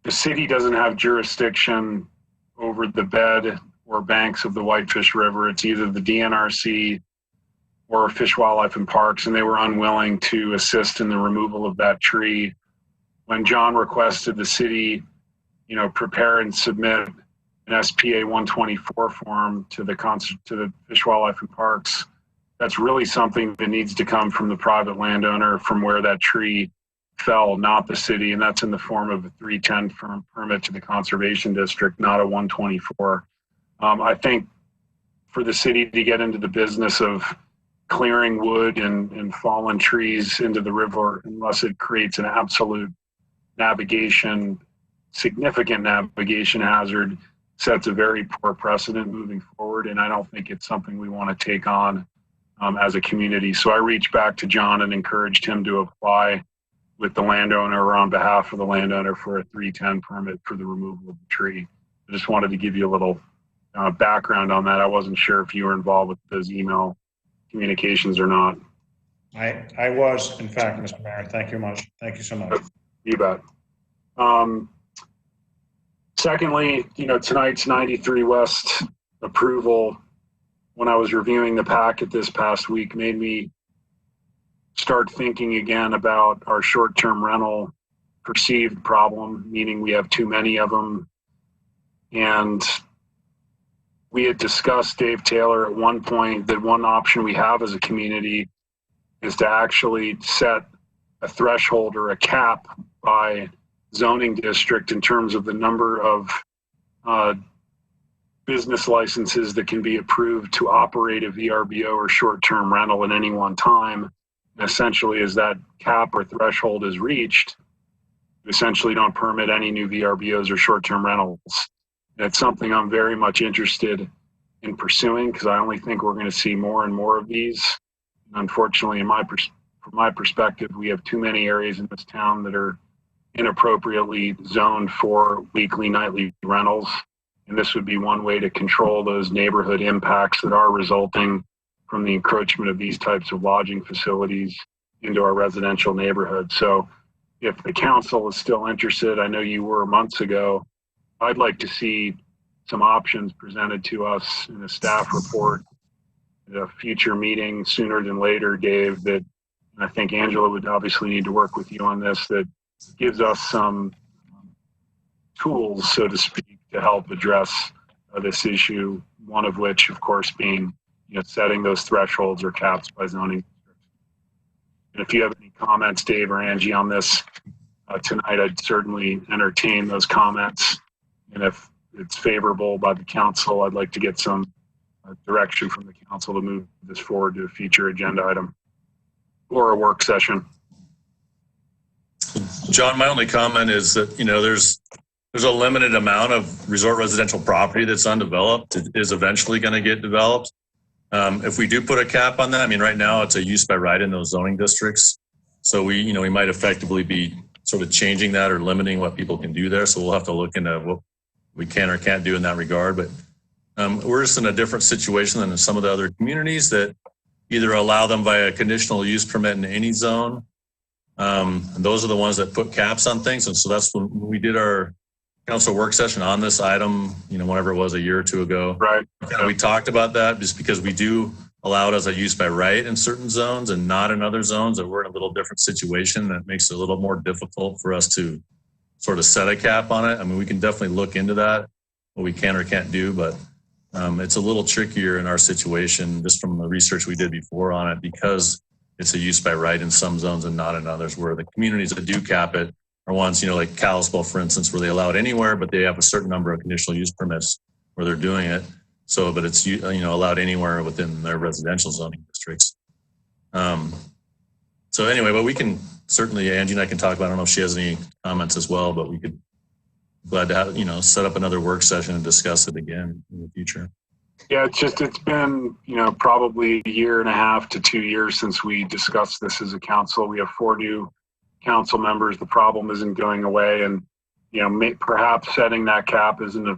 the city doesn't have jurisdiction over the bed or banks of the Whitefish River. It's either the DNRC or Fish, Wildlife, and Parks, and they were unwilling to assist in the removal of that tree. When John requested the city, prepare and submit an SPA 124 form to the Fish, Wildlife, and Parks, that's really something that needs to come from the private landowner from where that tree fell, not the city, and that's in the form of a 310 permit to the conservation district, not a 124. I think for the city to get into the business of clearing wood and fallen trees into the river, unless it creates an absolute significant navigation hazard, sets a very poor precedent moving forward, and I don't think it's something we want to take on as a community. So I reached back to John and encouraged him to apply with the landowner or on behalf of the landowner for a 310 permit for the removal of the tree. I just wanted to give you a little background on that. I wasn't sure if you were involved with those email communications or not. I was, in fact, Mr. Mayor. Thank you much. Thank you so much. You bet. Secondly, tonight's 93 West approval, when I was reviewing the packet this past week, made me start thinking again about our short-term rental perceived problem, meaning we have too many of them. And we had discussed, Dave Taylor, at one point that one option we have as a community is to actually set a threshold or a cap by zoning district in terms of the number of business licenses that can be approved to operate a VRBO or short-term rental at any one time. And essentially, as that cap or threshold is reached, you essentially don't permit any new VRBOs or short-term rentals. And it's something I'm very much interested in pursuing, because I only think we're going to see more and more of these. And unfortunately, from my perspective, we have too many areas in this town that are inappropriately zoned for weekly, nightly rentals. And this would be one way to control those neighborhood impacts that are resulting from the encroachment of these types of lodging facilities into our residential neighborhood. So if the council is still interested, I know you were months ago, I'd like to see some options presented to us in a staff report at a future meeting sooner than later, Dave, that, and I think Angela would obviously need to work with you on this, that gives us some tools, so to speak, to help address this issue. One of which, of course, being setting those thresholds or caps by zoning. And if you have any comments, Dave or Angie, on this tonight, I'd certainly entertain those comments. And if it's favorable by the council, I'd like to get some direction from the council to move this forward to a future agenda item or a work session. John, my only comment is that, there's a limited amount of resort residential property that's undeveloped. It is eventually going to get developed. If we do put a cap on that, I mean, right now it's a use by right in those zoning districts. So we might effectively be sort of changing that or limiting what people can do there. So we'll have to look into what we can or can't do in that regard. But we're just in a different situation than in some of the other communities that either allow them by a conditional use permit in any zone. And those are the ones that put caps on things. And so that's when we did our council work session on this item, whenever it was a year or two ago. Right. We talked about that just because we do allow it as a use by right in certain zones and not in other zones, that we're in a little different situation that makes it a little more difficult for us to sort of set a cap on it. I mean, we can definitely look into that, what we can or can't do, but it's a little trickier in our situation just from the research we did before on it, because it's a use by right in some zones and not in others, where the communities that do cap it are ones, like Kalispell, for instance, where they allow it anywhere, but they have a certain number of conditional use permits where they're doing it. So, but it's, allowed anywhere within their residential zoning districts. So anyway, but we can certainly, Angie and I can talk about, I don't know if she has any comments as well, but we could, glad to have, set up another work session and discuss it again in the future. Yeah, it's been, probably a year and a half to 2 years since we discussed this as a council. We have 4 new council members. The problem isn't going away, and perhaps setting that cap isn't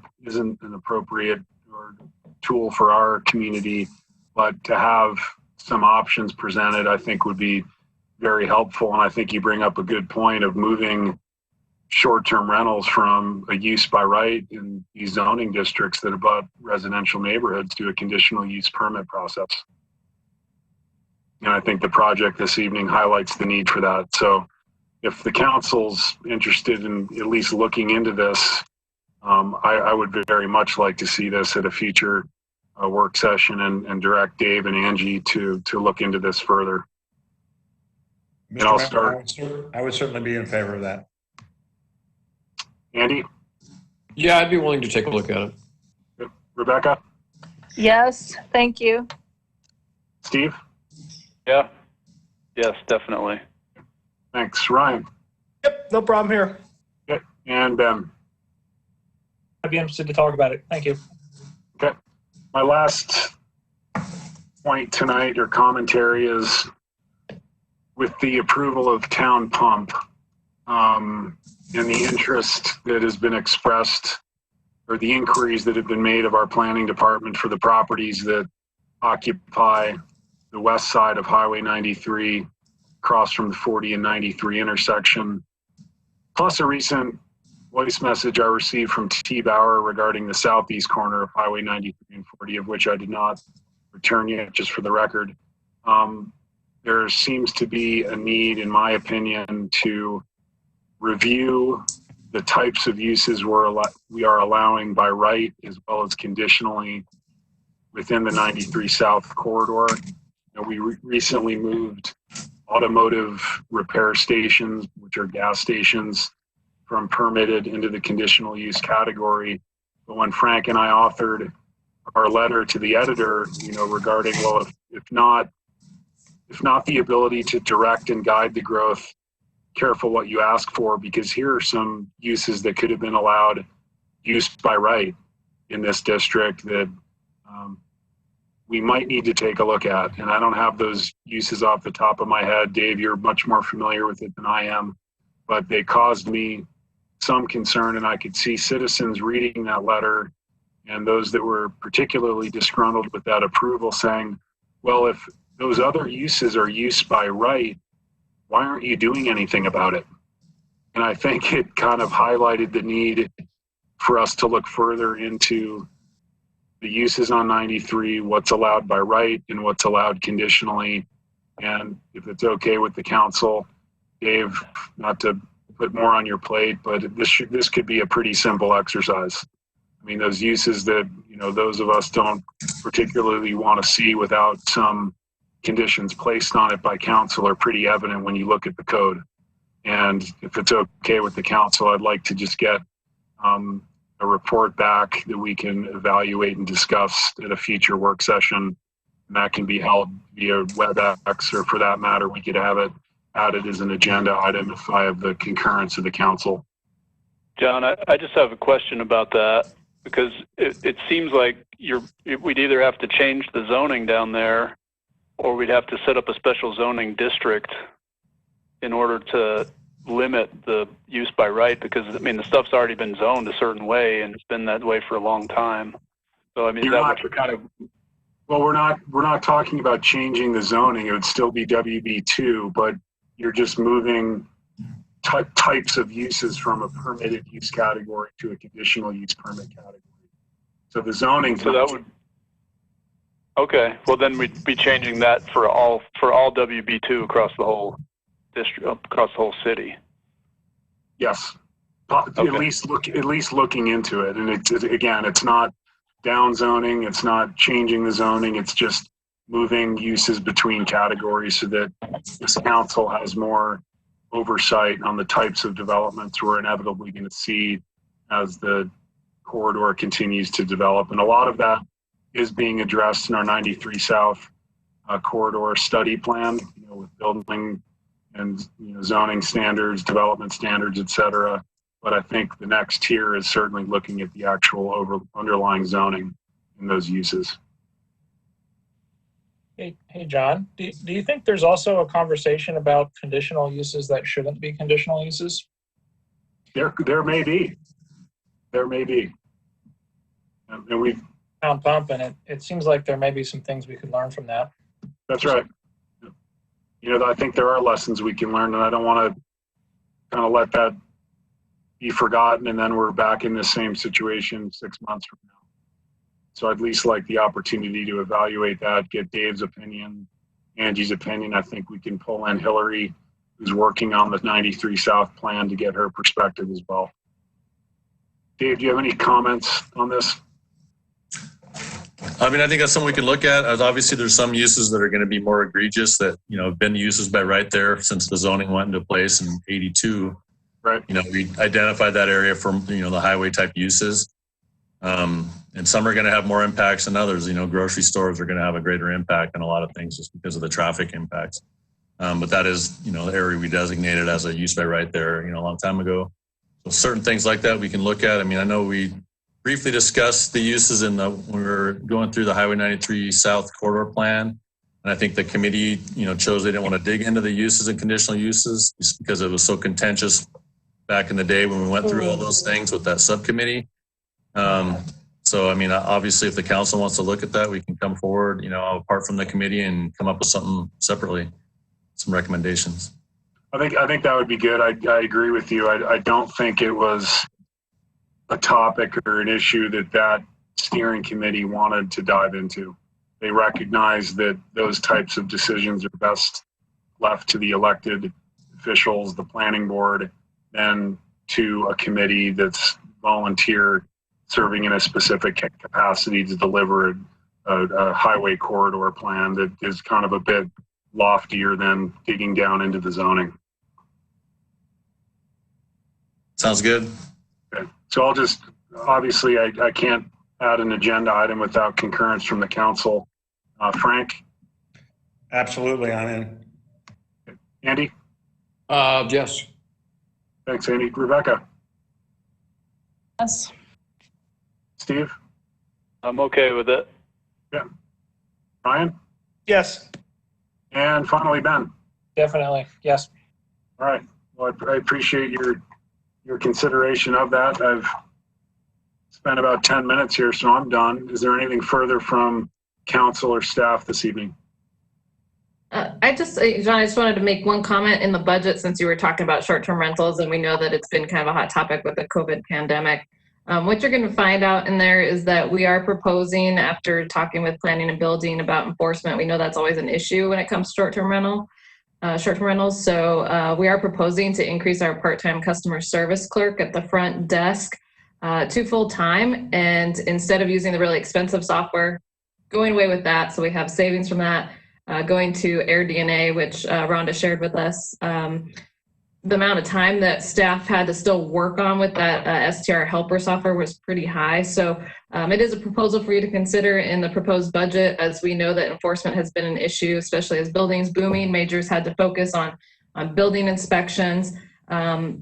an appropriate or tool for our community, but to have some options presented, I think would be very helpful. And I think you bring up a good point of moving short-term rentals from a use by right in these zoning districts that abut residential neighborhoods to a conditional use permit process. And I think the project this evening highlights the need for that. So if the council's interested in at least looking into this, I would very much like to see this at a future work session and direct Dave and Angie to look into this further. Mr. And I'll Member, start. I would certainly be in favor of that. Andy? Yeah, I'd be willing to take a look at it. Rebecca? Yes, thank you. Steve? Yeah. Yes, definitely. Thanks. Ryan? Yep, no problem here. Okay. And Ben? I'd be interested to talk about it. Thank you. Okay. My last point tonight or commentary is with the approval of Town Pump and the interest that has been expressed, or the inquiries that have been made of our planning department for the properties that occupy the west side of Highway 93 across from the 40 and 93 intersection, plus a recent voice message I received from T. Bauer regarding the southeast corner of Highway 93 and 40, of which I did not return yet, just for the record. There seems to be a need, in my opinion, to review the types of uses we are allowing by right as well as conditionally within the 93 South corridor. We recently moved automotive repair stations, which are gas stations, from permitted into the conditional use category. But when Frank and I authored our letter to the editor, regarding, well, if not the ability to direct and guide the growth, careful what you ask for, because here are some uses that could have been allowed use by right in this district that we might need to take a look at. And I don't have those uses off the top of my head. Dave, you're much more familiar with it than I am, but they caused me some concern, and I could see citizens reading that letter and those that were particularly disgruntled with that approval saying, well, if those other uses are use by right, why aren't you doing anything about it? And I think it kind of highlighted the need for us to look further into the uses on 93, what's allowed by right and what's allowed conditionally. And if it's okay with the council, Dave, not to put more on your plate, but this could be a pretty simple exercise. I mean, those uses that, those of us don't particularly want to see without some conditions placed on it by council are pretty evident when you look at the code. And if it's okay with the council, I'd like to just get a report back that we can evaluate and discuss at a future work session. And that can be held via WebEx, or for that matter, we could have it added as an agenda item if I have the concurrence of the council. John, I just have a question about that, because it seems like we'd either have to change the zoning down there, or we'd have to set up a special zoning district in order to limit the use by right, because I mean the stuff's already been zoned a certain way and it's been that way for a long time. So I mean, is that what you're kind of? Well, we're not talking about changing the zoning. It would still be WB2, but you're just moving types of uses from a permitted use category to a conditional use permit category. So the zoning. So that would. Okay, well then we'd be changing that for all WB2 across the whole district, across the whole city. Yes, okay. at least looking into it. And it's not down zoning. It's not changing the zoning. It's just moving uses between categories so that this council has more oversight on the types of developments we're inevitably going to see as the corridor continues to develop. And a lot of that is being addressed in our 93 South corridor study plan, with building and zoning standards, development standards, et cetera. But I think the next tier is certainly looking at the actual underlying zoning in those uses. Hey, John, do you think there's also a conversation about conditional uses that shouldn't be conditional uses? There may be. There may be. And we've pound pump, and it seems like there may be some things we could learn from that. That's right. I think there are lessons we can learn, and I don't want to kind of let that be forgotten, and then we're back in the same situation 6 months from now. So I'd at least like the opportunity to evaluate that, get Dave's opinion, Angie's opinion. I think we can pull in Hillary, who's working on the 93 South plan, to get her perspective as well. Dave, do you have any comments on this? I mean, I think that's something we can look at. Obviously, there's some uses that are going to be more egregious that, have been uses by right there since the zoning went into place in 82. Right. We identified that area from, the highway type uses. And some are going to have more impacts than others. Grocery stores are going to have a greater impact on a lot of things just because of the traffic impacts. But that is, the area we designated as a use by right there, a long time ago. So certain things like that we can look at. I mean, I know we briefly discussed the uses when we were going through the Highway 93 South corridor plan. And I think the committee, chose they didn't want to dig into the uses and conditional uses just because it was so contentious back in the day when we went through all those things with that subcommittee. So, I mean, obviously, if the council wants to look at that, we can come forward, apart from the committee and come up with something separately, some recommendations. I think that would be good. I agree with you. I don't think it was a topic or an issue that steering committee wanted to dive into. They recognize that those types of decisions are best left to the elected officials, the planning board, than to a committee that's volunteer serving in a specific capacity to deliver a highway corridor plan that is kind of a bit loftier than digging down into the zoning. Sounds good. Okay. So I'll just, obviously I can't add an agenda item without concurrence from the council. Frank? Absolutely, I'm in. Okay. Andy? Yes. Thanks, Andy. Rebecca? Yes. Steve? I'm okay with it. Yeah. Ryan? Yes. And finally, Ben? Definitely, yes. All right. Well, I appreciate your consideration of that. I've spent about 10 minutes here, so I'm done. Is there anything further from council or staff this evening? John, I just wanted to make one comment in the budget since you were talking about short-term rentals, and we know that it's been kind of a hot topic with the COVID pandemic. What you're going to find out in there is that we are proposing, after talking with planning and building about enforcement, we know that's always an issue when it comes to short-term rental. short-term rentals. So we are proposing to increase our part-time customer service clerk at the front desk to full-time. And instead of using the really expensive software, going away with that. So we have savings from that. Going to AirDNA, which Rhonda shared with us. The amount of time that staff had to still work on with that STR helper software was pretty high. So it is a proposal for you to consider in the proposed budget, as we know that enforcement has been an issue, especially as buildings booming. Majors had to focus on building inspections.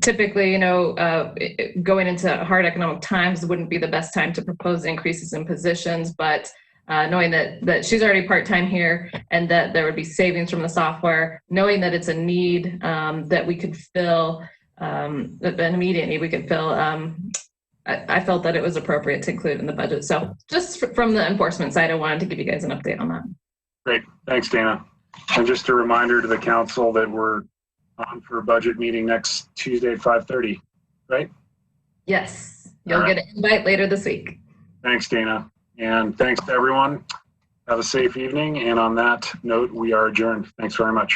Typically, you know, going into hard economic times wouldn't be the best time to propose increases in positions, but knowing that she's already part-time here and that there would be savings from the software, knowing that it's a need that we could fill, an immediate need we could fill, I felt that it was appropriate to include in the budget. So just from the enforcement side, I wanted to give you guys an update on that. Great. Thanks, Dana. And just a reminder to the council that we're on for a budget meeting next Tuesday at 5:30, right? Yes. You'll get an invite later this week. Thanks, Dana. And thanks to everyone. Have a safe evening. And on that note, we are adjourned. Thanks very much.